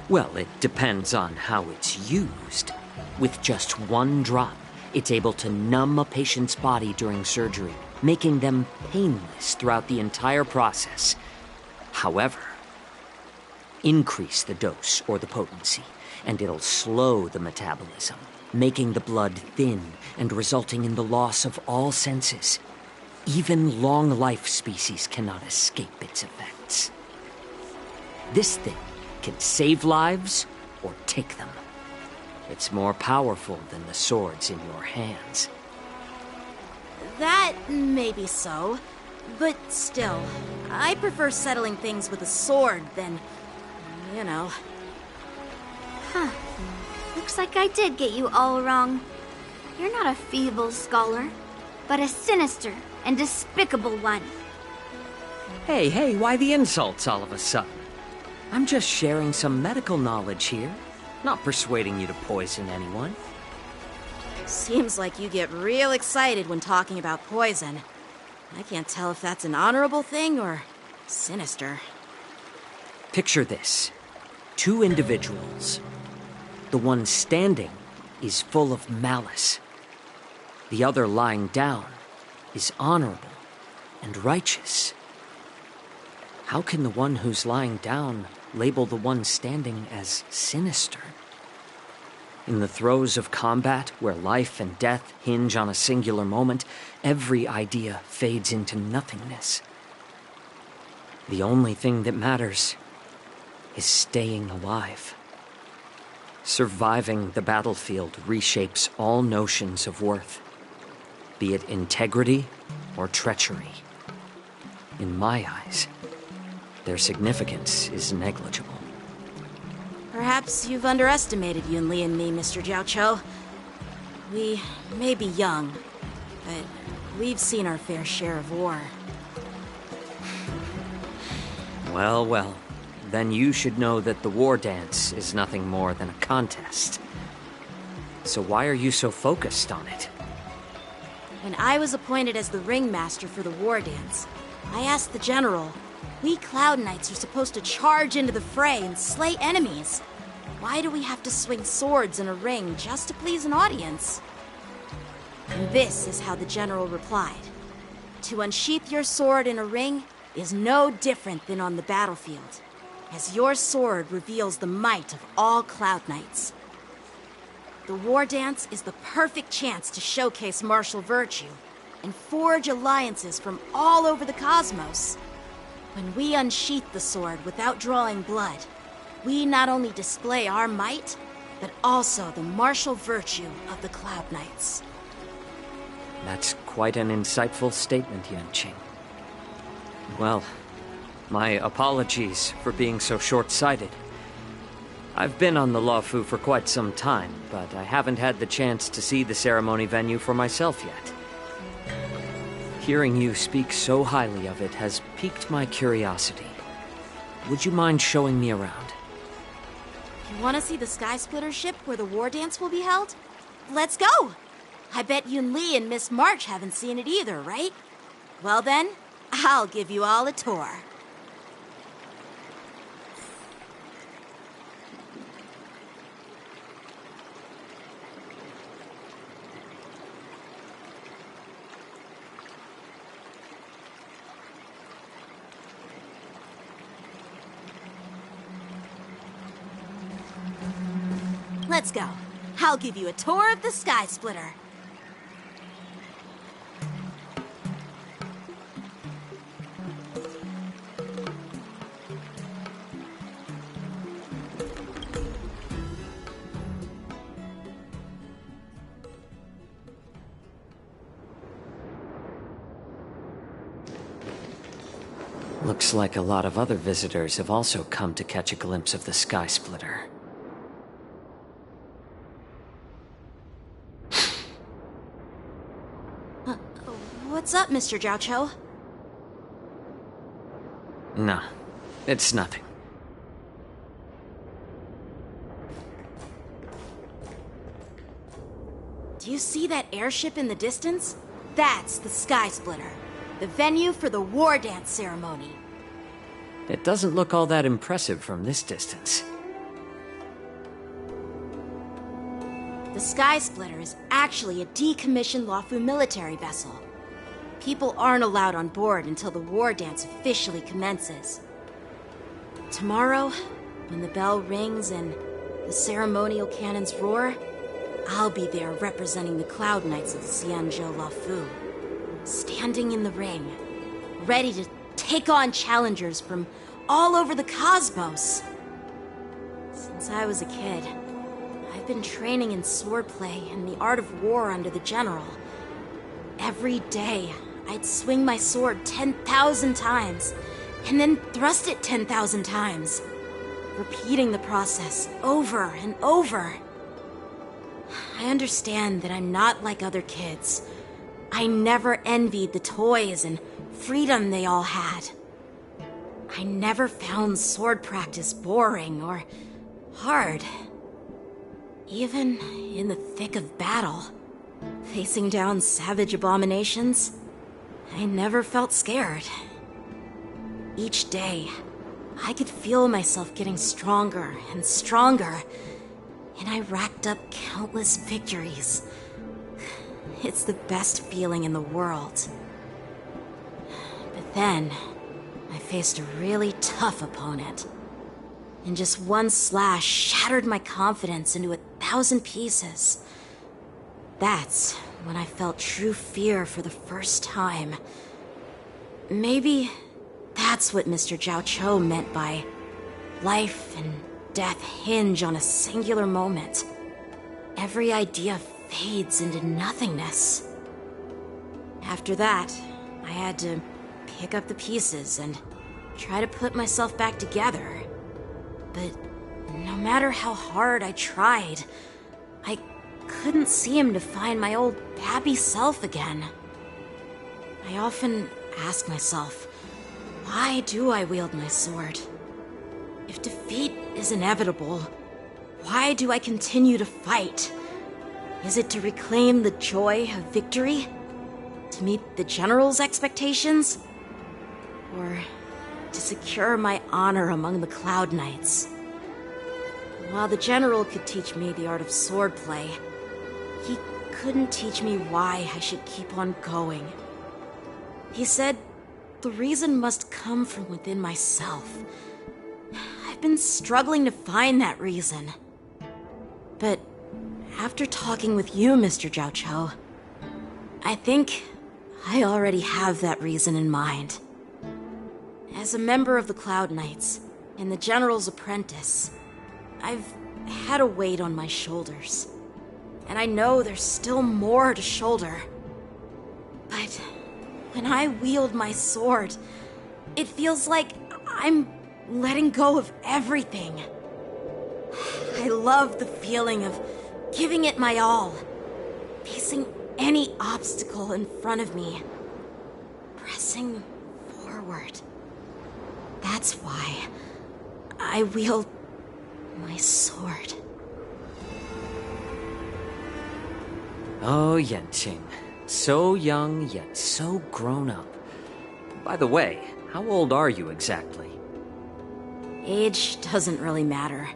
Well, it depends on how it's used. With just one drop, it's able to numb a patient's body during surgery, making them painless throughout the entire process. However, increase the dose or the potency, and it'll slow the metabolism, making the blood thin and resulting in the loss of all senses. Even long-life species cannot escape its effects. This thing can save lives or take them. It's more powerful than the swords in your hands. That may be so, but still, I prefer settling things with a sword than, you know. Huh. Looks like I did get you all wrong. You're not a feeble scholar, but a sinister and despicable one. Hey, why the insults all of a sudden? I'm just sharing some medical knowledge here, not persuading you to poison anyone. Seems like you get real excited when talking about poison. I can't tell if that's an honorable thing or sinister. Picture this. two individuals. The one standing is full of malice. The other lying down is honorable and righteous. How can the one who's lying down label the one standing as sinister? In the throes of combat, where life and death hinge on a singular moment, every idea fades into nothingness. The only thing that matters is staying alive. Surviving the battlefield reshapes all notions of worth, be it integrity or treachery. In my eyes, their significance is negligible. Perhaps you've underestimated Yun Li and me, Mr. Jiao Cho. We may be young, but we've seen our fair share of war. Well, well. Then you should know that the war dance is nothing more than a contest. So why are you so focused on it? When I was appointed as the ringmaster for the war dance, I asked the general, we Cloud Knights are supposed to charge into the fray and slay enemies. Why do we have to swing swords in a ring just to please an audience? And this is how the general replied. To unsheath your sword in a ring is no different than on the battlefield, as your sword reveals the might of all Cloud Knights. The war dance is the perfect chance to showcase martial virtue and forge alliances from all over the cosmos. When we unsheath the sword without drawing blood, we not only display our might, but also the martial virtue of the Cloud Knights. That's quite an insightful statement, Yanqing. Well, my apologies for being so short-sighted. I've been on the Luofu for quite some time, but I haven't had the chance to see the ceremony venue for myself yet. Hearing you speak so highly of it has piqued my curiosity. Would you mind showing me around? You want to see the Sky Splitter ship where the war dance will be held? Let's go! I bet Yun Li and Miss March haven't seen it either, right? Well then, I'll give you all a tour. Let's go. I'll give you a tour of the Sky Splitter. Looks like a lot of other visitors have also come to catch a glimpse of the Sky Splitter. What's up, Mr. Jiao Cho? No, it's nothing. Do you see that airship in the distance? That's the Sky Splitter, the venue for the war dance ceremony. It doesn't look all that impressive from this distance. The Sky Splitter is actually a decommissioned Luofu military vessel. People aren't allowed on board until the war dance officially commences. Tomorrow, when the bell rings and the ceremonial cannons roar, I'll be there representing the Cloud Knights of the Xianzhou Luofu, standing in the ring, ready to take on challengers from all over the cosmos. Since I was a kid, I've been training in swordplay and the art of war under the general. Every day, I'd swing my sword 10,000 times, and then thrust it 10,000 times, repeating the process over and over. I understand that I'm not like other kids. I never envied the toys and freedom they all had. I never found sword practice boring or hard. Even in the thick of battle, facing down savage abominations, I never felt scared. Each day, I could feel myself getting stronger and stronger, and I racked up countless victories. It's the best feeling in the world. But then, I faced a really tough opponent. And just one slash shattered my confidence into 1,000 pieces. That's when I felt true fear for the first time. Maybe that's what Mr. Jiao Cho meant by life and death hinge on a singular moment. Every idea fades into nothingness. After that, I had to pick up the pieces and try to put myself back together. But no matter how hard I tried, I couldn't seem to find my old happy self again. I often ask myself, why do I wield my sword? If defeat is inevitable, why do I continue to fight? Is it to reclaim the joy of victory? To meet the general's expectations? Or to secure my honor among the Cloud Knights? While the general could teach me the art of swordplay, he couldn't teach me why I should keep on going. He said the reason must come from within myself. I've been struggling to find that reason. But after talking with you, Mr. Jiao Cho, I think I already have that reason in mind. As a member of the Cloud Knights and the General's apprentice, I've had a weight on my shoulders. And I know there's still more to shoulder. But when I wield my sword, it feels like I'm letting go of everything. I love the feeling of giving it my all, facing any obstacle in front of me, pressing forward. That's why I wield my sword. Oh, Yanqing. So young, yet so grown up. By the way, how old are you exactly? Age doesn't really matter.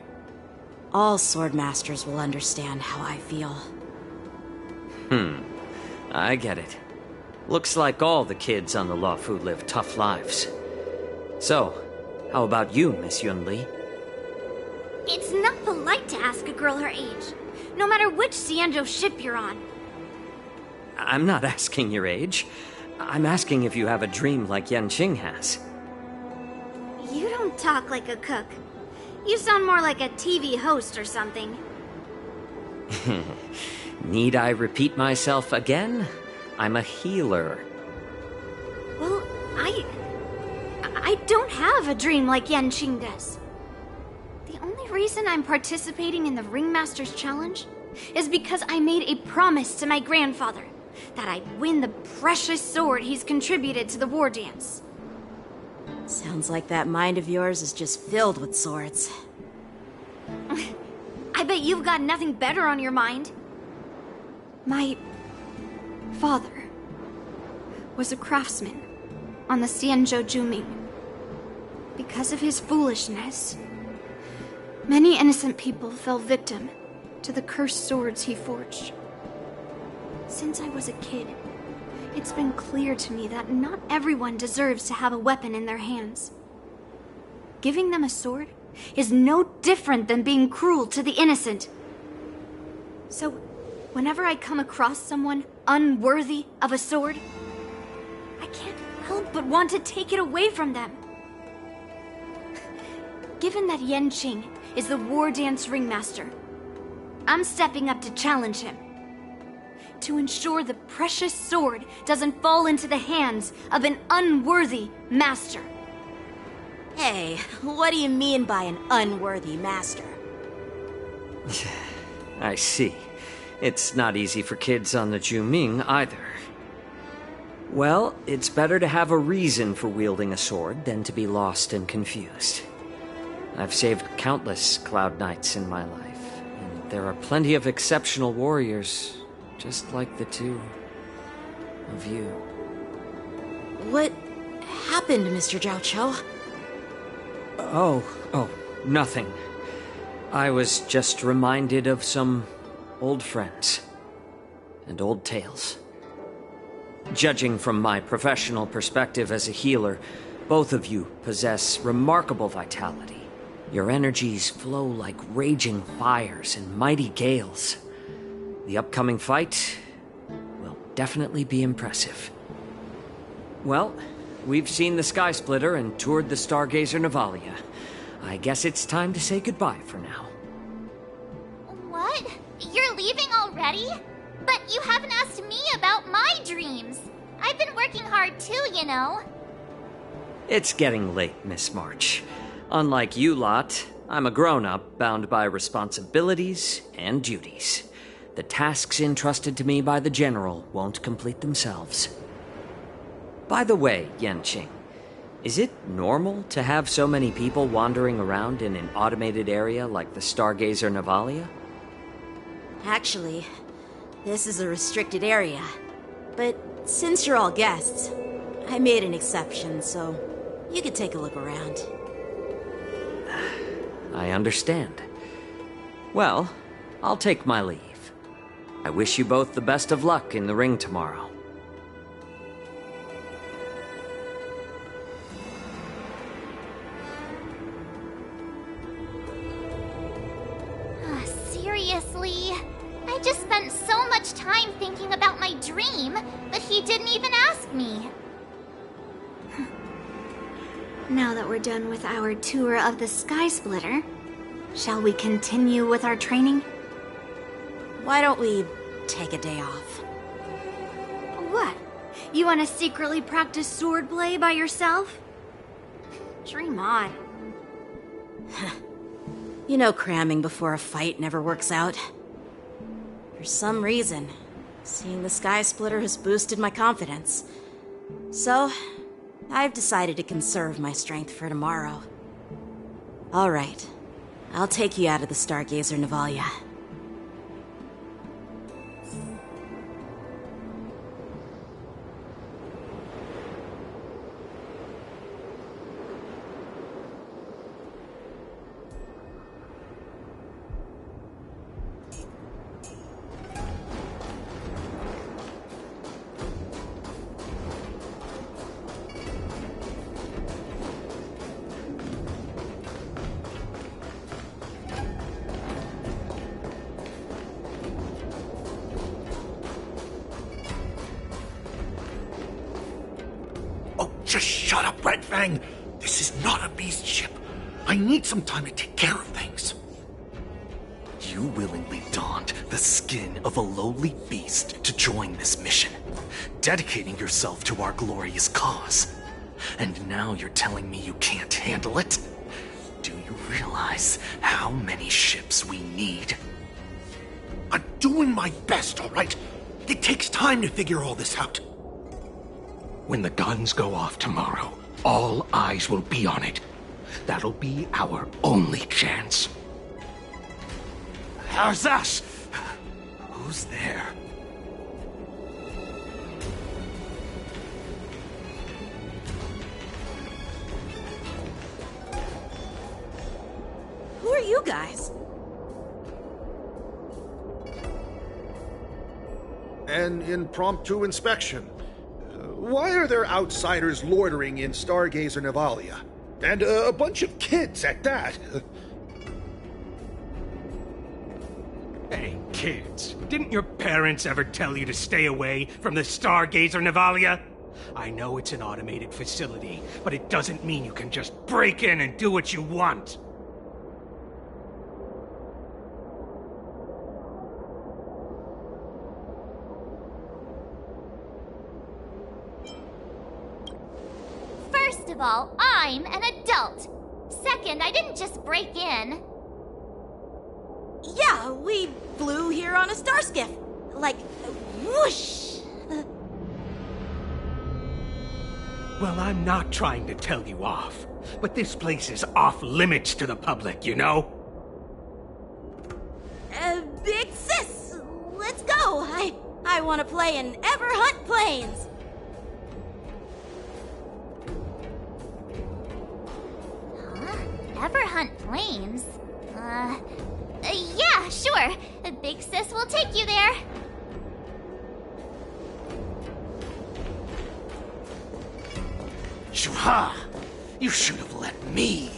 All sword masters will understand how I feel. I get it. Looks like all the kids on the Luofu live tough lives. So, how about you, Miss Yunli? It's not polite to ask a girl her age, no matter which Xianzhou ship you're on. I'm not asking your age. I'm asking if you have a dream like Yanqing has. You don't talk like a cook. You sound more like a TV host or something. Need I repeat myself again? I'm a healer. Well, I don't have a dream like Yanqing does. The only reason I'm participating in the Ringmaster's Challenge is because I made a promise to my grandfather that I'd win the precious sword he's contributed to the war dance. Sounds like that mind of yours is just filled with swords. I bet you've got nothing better on your mind. My father was a craftsman on the Xianzhou Juming. Because of his foolishness, many innocent people fell victim to the cursed swords he forged. Since I was a kid, it's been clear to me that not everyone deserves to have a weapon in their hands. Giving them a sword is no different than being cruel to the innocent. So, whenever I come across someone unworthy of a sword, I can't help but want to take it away from them. Given that Yanqing is the war dance ringmaster, I'm stepping up to challenge him. To ensure the precious sword doesn't fall into the hands of an unworthy master. Hey, what do you mean by an unworthy master? I see. It's not easy for kids on the Juming either. Well, it's better to have a reason for wielding a sword than to be lost and confused. I've saved countless Cloud Knights in my life, and there are plenty of exceptional warriors, just like the two of you. What happened, Mr. Jiao Cho? Oh, nothing. I was just reminded of some old friends and old tales. Judging from my professional perspective as a healer, both of you possess remarkable vitality. Your energies flow like raging fires and mighty gales. The upcoming fight will definitely be impressive. Well, we've seen the Sky Splitter and toured the Stargazer Navalia. I guess it's time to say goodbye for now. What? You're leaving already? But you haven't asked me about my dreams. I've been working hard too, you know. It's getting late, Miss March. Unlike you lot, I'm a grown-up bound by responsibilities and duties. The tasks entrusted to me by the General won't complete themselves. By the way, Yanqing, is it normal to have so many people wandering around in an automated area like the Stargazer Navalia? Actually, this is a restricted area. But since you're all guests, I made an exception, so you could take a look around. I understand. Well, I'll take my leave. I wish you both the best of luck in the ring tomorrow. Seriously? I just spent so much time thinking about my dream, but he didn't even ask me. Now that we're done with our tour of the Sky Splitter, shall we continue with our training? Why don't we take a day off? What? You want to secretly practice swordplay by yourself? Dream on. You know cramming before a fight never works out. For some reason, seeing the Sky Splitter has boosted my confidence. So, I've decided to conserve my strength for tomorrow. Alright, I'll take you out of the Stargazer Navalia. Just shut up, Red Fang! This is not a beast ship. I need some time to take care of things. You willingly donned the skin of a lowly beast to join this mission, dedicating yourself to our glorious cause. And now you're telling me you can't handle it? Do you realize how many ships we need? I'm doing my best, all right? It takes time to figure all this out. When the guns go off tomorrow, all eyes will be on it. That'll be our only chance. How's that? Who's there? Who are you guys? An impromptu inspection. Why are there outsiders loitering in Stargazer Navalia? And a bunch of kids at that. Hey, kids, didn't your parents ever tell you to stay away from the Stargazer Navalia? I know it's an automated facility, but it doesn't mean you can just break in and do what you want. First of all, I'm an adult. Second, I didn't just break in. Yeah, we flew here on a star skiff. Like, whoosh! Well, I'm not trying to tell you off, but this place is off limits to the public, you know? Big sis, let's go. I want to play in Ever Hunt Planes. Huh? ever hunt planes. Yeah, sure. Big Sis will take you there. Shuha! You should have let me.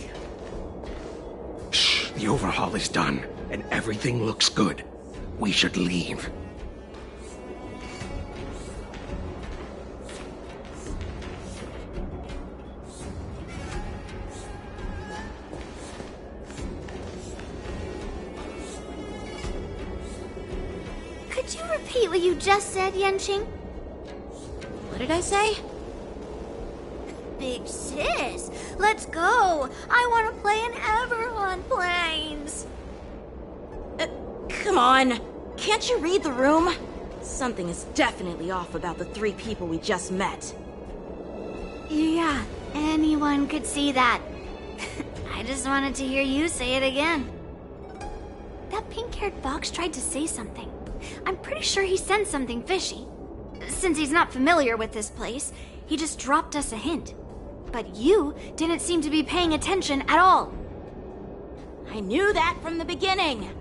Shh, the overhaul is done, and everything looks good. We should leave. Could you repeat what you just said, Yenqing? What did I say? Big Sis, let's go. I want to play in Everhorn planes. Come on. Can't you read the room? Something is definitely off about the 3 people we just met. Yeah, anyone could see that. I just wanted to hear you say it again. That pink-haired fox tried to say something. I'm pretty sure he sensed something fishy. Since he's not familiar with this place, he just dropped us a hint. But you didn't seem to be paying attention at all. I knew that from the beginning.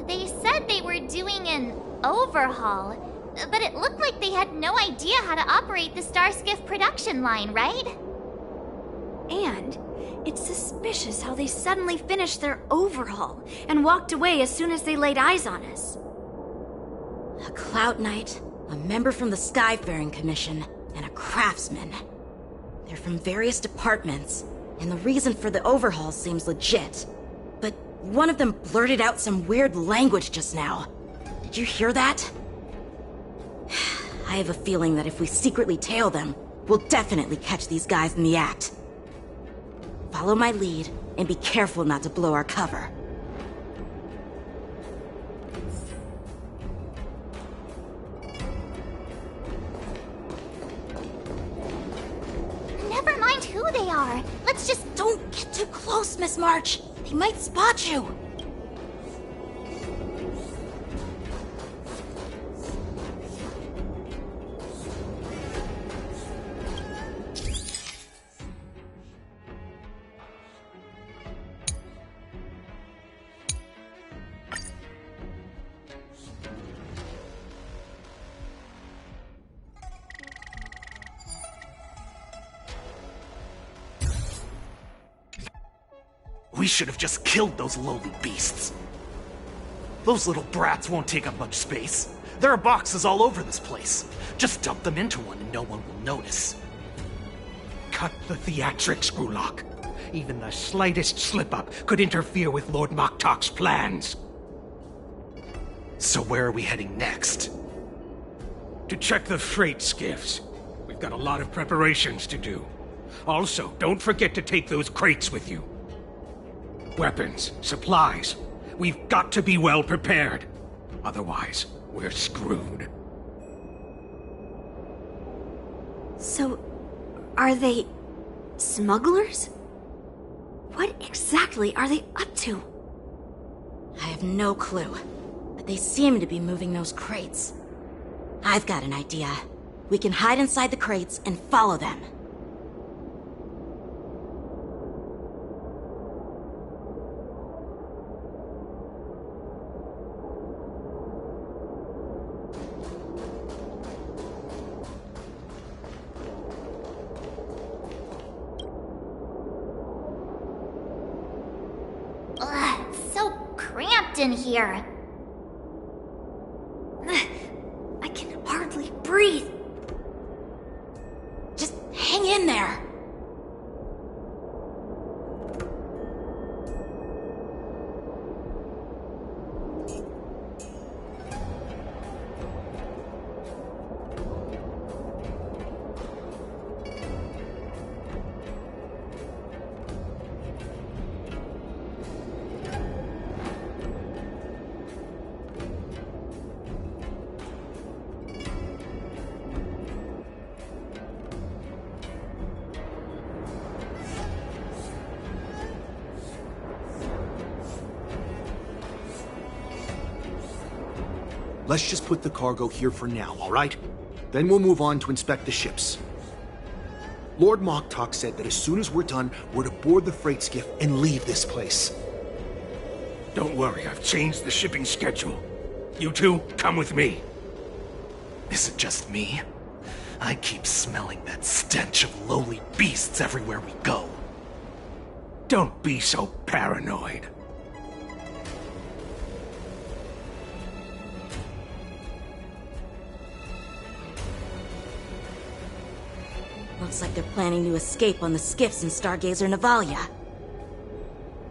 They said they were doing an overhaul, but it looked like they had no idea how to operate the Starskiff production line, right? And it's suspicious how they suddenly finished their overhaul and walked away as soon as they laid eyes on us. A Cloud Knight, a member from the Skyfaring Commission, and a craftsman. They're from various departments, and the reason for the overhaul seems legit. But one of them blurted out some weird language just now. Did you hear that? I have a feeling that if we secretly tail them, we'll definitely catch these guys in the act. Follow my lead, and be careful not to blow our cover. Never mind who they are. Let's just... Don't get too close, Miss March. They might spot you. We should have just killed those lowly beasts. Those little brats won't take up much space. There are boxes all over this place. Just dump them into one and no one will notice. Cut the theatrics, Grulok. Even the slightest slip-up could interfere with Lord Moktok's plans. So where are we heading next? To check the freight skiffs. We've got a lot of preparations to do. Also, don't forget to take those crates with you. Weapons, supplies. We've got to be well prepared. Otherwise, we're screwed. So, are they smugglers? What exactly are they up to? I have no clue, but they seem to be moving those crates. I've got an idea. We can hide inside the crates and follow them. Ugh, it's so cramped in here. I can hardly breathe. Just hang in there. let's just put the cargo here for now, all right? Then we'll move on to inspect the ships. Lord Moktok said that as soon as we're done, we're to board the freight skiff and leave this place. Don't worry, I've changed the shipping schedule. You two, come with me. Is it just me? I keep smelling that stench of lowly beasts everywhere we go. Don't be so paranoid. Looks like they're planning to escape on the skiffs in Stargazer Navalia.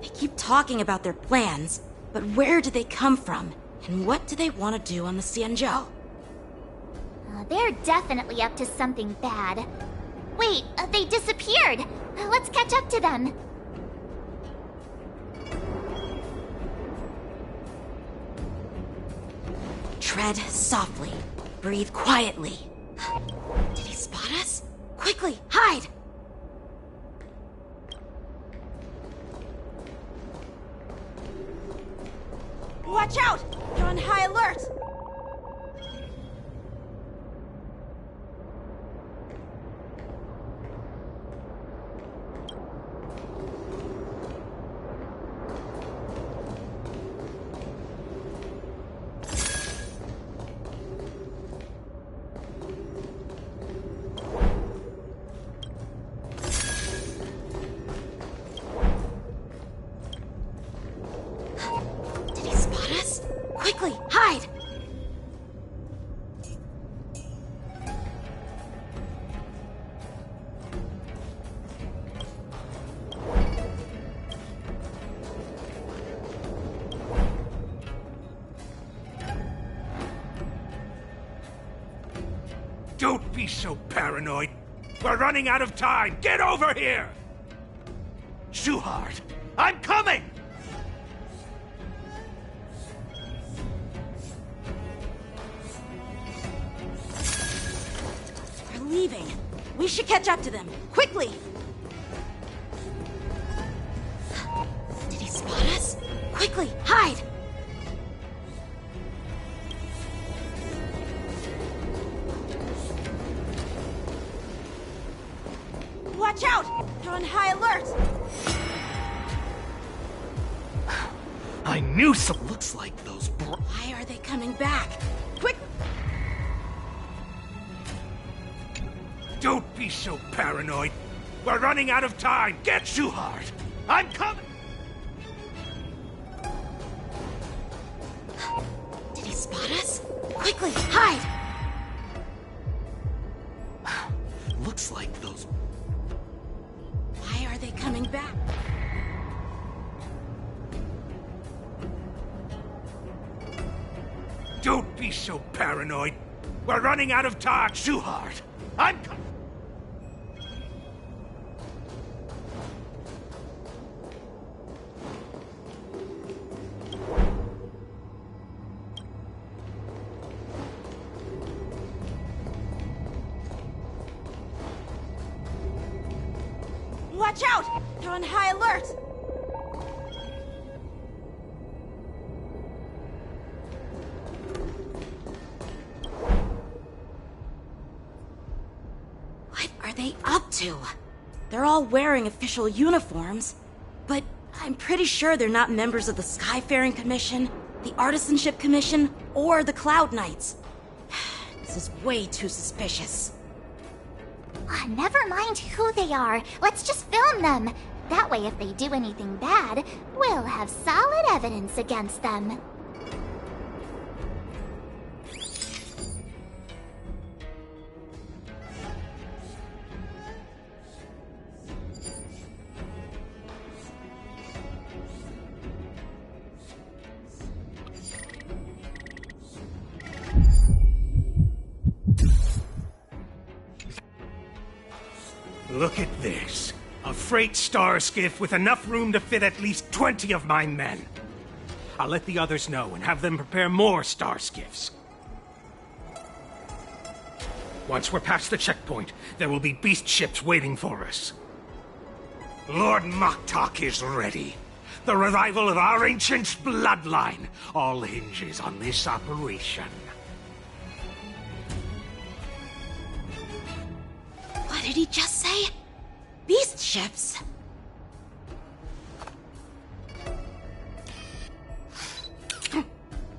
They keep talking about their plans, but where do they come from? And what do they want to do on the Xianzhou? They're definitely up to something bad. Wait, they disappeared! Let's catch up to them. Tread softly. Breathe quietly. Did he spot us? Quickly, hide! Watch out! You're on high alert! Quickly, hide! Don't be so paranoid. We're running out of time. Get over here! Shuhard, I'm coming! Leaving. We should catch up to them. Quickly! Did he spot us? Quickly, hide! Watch out! You're on high alert! I knew some looks like those Why are they coming back? Quick! Don't be so paranoid. We're running out of time. Get Shuhard. I'm coming. Did he spot us? Quickly, hide! Looks like those... Why are they coming back? Don't be so paranoid. We're running out of time. Shuhard. I'm coming. Watch out! You're on high alert! What are they up to? They're all wearing official uniforms, but I'm pretty sure they're not members of the Skyfaring Commission, the Artisanship Commission, or the Cloud Knights. This is way too suspicious. Never mind who they are. Let's just film them. That way, if they do anything bad, we'll have solid evidence against them. Look at this. A freight star skiff with enough room to fit at least 20 of my men. I'll let the others know and have them prepare more star skiffs. Once we're past the checkpoint, there will be beast ships waiting for us. Lord Moktok is ready. The revival of our ancient bloodline all hinges on this operation. What did he just say? Beast ships?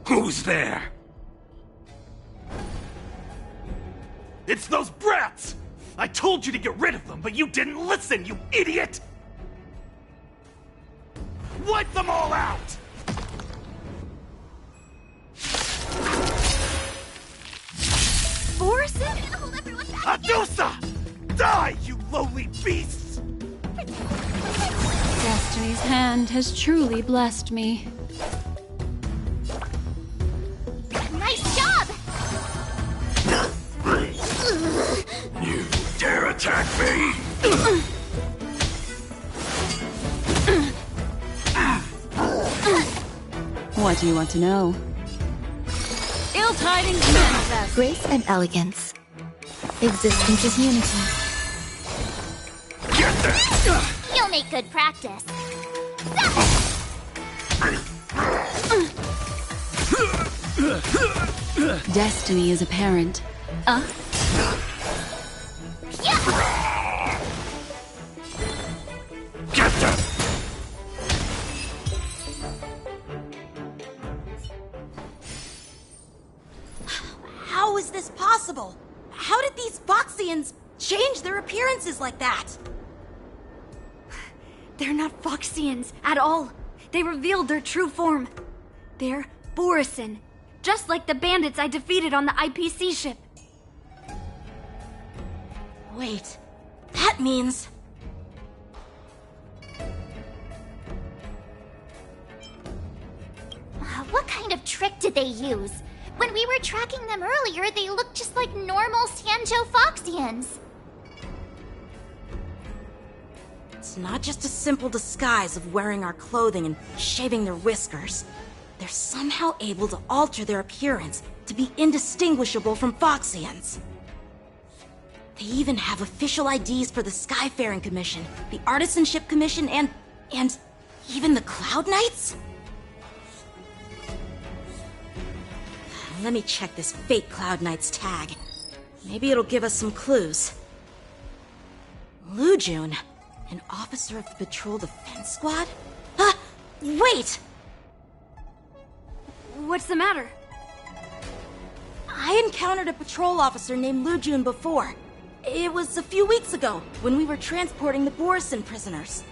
Who's there? It's those brats! I told you to get rid of them, but you didn't listen, you idiot! Wipe them all out! Borson? Hold everyone back! Adusa! Die, you lowly beasts! Destiny's hand has truly blessed me. Nice job! You dare attack me? What do you want to know? Ill tidings manifest. Grace and elegance. Existence is unity. You'll make good practice. Destiny is apparent. Get them! How is this possible? How did these Foxians change their appearances like that? They're not Foxians at all. They revealed their true form. They're Borison, just like the bandits I defeated on the IPC ship. Wait, that means... What kind of trick did they use? When we were tracking them earlier, they looked just like normal Sanjo Foxians. It's not just a simple disguise of wearing our clothing and shaving their whiskers. They're somehow able to alter their appearance to be indistinguishable from Foxians. They even have official IDs for the Skyfaring Commission, the Artisanship Commission, and even the Cloud Knights? Let me check this fake Cloud Knight's tag. Maybe it'll give us some clues. Lujun, an officer of the Patrol Defense Squad? Wait! What's the matter? I encountered a patrol officer named Lujun before. It was a few weeks ago, when we were transporting the Borison prisoners.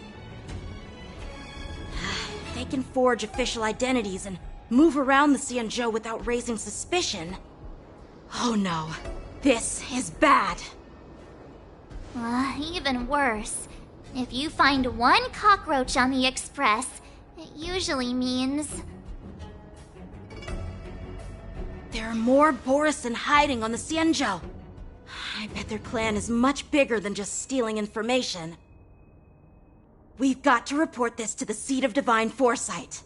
They can forge official identities and move around the Xianzhou without raising suspicion. Oh no, this is bad. Even worse. If you find one cockroach on the Express, it usually means... There are more Borison hiding on the Xianzhou. I bet their clan is much bigger than just stealing information. We've got to report this to the Seat of Divine Foresight.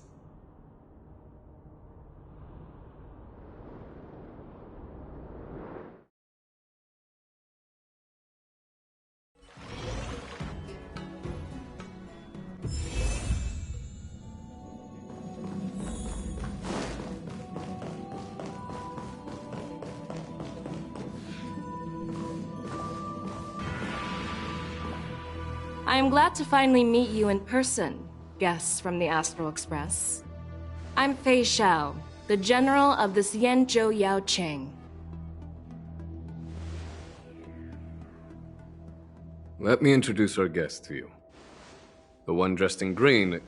I am glad to finally meet you in person, guests from the Astral Express. I'm Fei Xiao, the general of the Xianzhou Yaocheng. Let me introduce our guest to you. The one dressed in green.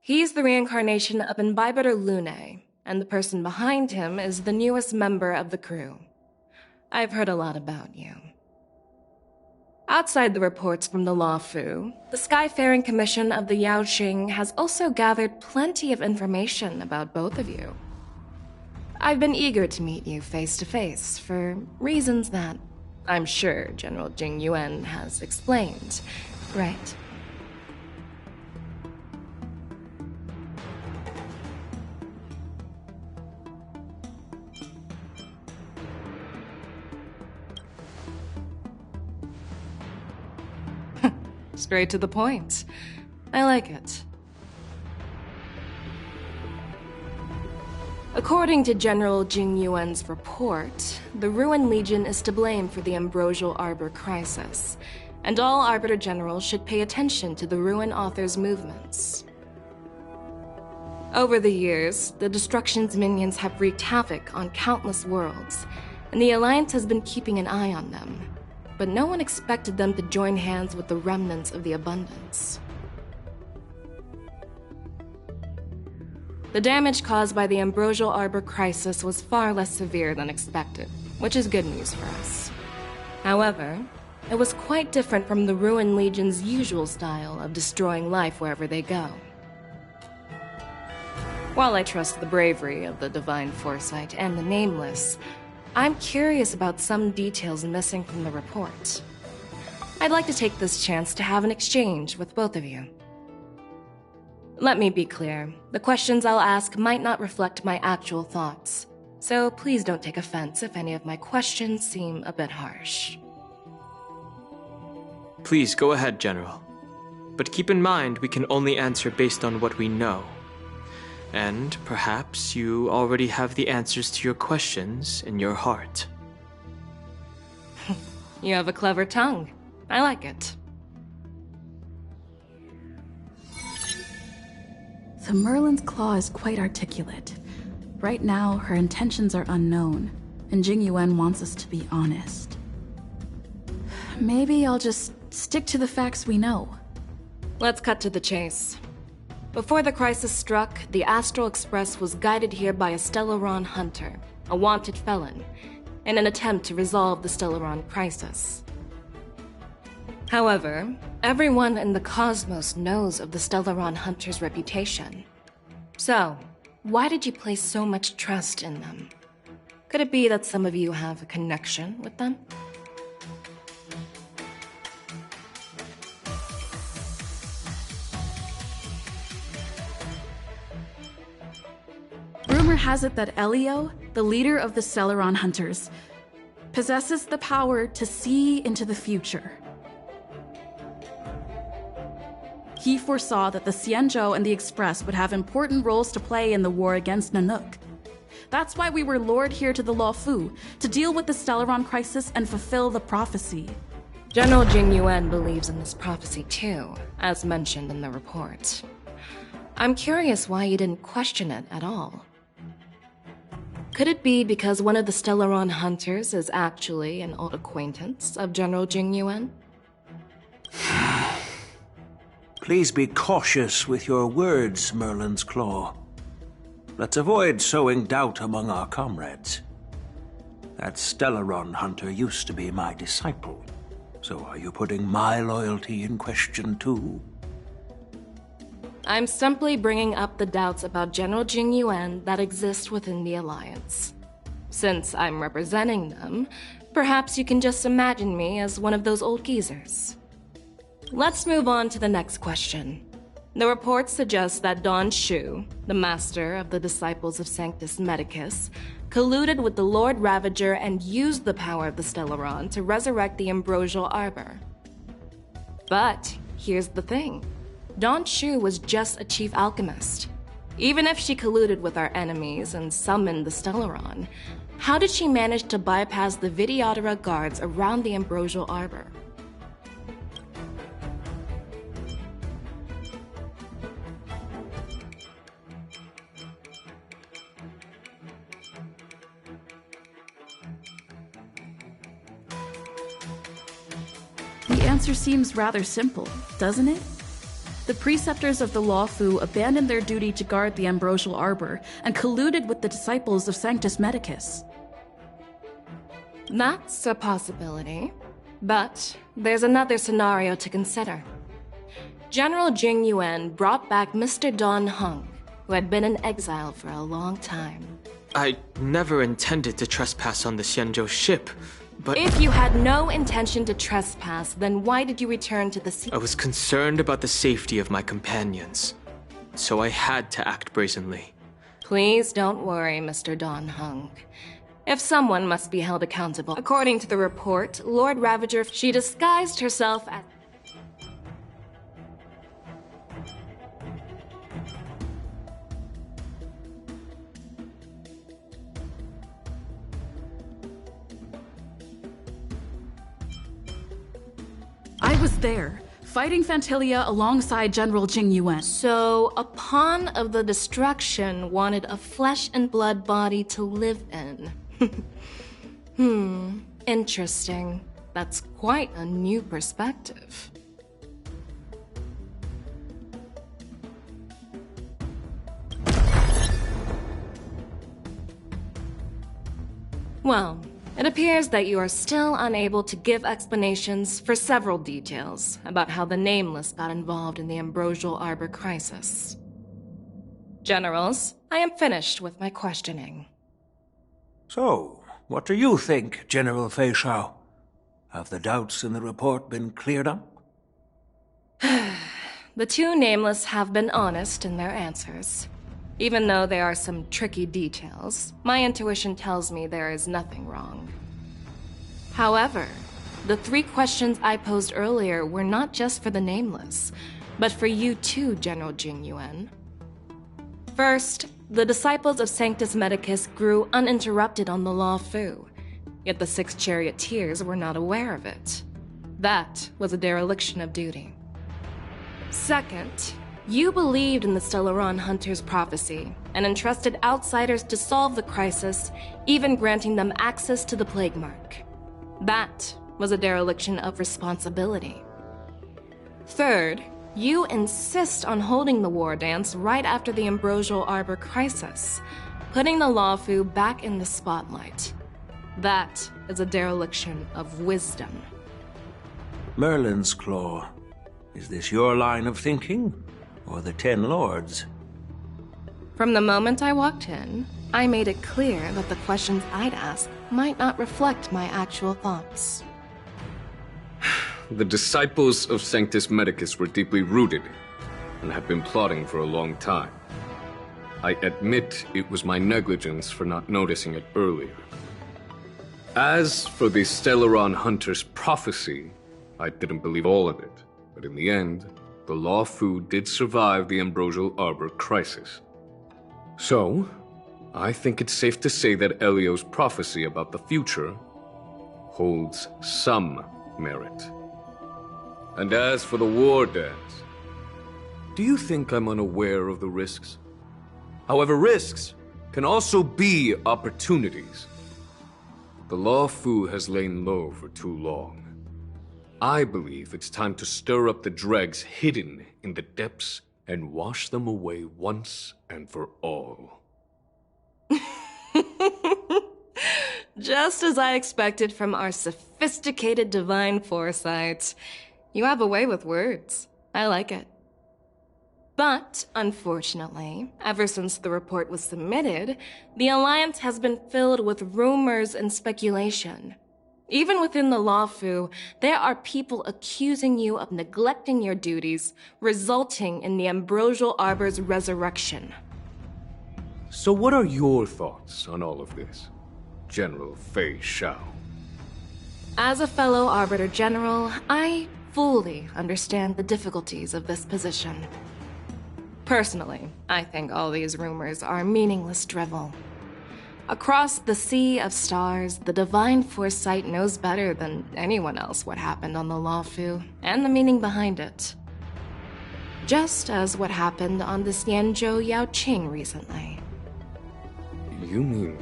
He's the reincarnation of Imbibitor Lune, and the person behind him is the newest member of the crew. I've heard a lot about you. Outside the reports from the Luofu, the Skyfaring Commission of the Yaoqing has also gathered plenty of information about both of you. I've been eager to meet you face to face for reasons that I'm sure General Jing Yuan has explained, right? Straight to the point. I like it. According to General Jing Yuan's report, the Ruin Legion is to blame for the Ambrosial Arbor crisis, and all Arbiter Generals should pay attention to the Ruin Author's movements. Over the years, the Destruction's minions have wreaked havoc on countless worlds, and the Alliance has been keeping an eye on them, but no one expected them to join hands with the remnants of the Abundance. The damage caused by the Ambrosial Arbor crisis was far less severe than expected, which is good news for us. However, it was quite different from the Ruin Legion's usual style of destroying life wherever they go. While I trust the bravery of the Divine Foresight and the Nameless, I'm curious about some details missing from the report. I'd like to take this chance to have an exchange with both of you. Let me be clear, the questions I'll ask might not reflect my actual thoughts, so please don't take offense if any of my questions seem a bit harsh. Please go ahead, General. But keep in mind we can only answer based on what we know. And perhaps you already have the answers to your questions in your heart. You have a clever tongue. I like it. So Merlin's claw is quite articulate. Right now, her intentions are unknown, and Jing Yuan wants us to be honest. Maybe I'll just stick to the facts we know. Let's cut to the chase. Before the crisis struck, the Astral Express was guided here by a Stellaron hunter, a wanted felon, in an attempt to resolve the Stellaron crisis. However, everyone in the cosmos knows of the Stellaron hunter's reputation. So, why did you place so much trust in them? Could it be that some of you have a connection with them? Rumor has it that Elio, the leader of the Stellaron hunters, possesses the power to see into the future. He foresaw that the Xianzhou and the Express would have important roles to play in the war against Nanook. That's why we were lured here to the Luofu, to deal with the Stellaron crisis and fulfill the prophecy. General Jing Yuan believes in this prophecy too, as mentioned in the report. I'm curious why you didn't question it at all. Could it be because one of the Stellaron hunters is actually an old acquaintance of General Jing Yuan? Please be cautious with your words, Merlin's Claw. Let's avoid sowing doubt among our comrades. That Stellaron hunter used to be my disciple, so are you putting my loyalty in question too? I'm simply bringing up the doubts about General Jing Yuan that exist within the Alliance. Since I'm representing them, perhaps you can just imagine me as one of those old geezers. Let's move on to the next question. The report suggests that Don Shu, the master of the Disciples of Sanctus Medicus, colluded with the Lord Ravager and used the power of the Stellaron to resurrect the Ambrosial Arbor. But here's the thing. Don Shu was just a chief alchemist. Even if she colluded with our enemies and summoned the Stellaron, how did she manage to bypass the Vidyadhara guards around the Ambrosial Arbor? The answer seems rather simple, doesn't it? The preceptors of the Luofu abandoned their duty to guard the Ambrosial Arbor and colluded with the disciples of Sanctus Medicus. That's a possibility. But there's another scenario to consider. General Jing Yuan brought back Mr. Don Hung, who had been in exile for a long time. I never intended to trespass on the Xianzhou ship, but... If you had no intention to trespass, then why did you return to the sea? I was concerned about the safety of my companions, so I had to act brazenly. Please don't worry, Mr. Don Hung. If someone must be held accountable, according to the report, Lord Ravager, she disguised herself as... I was there, fighting Phantilia alongside General Jing Yuan. So, a pawn of the destruction wanted a flesh and blood body to live in. Interesting. That's quite a new perspective. Well, it appears that you are still unable to give explanations for several details about how the Nameless got involved in the Ambrosial Arbor crisis. Generals, I am finished with my questioning. So, what do you think, General Fei Shao? Have the doubts in the report been cleared up? The two Nameless have been honest in their answers. Even though there are some tricky details, my intuition tells me there is nothing wrong. However, the 3 questions I posed earlier were not just for the Nameless, but for you too, General Jing Yuan. First, the disciples of Sanctus Medicus grew uninterrupted on the Luofu, yet the 6 charioteers were not aware of it. That was a dereliction of duty. Second, you believed in the Stellaron Hunter's prophecy and entrusted outsiders to solve the crisis, even granting them access to the Plague Mark. That was a dereliction of responsibility. Third, you insist on holding the war dance right after the Ambrosial Arbor crisis, putting the Luofu back in the spotlight. That is a dereliction of wisdom. Merlin's Claw. Is this your line of thinking? Or the 10 Lords? From the moment I walked in, I made it clear that the questions I'd ask might not reflect my actual thoughts. The disciples of Sanctus Medicus were deeply rooted and had been plotting for a long time. I admit it was my negligence for not noticing it earlier. As for the Stellaron Hunter's prophecy, I didn't believe all of it, but in the end, the Luofu did survive the Ambrosial Arbor crisis. So, I think it's safe to say that Elio's prophecy about the future holds some merit. And as for the war dance, do you think I'm unaware of the risks? However, risks can also be opportunities. The Luofu has lain low for too long. I believe it's time to stir up the dregs hidden in the depths and wash them away once and for all. Just as I expected from our sophisticated divine foresight. You have a way with words. I like it. But, unfortunately, ever since the report was submitted, the Alliance has been filled with rumors and speculation. Even within the Luofu, there are people accusing you of neglecting your duties, resulting in the Ambrosial Arbor's resurrection. So what are your thoughts on all of this, General Fei Shao? As a fellow Arbiter General, I fully understand the difficulties of this position. Personally, I think all these rumors are meaningless drivel. Across the sea of stars, the divine foresight knows better than anyone else what happened on the Luofu and the meaning behind it. Just as what happened on the Xianzhou Yaoqing recently. You mean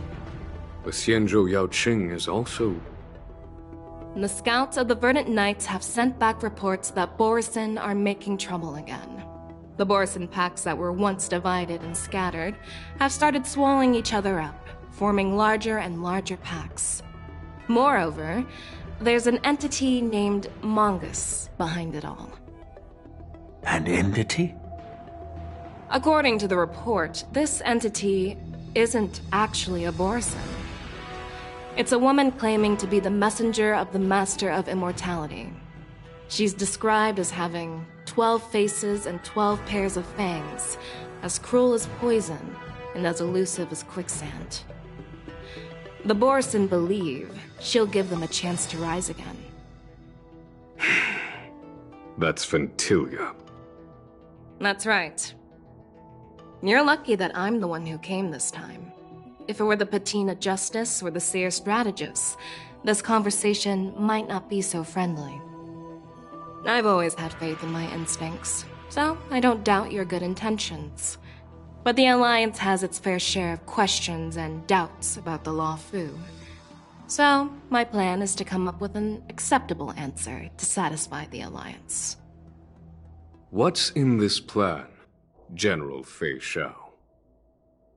the Xianzhou Yaoqing is also... The scouts of the Verdant Knights have sent back reports that Borisin are making trouble again. The Borisin packs that were once divided and scattered have started swallowing each other up, forming larger and larger packs. Moreover, there's an entity named Mongus behind it all. An entity? According to the report, this entity isn't actually a Borisin. It's a woman claiming to be the messenger of the Master of Immortality. She's described as having 12 faces and 12 pairs of fangs, as cruel as poison and as elusive as quicksand. The Borisin believe she'll give them a chance to rise again. That's Phantilia. That's right. You're lucky that I'm the one who came this time. If it were the Patina Justice or the Seer Strategist, this conversation might not be so friendly. I've always had faith in my instincts, so I don't doubt your good intentions. But the Alliance has its fair share of questions and doubts about the Luofu. So, my plan is to come up with an acceptable answer to satisfy the Alliance. What's in this plan, General Fei Xiao?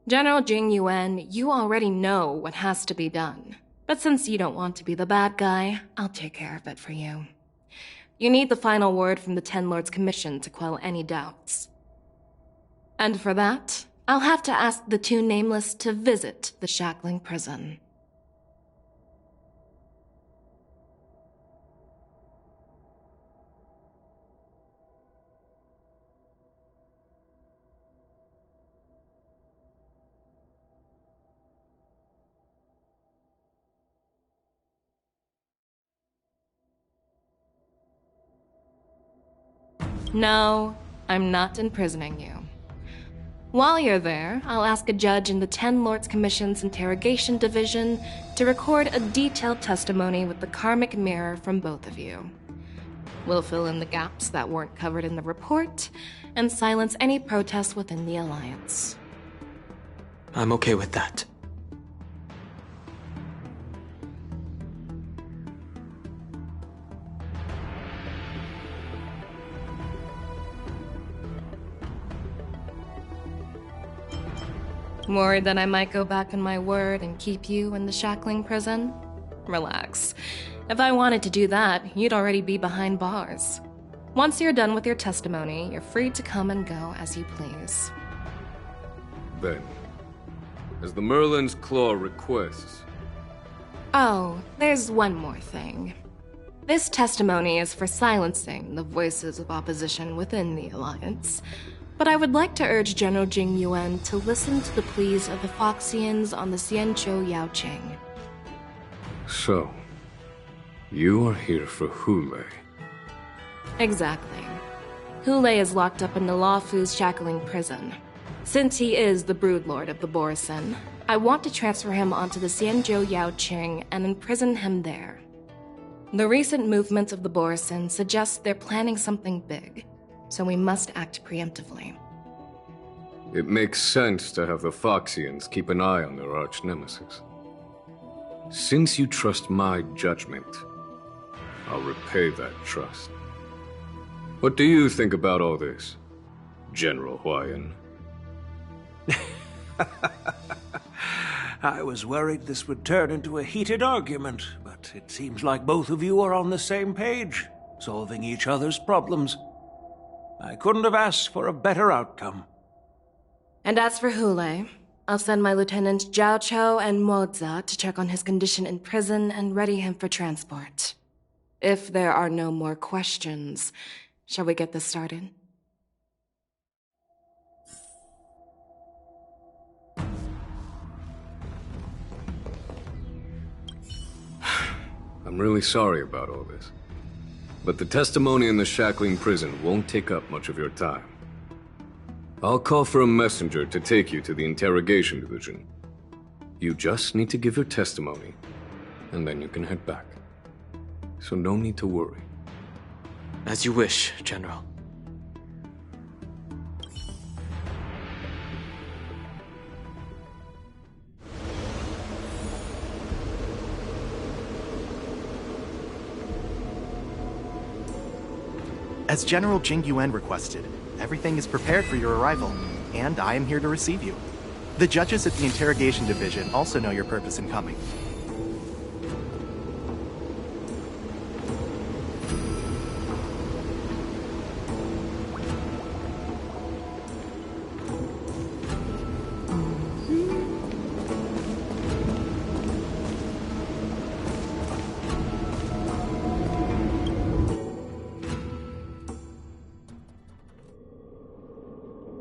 General Jing Yuan, you already know what has to be done. But since you don't want to be the bad guy, I'll take care of it for you. You need the final word from the Ten Lords Commission to quell any doubts. And for that, I'll have to ask the two Nameless to visit the Shackling Prison. No, I'm not imprisoning you. While you're there, I'll ask a judge in the Ten Lords Commission's Interrogation Division to record a detailed testimony with the karmic mirror from both of you. We'll fill in the gaps that weren't covered in the report, and silence any protests within the Alliance. I'm okay with that. Worried that I might go back on my word and keep you in the Shackling Prison? Relax. If I wanted to do that, you'd already be behind bars. Once you're done with your testimony, you're free to come and go as you please. Then, as the Merlin's Claw requests... Oh, there's one more thing. This testimony is for silencing the voices of opposition within the Alliance. But I would like to urge General Jing Yuan to listen to the pleas of the Foxians on the Xianzhou Yaoqing. So, you are here for Hule. Exactly. Hule is locked up in the Luofu's Shackling Prison. Since he is the broodlord of the Borisin, I want to transfer him onto the Xianzhou Yaoqing and imprison him there. The recent movements of the Borisin suggest they're planning something big, so we must act preemptively. It makes sense to have the Foxians keep an eye on their arch-nemesis. Since you trust my judgment, I'll repay that trust. What do you think about all this, General Huayan? I was worried this would turn into a heated argument, but it seems like both of you are on the same page, solving each other's problems. I couldn't have asked for a better outcome. And as for Hule, I'll send my Lieutenants Zhao Chou and Moza to check on his condition in prison and ready him for transport. If there are no more questions, shall we get this started? I'm really sorry about all this. But the testimony in the Shackling Prison won't take up much of your time. I'll call for a messenger to take you to the Interrogation Division. You just need to give your testimony, and then you can head back. So no need to worry. As you wish, General. As General Jing Yuan requested, everything is prepared for your arrival, and I am here to receive you. The judges at the Interrogation Division also know your purpose in coming.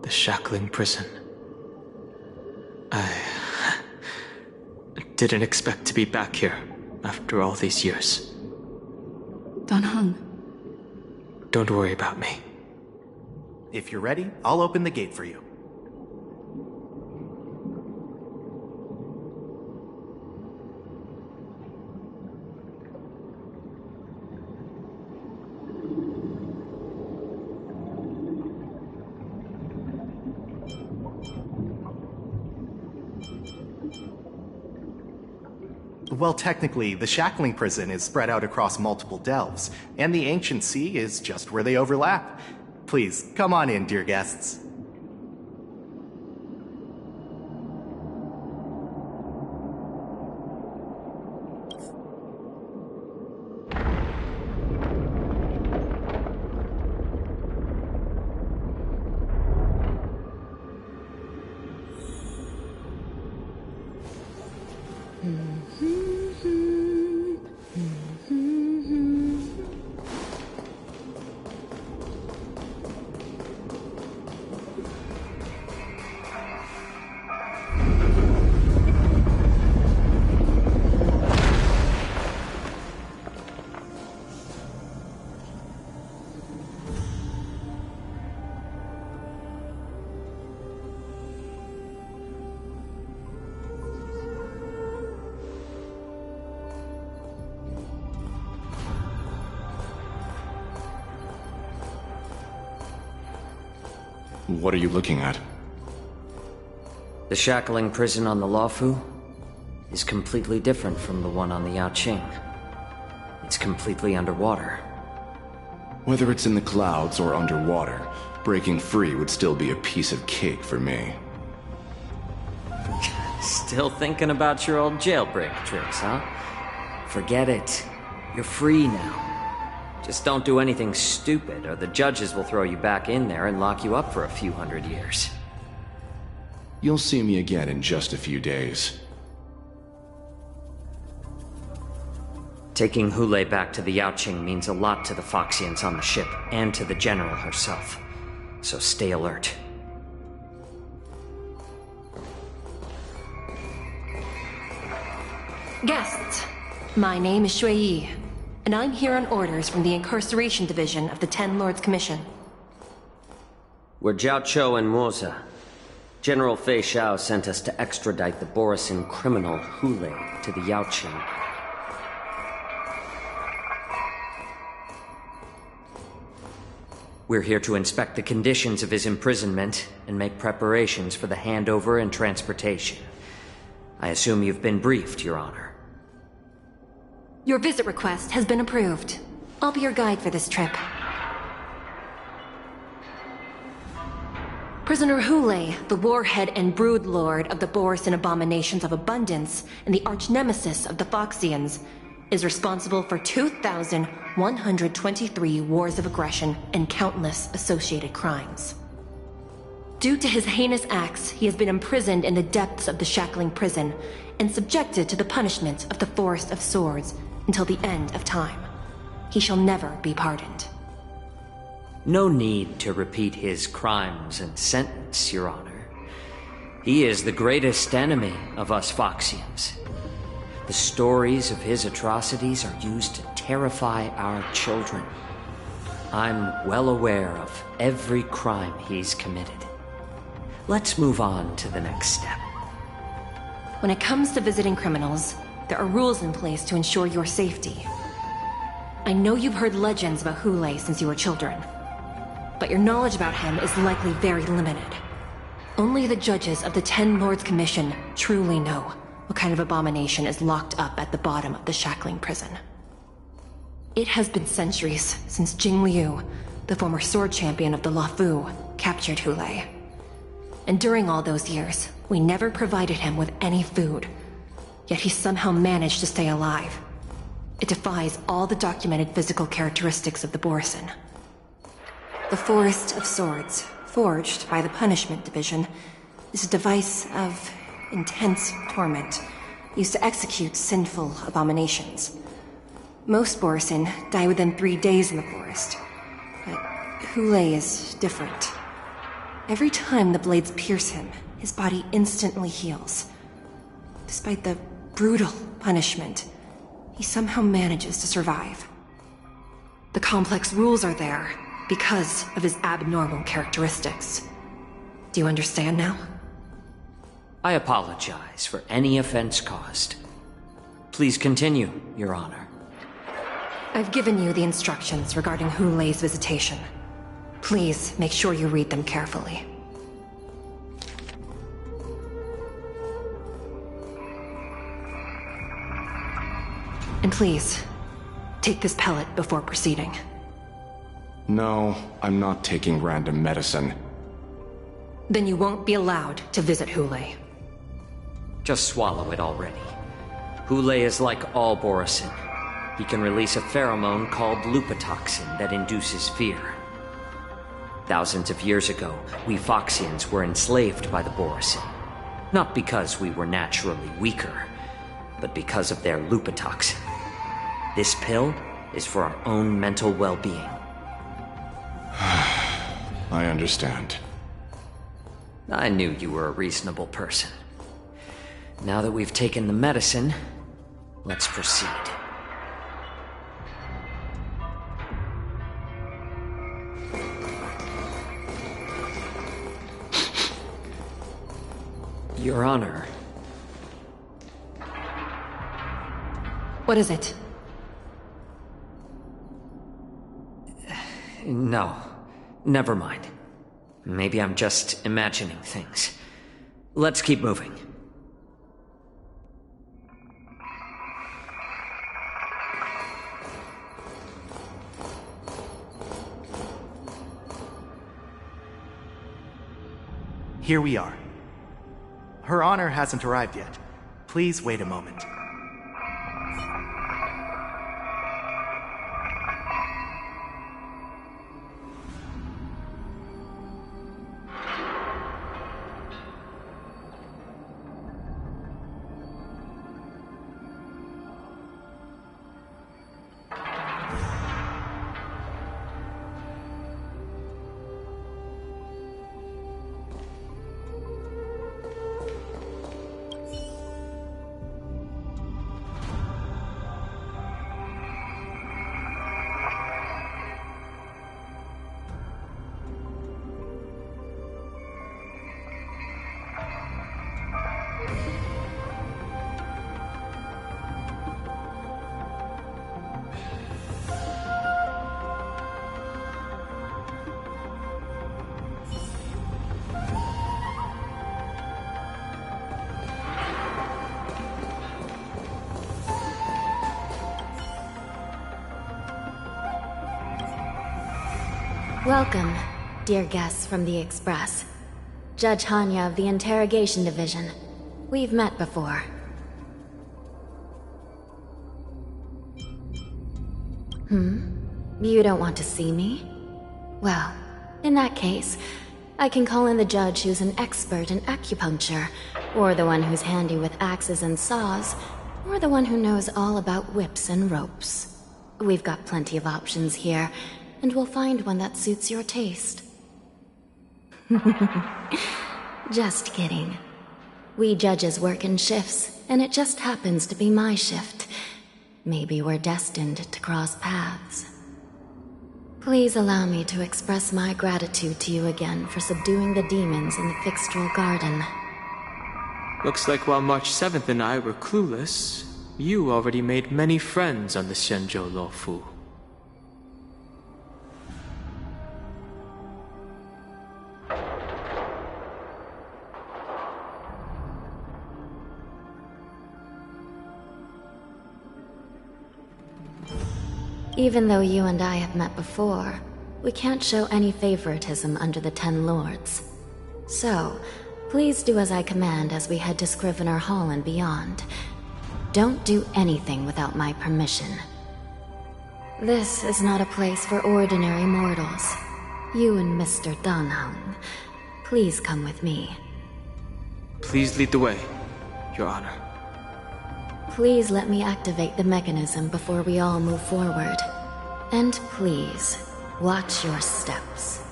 Shackling Prison. I didn't expect to be back here after all these years. Dan Heng. Don't worry about me. If you're ready, I'll open the gate for you. Well, technically, the shackling prison is spread out across multiple delves, and the ancient sea is just where they overlap. Please, come on in, dear guests. What are you looking at? The shackling prison on the Luofu is completely different from the one on the Yaoqing. It's completely underwater. Whether it's in the clouds or underwater, breaking free would still be a piece of cake for me. Still thinking about your old jailbreak tricks, huh? Forget it. You're free now. Just don't do anything stupid, or the judges will throw you back in there and lock you up for a few hundred years. You'll see me again in just a few days. Taking Hule back to the Yaoqing means a lot to the Foxians on the ship, and to the General herself. So stay alert. Guests, my name is Shui Yi, and I'm here on orders from the Incarceration Division of the Ten Lords Commission. We're Jiao Cho and Moza. General Fei Xiao sent us to extradite the Borisin criminal Hule to the Yaoqing. We're here to inspect the conditions of his imprisonment and make preparations for the handover and transportation. I assume you've been briefed, Your Honor. Your visit request has been approved. I'll be your guide for this trip. Prisoner Hule, the warhead and brood lord of the Borisin abominations of abundance and the arch-nemesis of the Foxians, is responsible for 2,123 wars of aggression and countless associated crimes. Due to his heinous acts, he has been imprisoned in the depths of the shackling prison and subjected to the punishment of the Forest of Swords until the end of time. He shall never be pardoned. No need to repeat his crimes and sentence, Your Honor. He is the greatest enemy of us Foxians. The stories of his atrocities are used to terrify our children. I'm well aware of every crime he's committed. Let's move on to the next step. When it comes to visiting criminals, there are rules in place to ensure your safety. I know you've heard legends about Hule since you were children, but your knowledge about him is likely very limited. Only the judges of the Ten Lords Commission truly know what kind of abomination is locked up at the bottom of the shackling prison. It has been centuries since Jing Liu, the former sword champion of the Luofu, captured Hule. And during all those years, we never provided him with any food. Yet he somehow managed to stay alive. It defies all the documented physical characteristics of the Borisin. The Forest of Swords, forged by the Punishment Division, is a device of intense torment, used to execute sinful abominations. Most Borisin die within 3 days in the forest, but Hule is different. Every time the blades pierce him, his body instantly heals. Despite the brutal punishment, he somehow manages to survive. The complex rules are there because of his abnormal characteristics. Do you understand now? I apologize for any offense caused. Please continue, Your Honor. I've given you the instructions regarding Hule's visitation. Please make sure you read them carefully. And please, take this pellet before proceeding. No, I'm not taking random medicine. Then you won't be allowed to visit Hule. Just swallow it already. Hule is like all Borisin. He can release a pheromone called lupatoxin that induces fear. Thousands of years ago, we Foxians were enslaved by the Borisin. Not because we were naturally weaker, but because of their lupatoxin. This pill is for our own mental well-being. I understand. I knew you were a reasonable person. Now that we've taken the medicine, let's proceed. Your Honor. What is it? No. Never mind. Maybe I'm just imagining things. Let's keep moving. Here we are. Her Honor hasn't arrived yet. Please wait a moment. Welcome, dear guests from the Express. Judge Hanya of the Interrogation Division. We've met before. You don't want to see me? Well, in that case, I can call in the judge who's an expert in acupuncture, or the one who's handy with axes and saws, or the one who knows all about whips and ropes. We've got plenty of options here, and we'll find one that suits your taste. Just kidding. We judges work in shifts, and it just happens to be my shift. Maybe we're destined to cross paths. Please allow me to express my gratitude to you again for subduing the demons in the Fixtral Garden. Looks like while March 7th and I were clueless, you already made many friends on the Shenzhou Luofu. Even though you and I have met before, we can't show any favoritism under the Ten Lords. So, please do as I command as we head to Scrivener Hall and beyond. Don't do anything without my permission. This is not a place for ordinary mortals. You and Mr. Danheng, please come with me. Please lead the way, Your Honor. Please let me activate the mechanism before we all move forward. And please, watch your steps.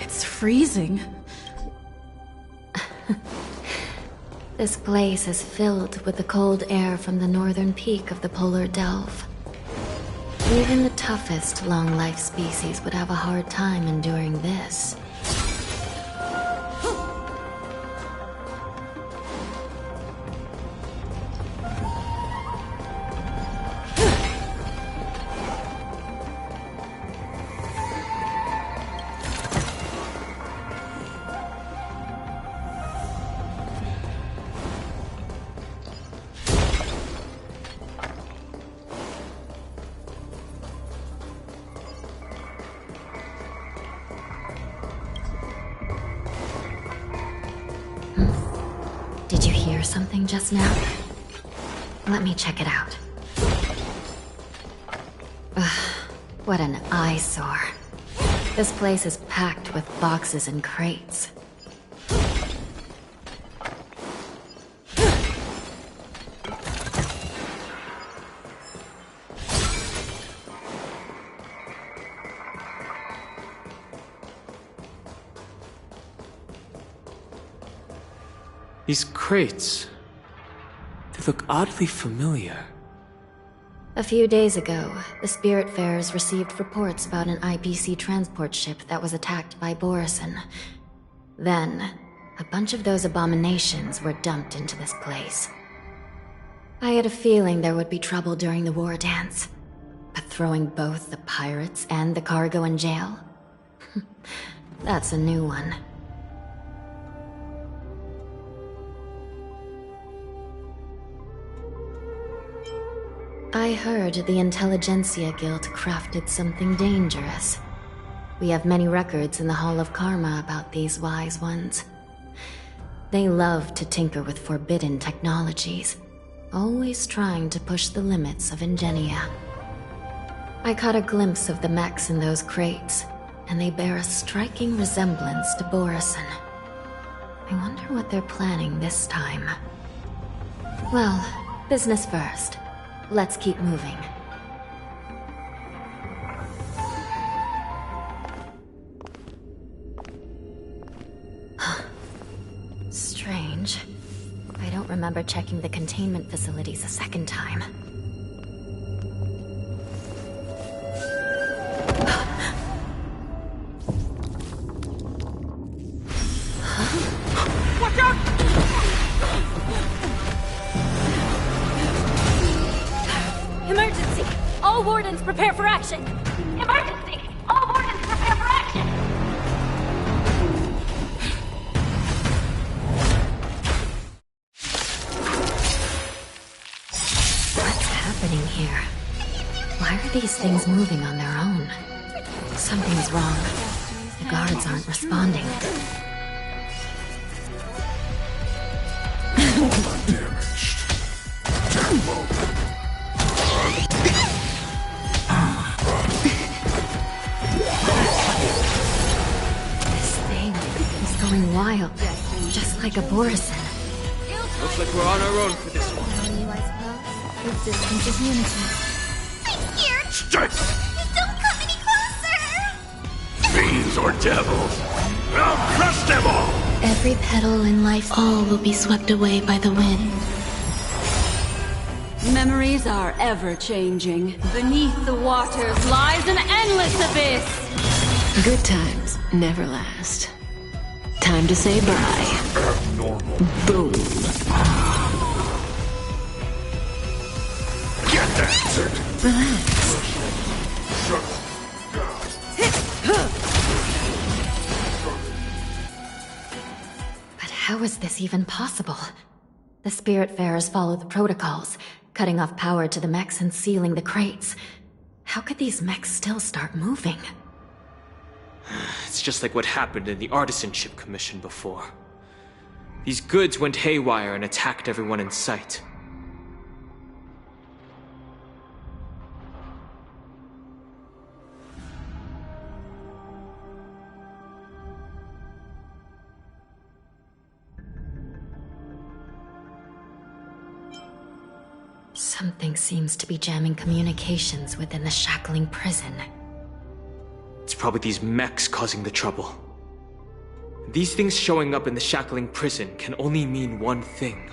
It's freezing. This place is filled with the cold air from the northern peak of the polar delve. Even the toughest long-life species would have a hard time enduring this. Did you hear something just now? Let me check it out. Ugh, what an eyesore. This place is packed with boxes and crates. These crates, they look oddly familiar. A few days ago, the Spiritfarers received reports about an IPC transport ship that was attacked by Borison. Then, a bunch of those abominations were dumped into this place. I had a feeling there would be trouble during the war dance, but throwing both the pirates and the cargo in jail? That's a new one. I heard the Intelligentsia Guild crafted something dangerous. We have many records in the Hall of Karma about these wise ones. They love to tinker with forbidden technologies, always trying to push the limits of Ingenia. I caught a glimpse of the mechs in those crates, and they bear a striking resemblance to Borison. I wonder what they're planning this time. Well, business first. Let's keep moving. Strange. I don't remember checking the containment facilities a second time. Watch out! Emergency! All wardens prepare for action! Emergency! All wardens prepare for action! What's happening here? Why are these things moving on their own? Something's wrong. The guards aren't responding. This thing is going wild, just like a Borison. Looks like we're on our own for this one. Existence is unity. I'm scared! Stay! Don't come any closer! Fiends or devils! I'll crush them all! Every petal in life, all will be swept away by the wind. Memories are ever-changing. Beneath the waters lies an endless abyss! Good times never last. Time to say bye. Boom. Get that! Relax. But how is this even possible? The Spiritfarers follow the protocols, cutting off power to the mechs and sealing the crates. How could these mechs still start moving? It's just like what happened in the Artisanship Commission before. These goods went haywire and attacked everyone in sight. Something seems to be jamming communications within the shackling prison. It's probably these mechs causing the trouble. These things showing up in the shackling prison can only mean one thing.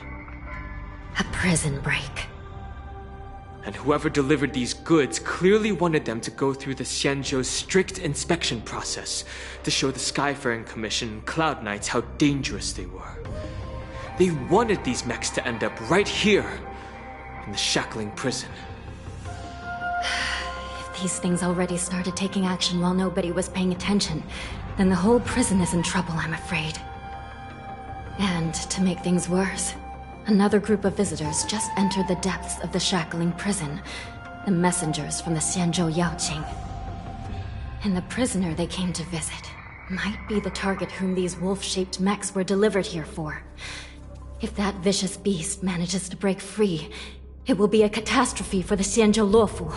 A prison break. And whoever delivered these goods clearly wanted them to go through the Xianzhou's strict inspection process to show the Skyfaring Commission and Cloud Knights how dangerous they were. They wanted these mechs to end up right here, in the shackling prison. If these things already started taking action while nobody was paying attention, then the whole prison is in trouble, I'm afraid. And to make things worse, another group of visitors just entered the depths of the shackling prison. The messengers from the Xianzhou Yaoqing. And the prisoner they came to visit might be the target whom these wolf-shaped mechs were delivered here for. If that vicious beast manages to break free, it will be a catastrophe for the Xianzhou Luofu.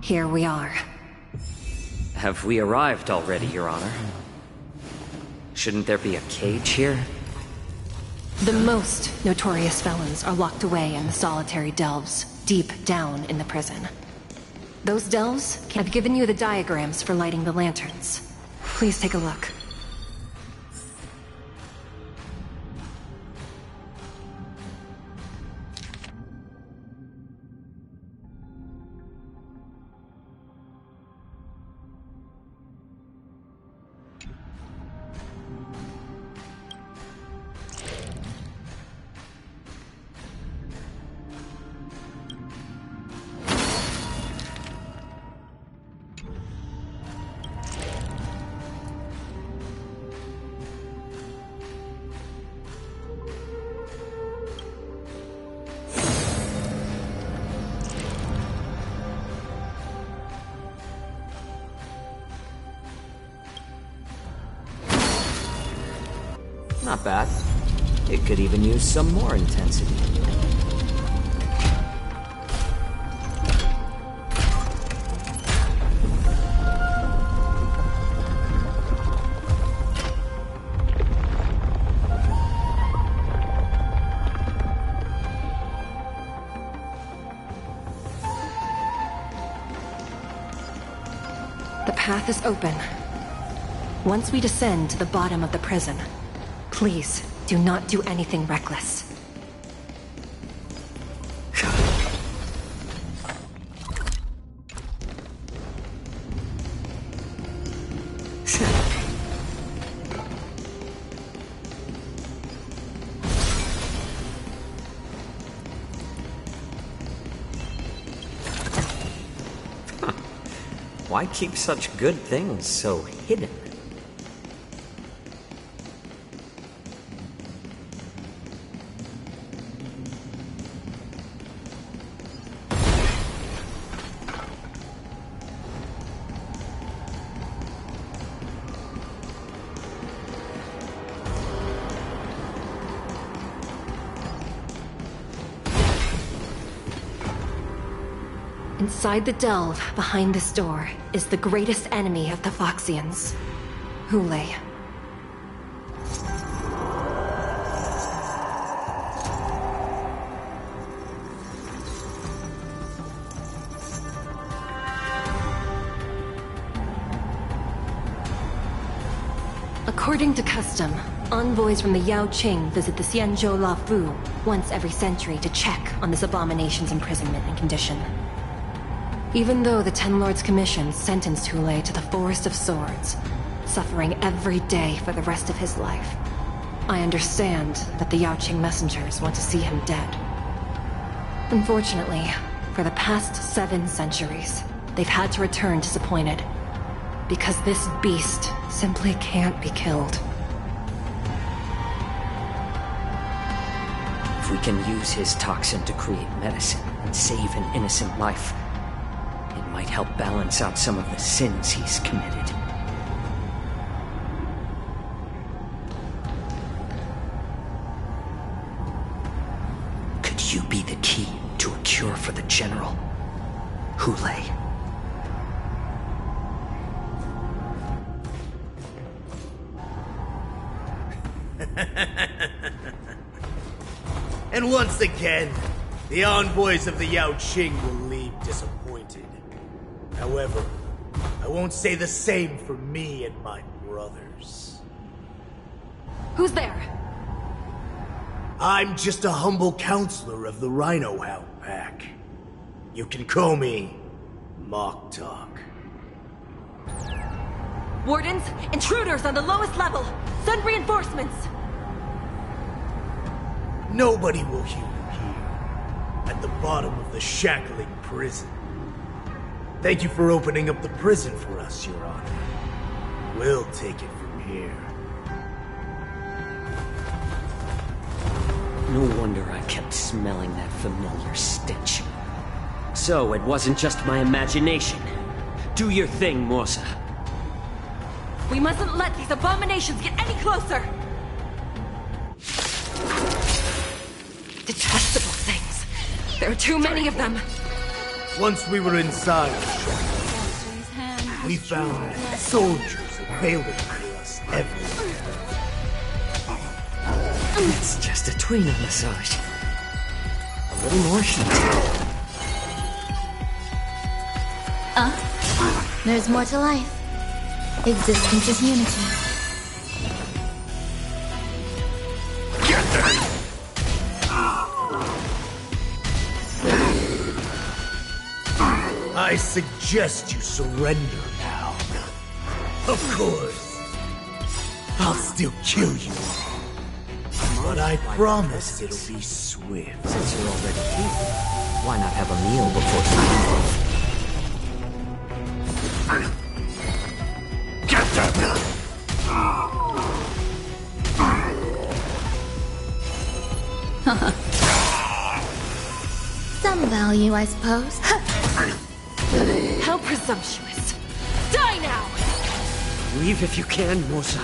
Here we are. Have we arrived already, Your Honor? Shouldn't there be a cage here? The most notorious felons are locked away in the solitary delves, deep down in the prison. Those delves, I've given you the diagrams for lighting the lanterns. Please take a look. Not bad. It could even use some more intensity. The path is open. Once we descend to the bottom of the prison, please, do not do anything reckless. Why keep such good things so hidden? Inside the delve, behind this door, is the greatest enemy of the Foxians, Hule. According to custom, envoys from the Yaoqing visit the Xianzhou Luofu once every century to check on this abomination's imprisonment and condition. Even though the Ten Lords Commission sentenced Hule to the Forest of Swords, suffering every day for the rest of his life, I understand that the Yaoqing messengers want to see him dead. Unfortunately, for the past 7 centuries, they've had to return disappointed, because this beast simply can't be killed. If we can use his toxin to create medicine and save an innocent life, it might help balance out some of the sins he's committed. Could you be the key to a cure for the General, Hule? And once again, the envoys of the Yao Qing will leave disappointed. However, I won't say the same for me and my brothers. Who's there? I'm just a humble counselor of the Rhino Hound Pack. You can call me Mock Talk. Wardens, intruders on the lowest level! Send reinforcements! Nobody will hear you here, at the bottom of the shackling prison. Thank you for opening up the prison for us, Your Honor. We'll take it from here. No wonder I kept smelling that familiar stench. So, it wasn't just my imagination. Do your thing, Morsa. We mustn't let these abominations get any closer! Detestable things. There are too many of them. Once we were inside, we found soldiers available to us everywhere. It's just a tweener massage. A little more heat. There's more to life. Existence is unity. I suggest you surrender now. Of course. I'll still kill you. But I promise it'll be swift. Since you're already here, why not have a meal before you leave? Get them! Some value, I suppose. How presumptuous! Die now! Leave if you can, Morsa.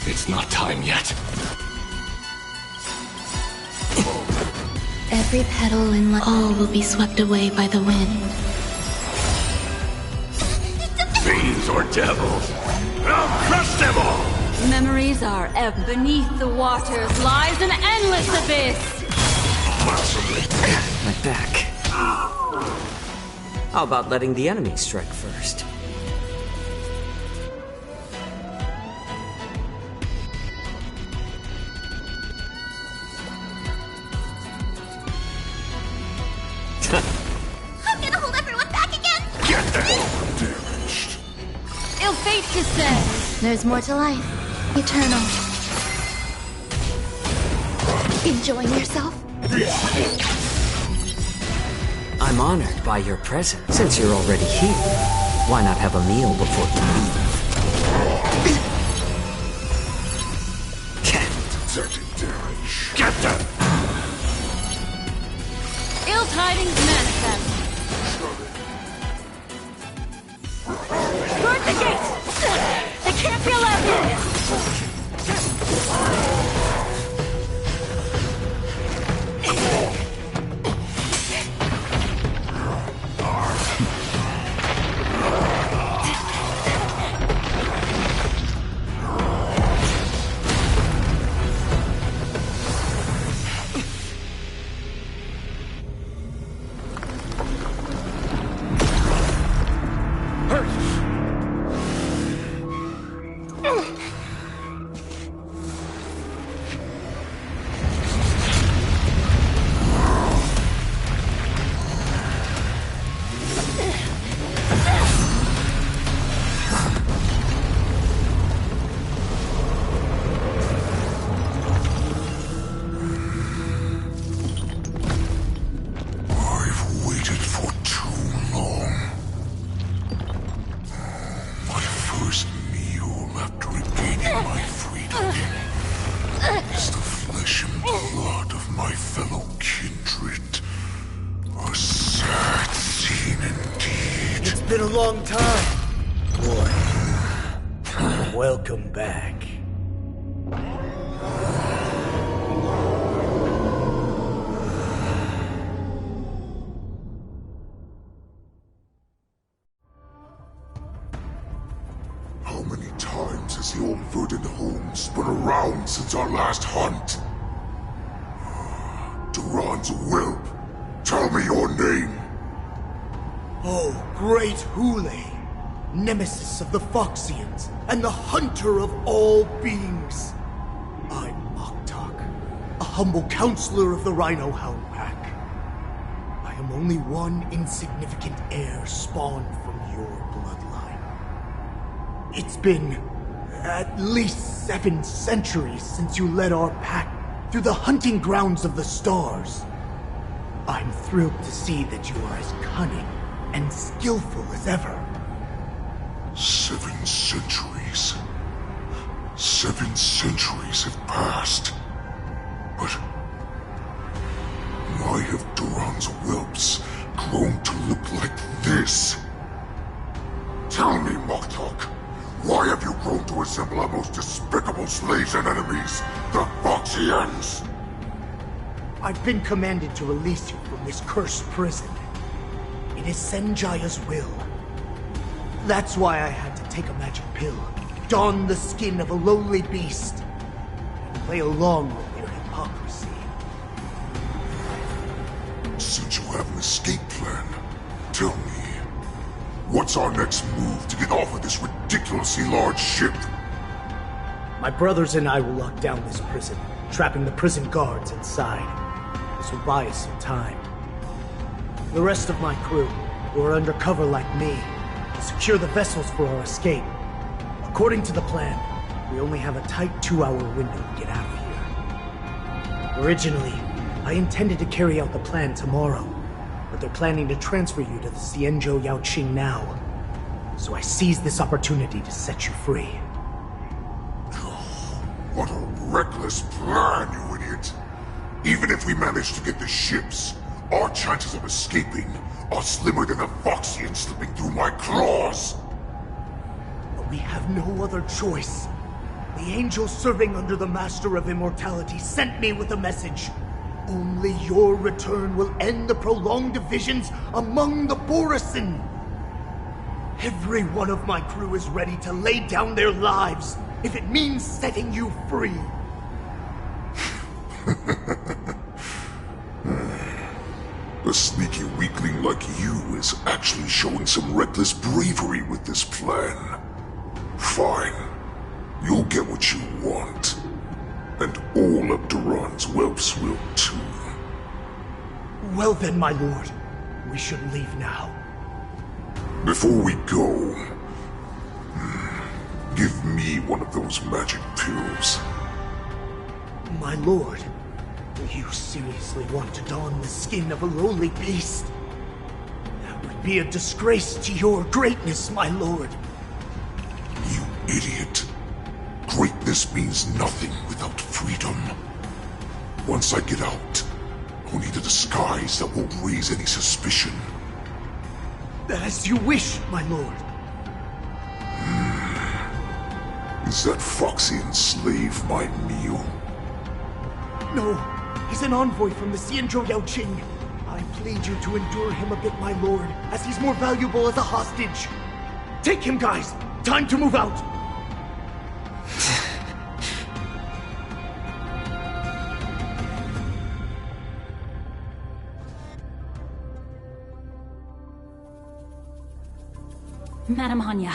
It's not time yet. Every petal in all will be swept away by the wind. Fiends or devils, I'll crush them all! Memories are ebb beneath the waters lies an endless abyss! My back. How about letting the enemy strike first? I'm gonna hold everyone back again! Get them! Damaged. Ill fate descend! There's more to life. Eternal. Enjoying yourself? I'm honored by your presence. Since you're already here, why not have a meal before you leave? Detecting damage. Get them! Ill tidings manifest! Guard the gate! They can't be allowed in! Been a long time, boy. Welcome back. How many times has the old verdant home spun around since our last hunt? Duran's whelp. Tell me your name. Oh, great Hule, nemesis of the Foxians, and the hunter of all beings. I'm Moktok, a humble counselor of the Rhino Hound Pack. I am only one insignificant heir spawned from your bloodline. It's been at least 7 centuries since you led our pack through the hunting grounds of the stars. I'm thrilled to see that you are as cunning and skillful as ever. 7 centuries. 7 centuries have passed. But why have Duran's whelps grown to look like this? Tell me, Moktok, why have you grown to resemble our most despicable slaves and enemies, the Foxians? I've been commanded to release you from this cursed prison. It is Senjaya's will. That's why I had to take a magic pill, don the skin of a lowly beast, and play along with their hypocrisy. Since you have an escape plan, tell me, what's our next move to get off of this ridiculously large ship? My brothers and I will lock down this prison, trapping the prison guards inside. This will buy us some time. The rest of my crew, who are undercover like me, will secure the vessels for our escape. According to the plan, we only have a tight 2-hour window to get out of here. Originally, I intended to carry out the plan tomorrow, but they're planning to transfer you to the Xianzhou Yaoqing now. So I seized this opportunity to set you free. What a reckless plan, you idiot! Even if we manage to get the ships, our chances of escaping are slimmer than a Foxian slipping through my claws! But we have no other choice. The angel serving under the Master of Immortality sent me with a message. Only your return will end the prolonged divisions among the Borisin. Every one of my crew is ready to lay down their lives if it means setting you free. A sneaky weakling like you is actually showing some reckless bravery with this plan. Fine. You'll get what you want. And all of Duran's whelps will too. Well then, my lord. We should leave now. Before we go, give me one of those magic pills. My lord, do you seriously want to don the skin of a lowly beast? That would be a disgrace to your greatness, my lord. You idiot. Greatness means nothing without freedom. Once I get out, I'll need a disguise that won't raise any suspicion. As you wish, my lord. Is that Foxian slave my meal? No, he's an envoy from the Xianzhou Yaoqing. I plead you to endure him a bit, my lord, as he's more valuable as a hostage. Take him, guys! Time to move out! Madam Hanya,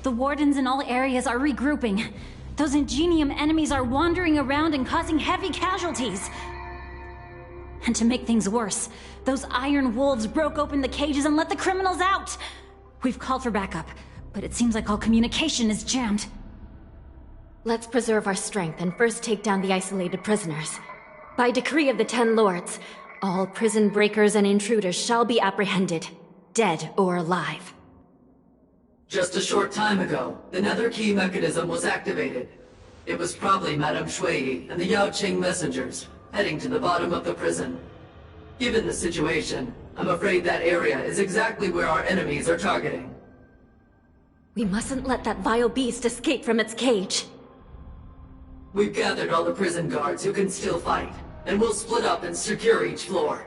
the wardens in all areas are regrouping. Those Ingenium enemies are wandering around and causing heavy casualties. And to make things worse, those iron wolves broke open the cages and let the criminals out! We've called for backup, but it seems like all communication is jammed. Let's preserve our strength and first take down the isolated prisoners. By decree of the 10 Lords, all prison breakers and intruders shall be apprehended, dead or alive. Just a short time ago, the nether key mechanism was activated. It was probably Madame Shui and the Yaoqing messengers, heading to the bottom of the prison. Given the situation, I'm afraid that area is exactly where our enemies are targeting. We mustn't let that vile beast escape from its cage. We've gathered all the prison guards who can still fight, and we'll split up and secure each floor.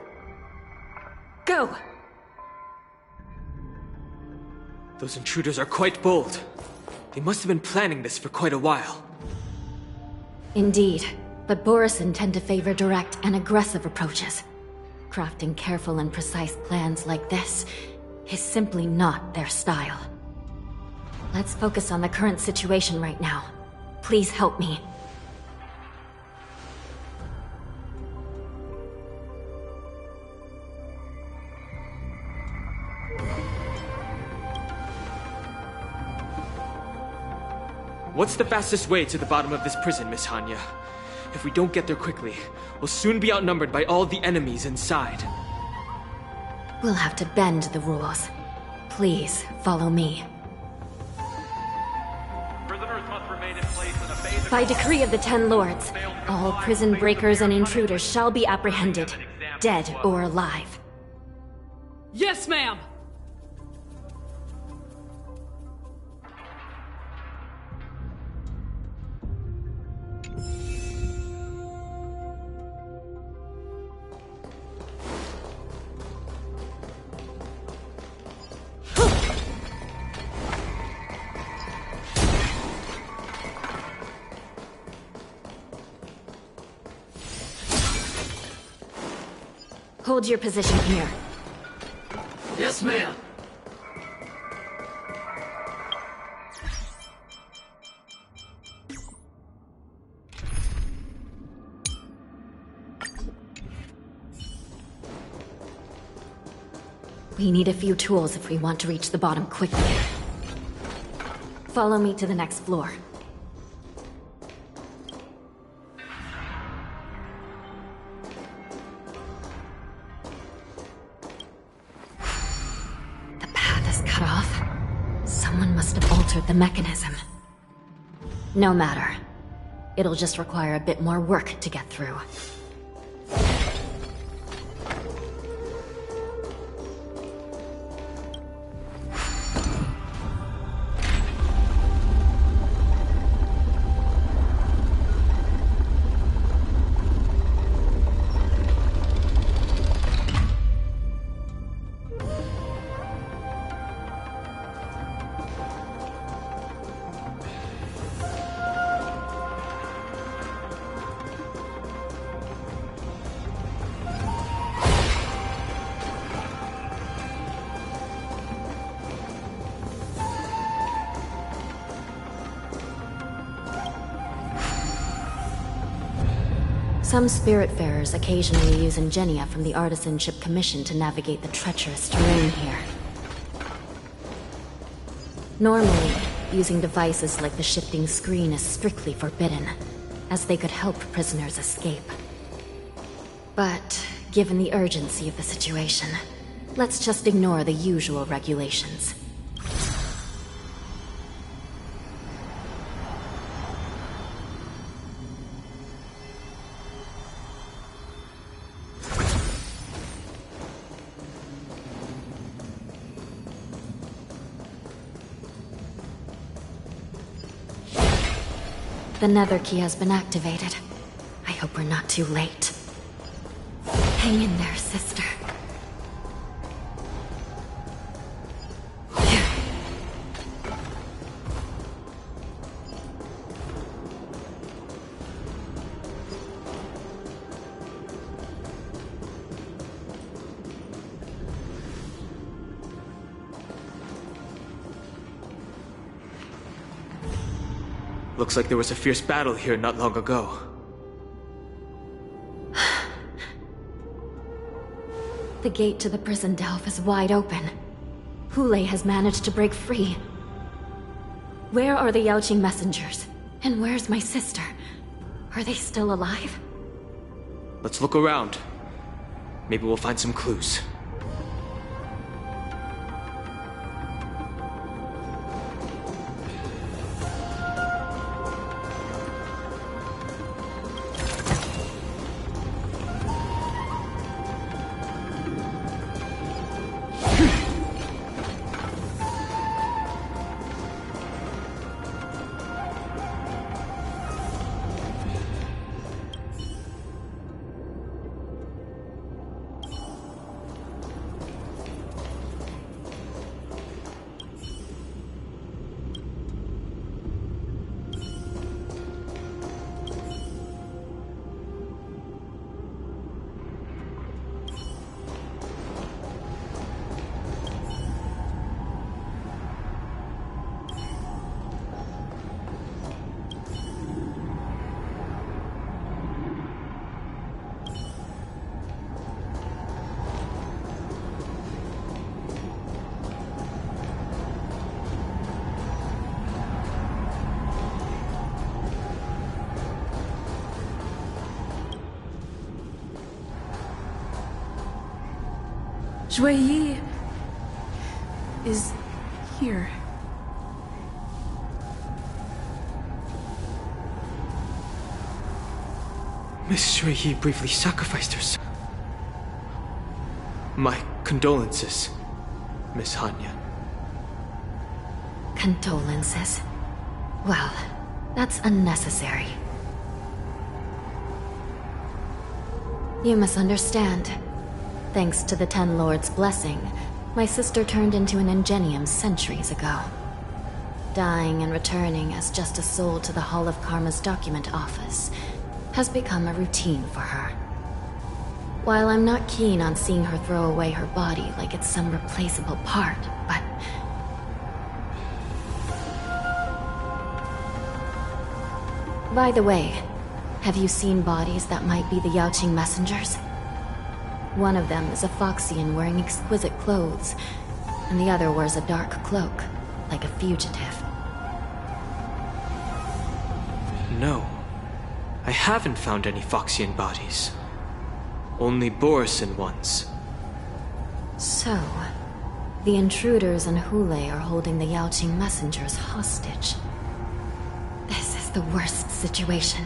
Go! Those intruders are quite bold. They must have been planning this for quite a while. Indeed, but Borisin tend to favor direct and aggressive approaches. Crafting careful and precise plans like this is simply not their style. Let's focus on the current situation right now. Please help me. What's the fastest way to the bottom of this prison, Miss Hanya? If we don't get there quickly, we'll soon be outnumbered by all the enemies inside. We'll have to bend the rules. Please, follow me. Prisoners must remain in place and obey the By decree of the Ten Lords, all prison breakers and intruders shall be apprehended, dead or alive. Yes, ma'am! Hold your position here. Yes, ma'am. We need a few tools if we want to reach the bottom quickly. Follow me to the next floor. The path is cut off. Someone must have altered the mechanism. No matter. It'll just require a bit more work to get through. Some Spiritfarers occasionally use ingenia from the Artisanship Commission to navigate the treacherous terrain here. Normally, using devices like the shifting screen is strictly forbidden, as they could help prisoners escape. But, given the urgency of the situation, let's just ignore the usual regulations. The nether key has been activated. I hope we're not too late. Hang in there, sister. Looks like there was a fierce battle here not long ago. The gate to the prison delve is wide open. Hule has managed to break free. Where are the Yaoqing messengers? And where's my sister? Are they still alive? Let's look around. Maybe we'll find some clues. Shui Yi is here. Miss Shui Yi briefly sacrificed herself. My condolences, Miss Hanya. Condolences? Well, that's unnecessary. You must understand. Thanks to the Ten Lords' blessing, my sister turned into an Ingenium centuries ago. Dying and returning as just a soul to the Hall of Karma's document office has become a routine for her. While I'm not keen on seeing her throw away her body like it's some replaceable part, but... By the way, have you seen bodies that might be the Yaoqing messengers? One of them is a Foxian wearing exquisite clothes, and the other wears a dark cloak, like a fugitive. No. I haven't found any Foxian bodies. Only Borisin ones. So, the intruders and Hule are holding the Yaoqing messengers hostage. This is the worst situation.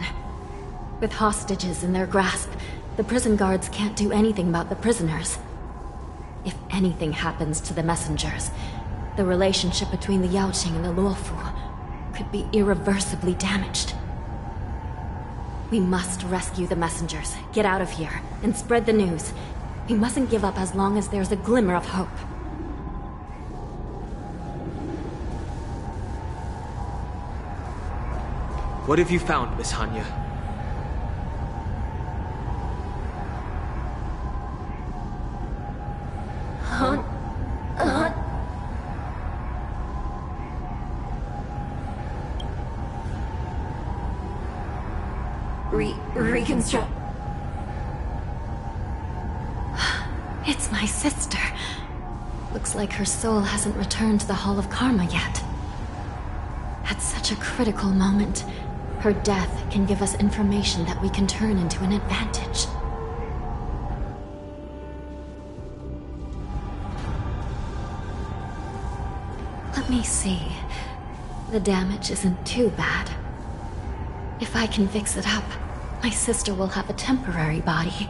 With hostages in their grasp, the prison guards can't do anything about the prisoners. If anything happens to the messengers, the relationship between the Yaoqing and the Luofu could be irreversibly damaged. We must rescue the messengers, get out of here, and spread the news. We mustn't give up as long as there's a glimmer of hope. What have you found, Miss Hanya? Reconstruct. It's my sister. Looks like her soul hasn't returned to the Hall of Karma yet. At such a critical moment, her death can give us information that we can turn into an advantage. Let me see. The damage isn't too bad. If I can fix it up, my sister will have a temporary body.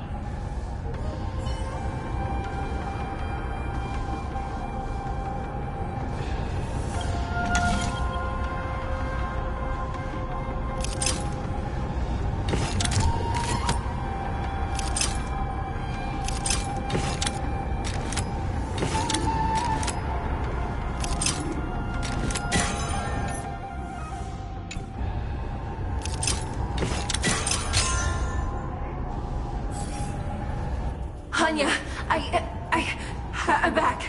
Hanya, I'm back.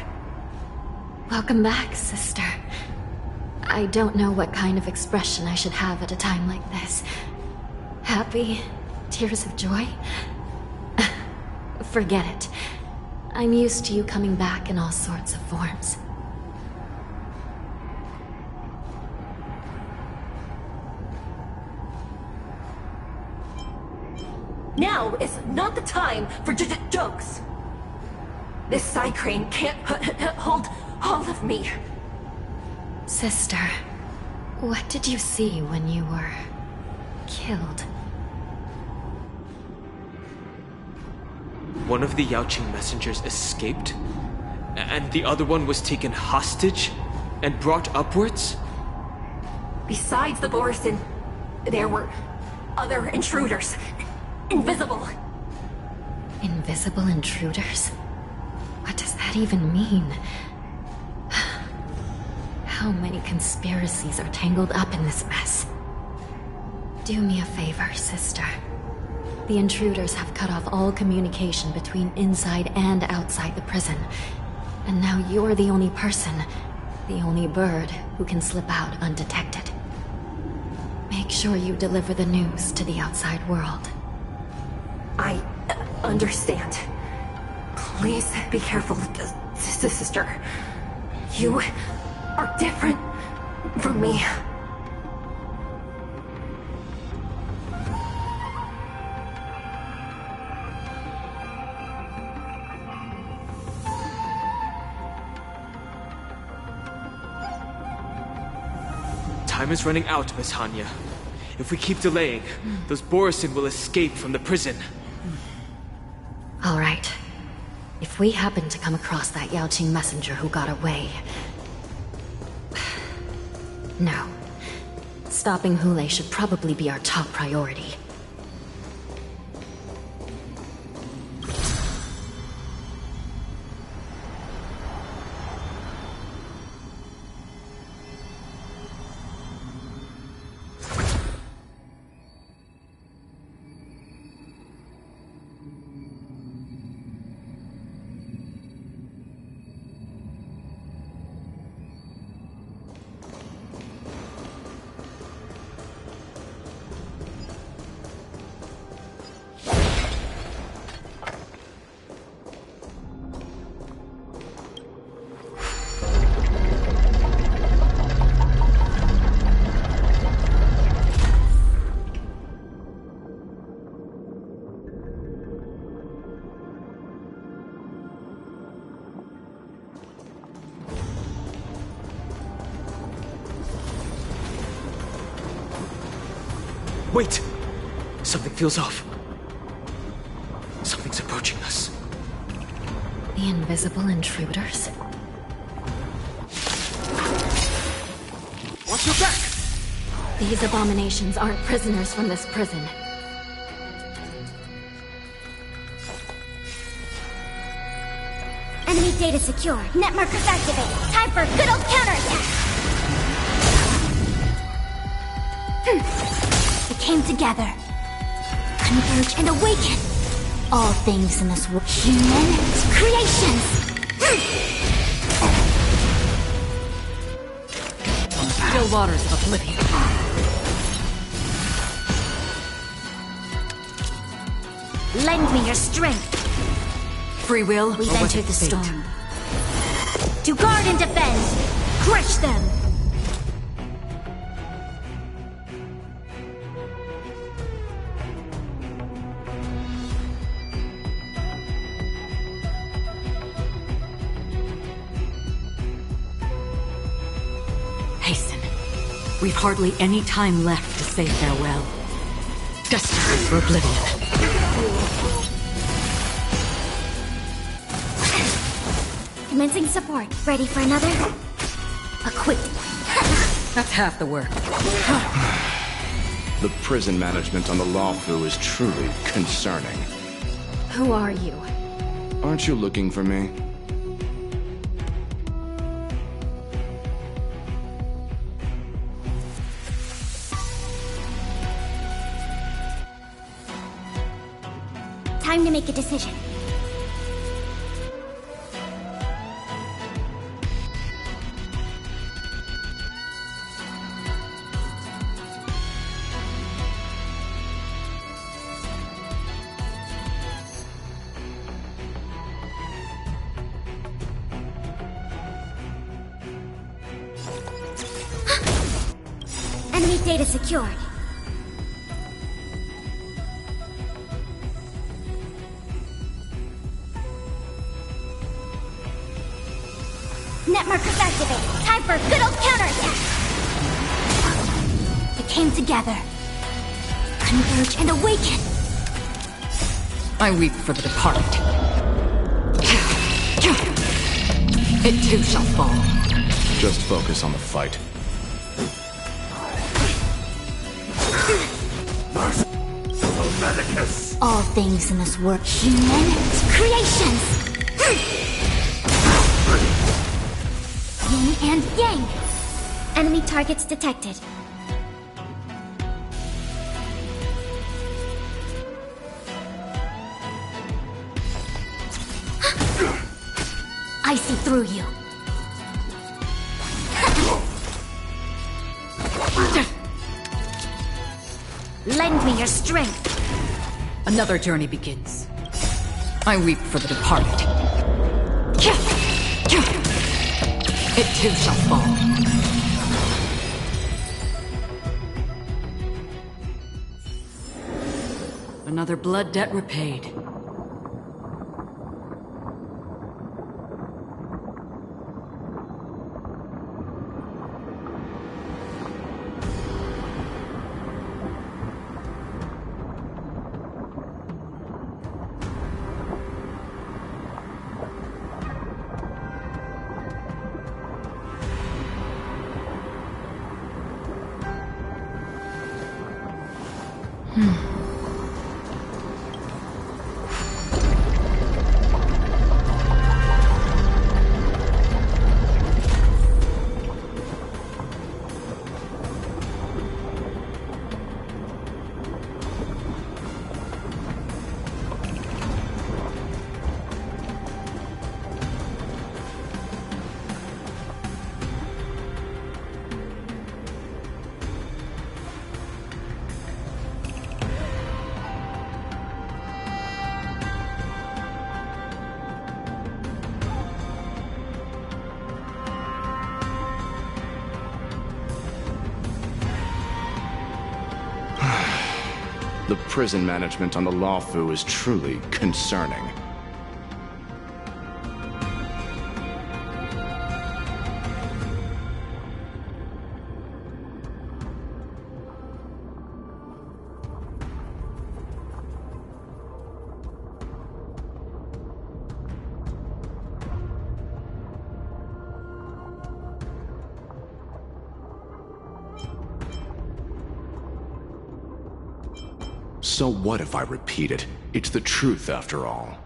Welcome back, sister. I don't know what kind of expression I should have at a time like this. Happy? Tears of joy? Forget it. I'm used to you coming back in all sorts of forms. Now is not the time for jokes. This side crane can't hold all of me. Sister, what did you see when you were killed? One of the Yaoqing messengers escaped, and the other one was taken hostage and brought upwards? Besides the Borisin, there were other intruders. Invisible. Invisible intruders? What does that even mean? How many conspiracies are tangled up in this mess? Do me a favor, sister. The intruders have cut off all communication between inside and outside the prison. And now you're the only person, the only bird, who can slip out undetected. Make sure you deliver the news to the outside world. I understand. Please be careful, sister. You are different from me. Time is running out, Miss Hanya. If we keep delaying, those Borisin will escape from the prison. All right. If we happen to come across that Yaoqing messenger who got away... No. Stopping Hule should probably be our top priority. Wait! Something feels off. Something's approaching us. The invisible intruders? Watch your back! These abominations aren't prisoners from this prison. Enemy data secure. Net markers activated. Time for a good old counterattack. They came together. Converge and awaken. All things in this world. Human creations. Still waters of oblivion. Lend me your strength. Free will. We've or was entered it the fate? storm. To guard and defend. Crush them. Hasten. We've hardly any time left to say farewell. Destined for oblivion. Commencing support. Ready for another? Equipped. That's half the work. The prison management on the Luofu is truly concerning. Who are you? Aren't you looking for me? Time to make a decision. Enemy data secured. Net markers activated. Time for a good old counterattack. They came together. Converge and awaken. I weep for the departed. It too shall fall. Just focus on the fight. All things in this world. Human creations. Yin and yang. Enemy targets detected. I see through you. Lend me your strength. Another journey begins. I weep for the departed. It too shall fall. Another blood debt repaid. The prison management on the Luofu is truly concerning. So what if I repeat it? It's the truth, after all.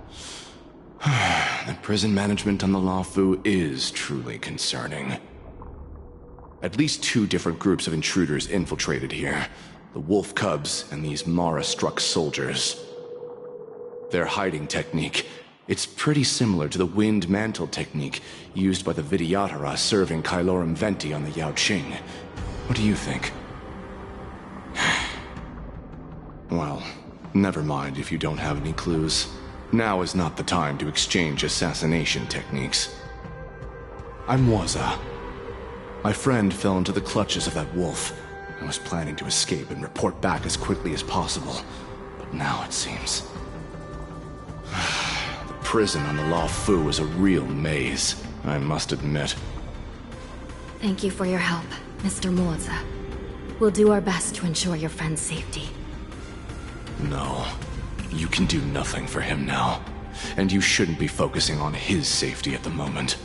The prison management on the Luofu is truly concerning. At least 2 different groups of intruders infiltrated here. The wolf cubs and these Mara-struck soldiers. Their hiding technique, it's pretty similar to the wind mantle technique used by the Vidyadhara serving Kailorum Venti on the Yaoqing. What do you think? Well, never mind if you don't have any clues. Now is not the time to exchange assassination techniques. I'm Waza. My friend fell into the clutches of that wolf. I was planning to escape and report back as quickly as possible. But now it seems... The prison on the Luofu is a real maze, I must admit. Thank you for your help, Mr. Moza. We'll do our best to ensure your friend's safety. No. You can do nothing for him now. And you shouldn't be focusing on his safety at the moment.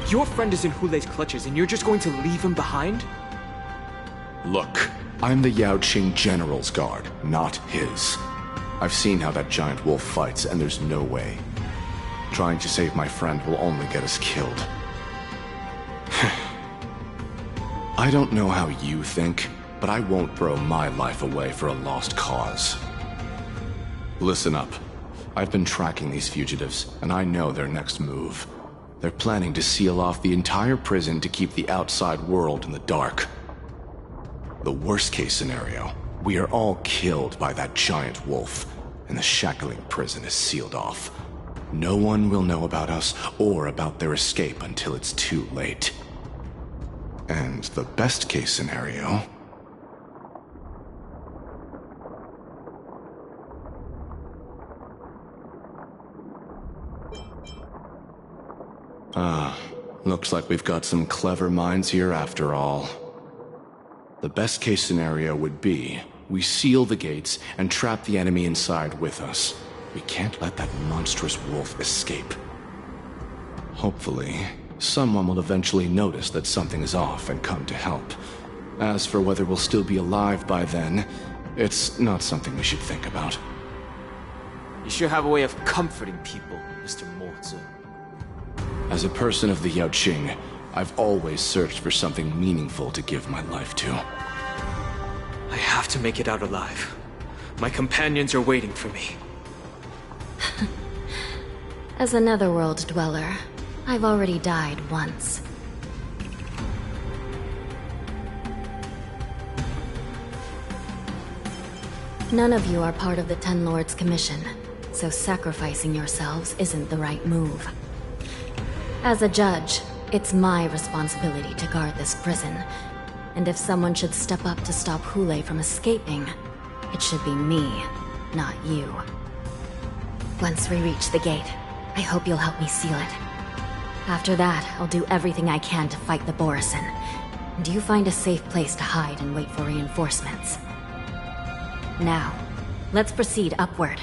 Your friend is in Hulei's clutches and you're just going to leave him behind? Look, I'm the Yaoqing General's guard, not his. I've seen how that giant wolf fights, and there's no way. Trying to save my friend will only get us killed. I don't know how you think, but I won't throw my life away for a lost cause. Listen up. I've been tracking these fugitives, and I know their next move. They're planning to seal off the entire prison to keep the outside world in the dark. The worst-case scenario, we are all killed by that giant wolf, and the shackling prison is sealed off. No one will know about us or about their escape until it's too late. And the best-case scenario... looks like we've got some clever minds here after all. The best-case scenario would be, we seal the gates and trap the enemy inside with us. We can't let that monstrous wolf escape. Hopefully, someone will eventually notice that something is off and come to help. As for whether we'll still be alive by then, it's not something we should think about. You sure have a way of comforting people, Mr. Mozi. As a person of the Yaoqing, I've always searched for something meaningful to give my life to. I have to make it out alive. My companions are waiting for me. As a netherworld dweller, I've already died once. None of you are part of the Ten Lords' commission, so sacrificing yourselves isn't the right move. As a judge, it's my responsibility to guard this prison, and if someone should step up to stop Hulei from escaping, it should be me, not you. Once we reach the gate, I hope you'll help me seal it. After that, I'll do everything I can to fight the Borisin, and you find a safe place to hide and wait for reinforcements. Now, let's proceed upward.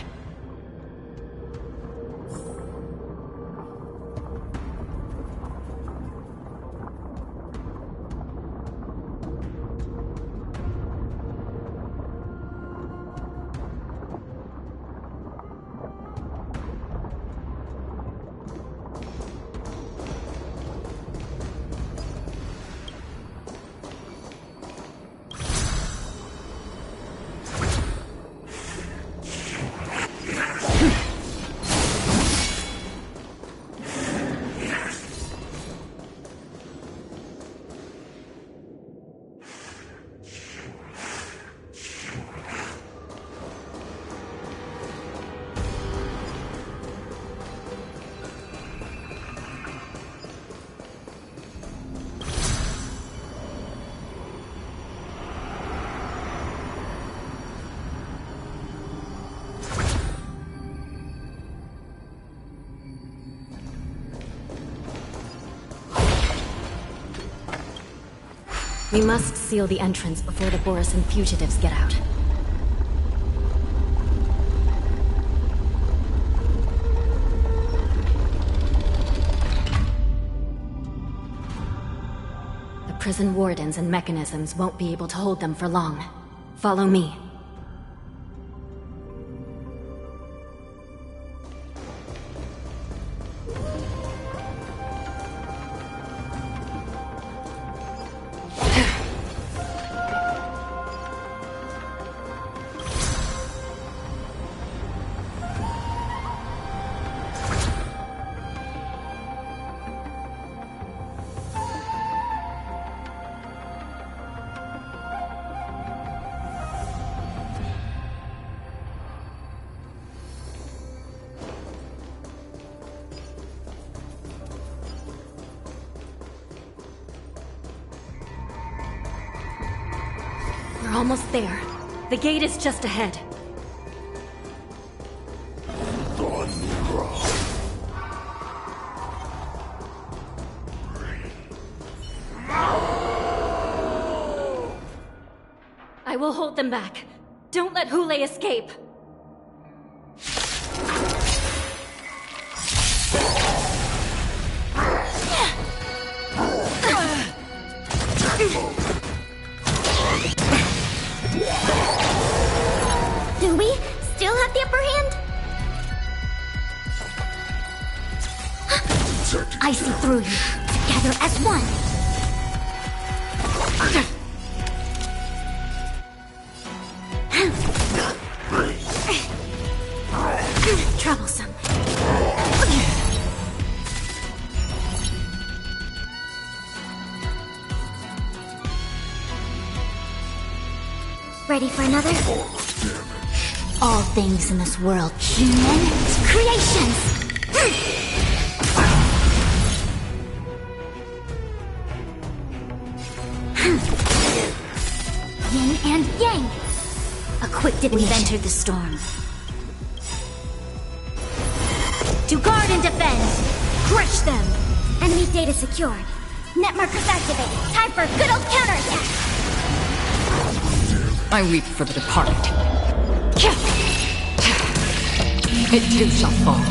We must seal the entrance before the Borisin fugitives get out. The prison wardens and mechanisms won't be able to hold them for long. Follow me. We're almost there. The gate is just ahead. I will hold them back. Don't let Hule escape. Do we still have the upper hand? I see through you, together as one. Troublesome. Ready for another? All things in this world, human creations! Yin and yang! Equipped, we've entered the storm. To guard and defend! Crush them! Enemy data secured. Net markers activated. Time for a good old counterattack! I weep for the departed. It too shall fall.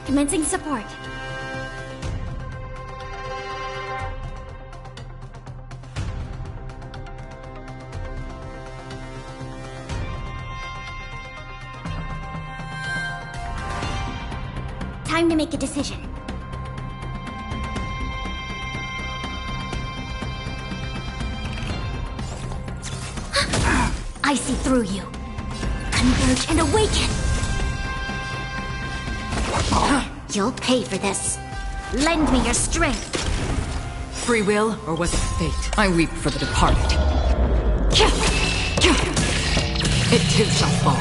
Commencing support. Time to make a decision. I see through you. Converge and awaken! You'll pay for this. Lend me your strength. Free will, or was it fate? I weep for the departed. It too shall fall.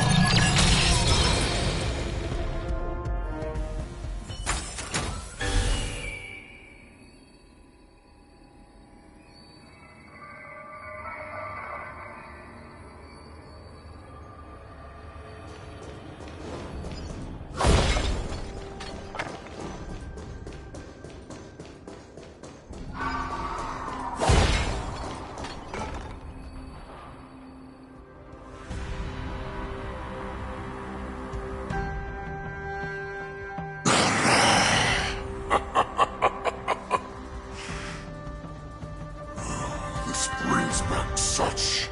This brings back such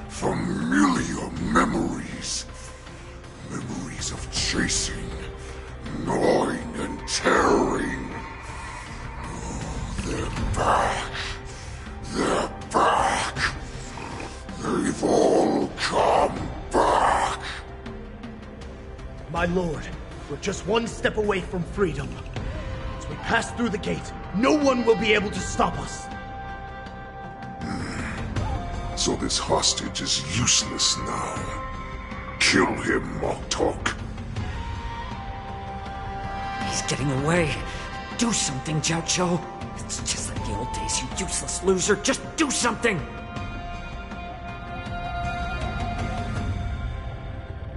familiar memories. Memories of chasing, gnawing, and tearing. Oh, they're back. They're back. They've all come back. My lord, we're just one step away from freedom. As we pass through the gate, no one will be able to stop us. So this hostage is useless now. Kill him, Moktok. He's getting away. Do something, Jiaoqiu. It's just like the old days, you useless loser. Just do something!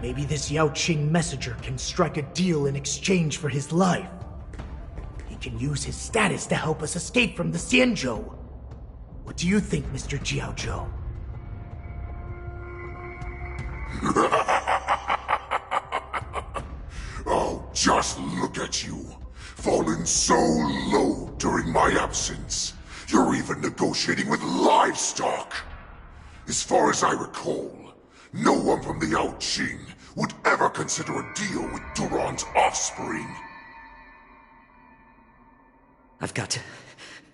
Maybe this Yao Qing messenger can strike a deal in exchange for his life. He can use his status to help us escape from the Xianzhou. What do you think, Mr. Jiaozhou? Oh, just look at you. Fallen so low during my absence. You're even negotiating with livestock. As far as I recall, no one from the Yao Qing would ever consider a deal with Duran's offspring. I've got to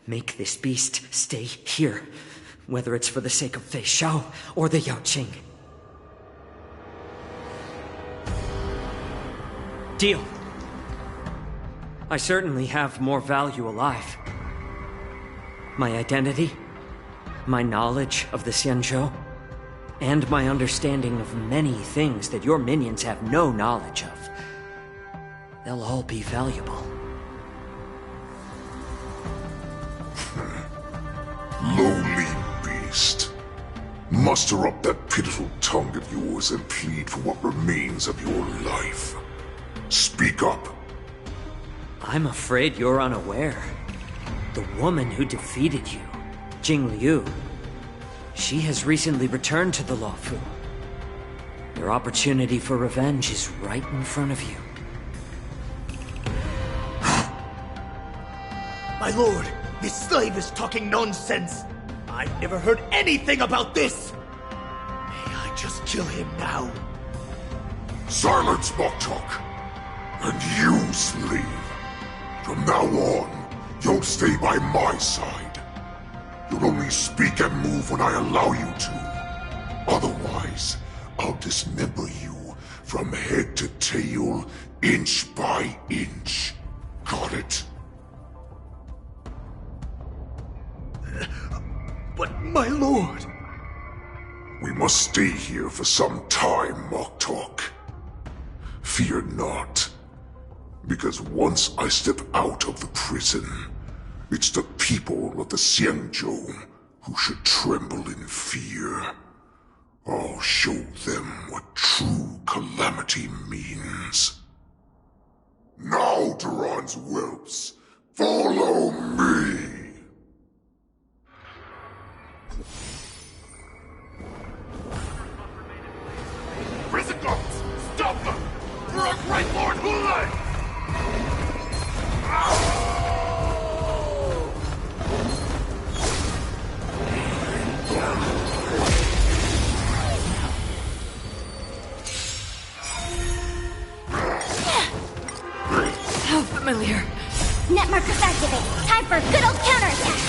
make this beast stay here, whether it's for the sake of Fei Xiao or the Yao Qing. Deal. I certainly have more value alive. My identity, my knowledge of the Xianzhou, and my understanding of many things that your minions have no knowledge of. They'll all be valuable. Lowly beast. Muster up that pitiful tongue of yours and plead for what remains of your life. Speak up. I'm afraid you're unaware. The woman who defeated you, Jing Liu, she has recently returned to the Luofu. Your opportunity for revenge is right in front of you. My lord, this slave is talking nonsense. I've never heard anything about this. May I just kill him now? Silence, Moktok. And you, slave. From now on, you'll stay by my side. You'll only speak and move when I allow you to. Otherwise, I'll dismember you from head to tail, inch by inch. Got it? But my lord... We must stay here for some time, Moktok. Fear not. Because once I step out of the prison, it's the people of the Xianzhou who should tremble in fear. I'll show them what true calamity means. Now, Duran's whelps, follow me! Prison guards! Stop them! For our great Lord Hulai! How familiar. Net markers activate. Time for a good old counterattack.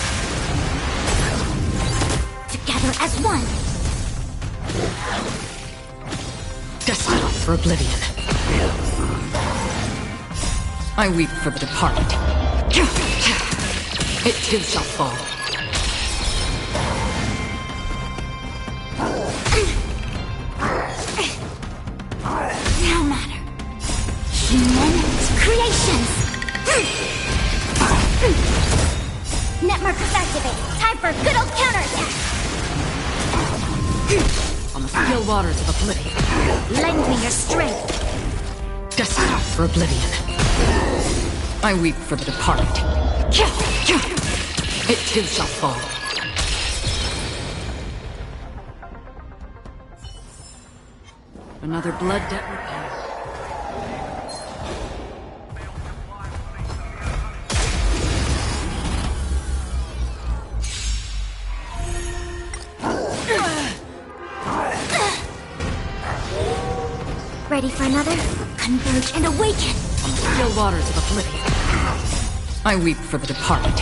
Together as one. Destined for oblivion. I weep for the departed. It too shall fall. No matter. Human creations. Net markers activate. Time for a good old counterattack. On the still waters of oblivion. Lend me your strength. Destined for oblivion. I weep for the departed. It too shall fall. Another blood debt repaid. Ready for another? Converge and awaken! On the still waters of oblivion. I weep for the departed.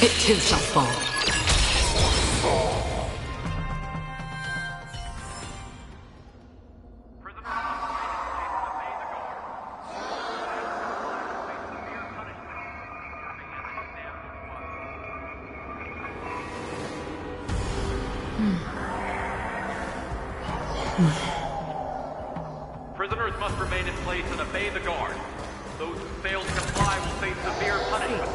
It too shall fall. Prisoners must remain in place and obey the guard. Those who fail to comply will face severe punishment.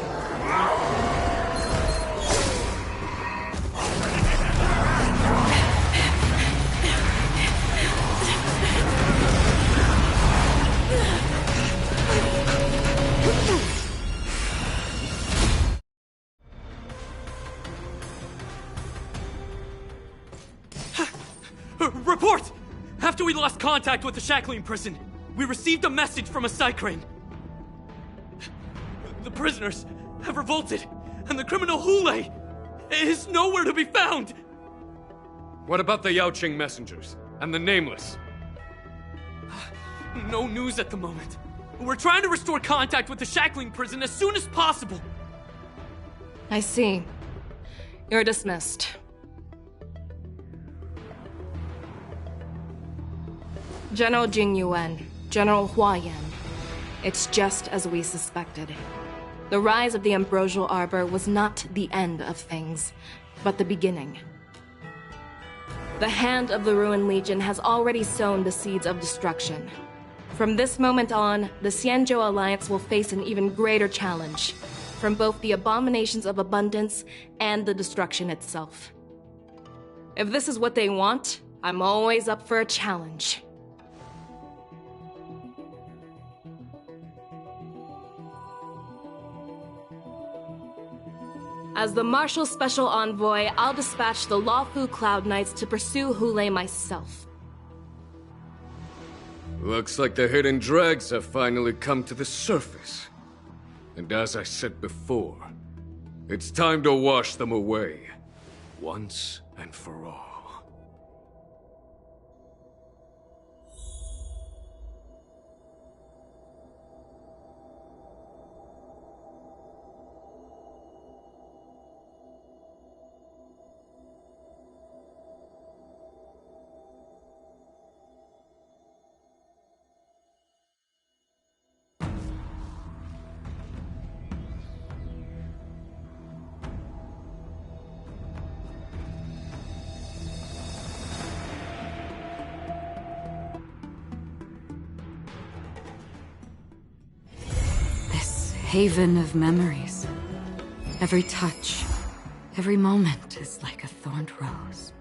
Report! After we lost contact with the shackling prison, we received a message from a Psycrane. The prisoners have revolted, and the criminal Hule is nowhere to be found! What about the Yaoqing messengers and the Nameless? No news at the moment. We're trying to restore contact with the shackling prison as soon as possible. I see. You're dismissed. General Jing Yuan, General Hua Yan. It's just as we suspected. The rise of the Ambrosial Arbor was not the end of things, but the beginning. The hand of the Ruined Legion has already sown the seeds of destruction. From this moment on, the Xianzhou Alliance will face an even greater challenge, from both the abominations of abundance and the destruction itself. If this is what they want, I'm always up for a challenge. As the Marshal Special Envoy, I'll dispatch the Luofu Cloud Knights to pursue Hule myself. Looks like the hidden dregs have finally come to the surface. And as I said before, it's time to wash them away, once and for all. Haven of memories. Every touch, every moment is like a thorned rose.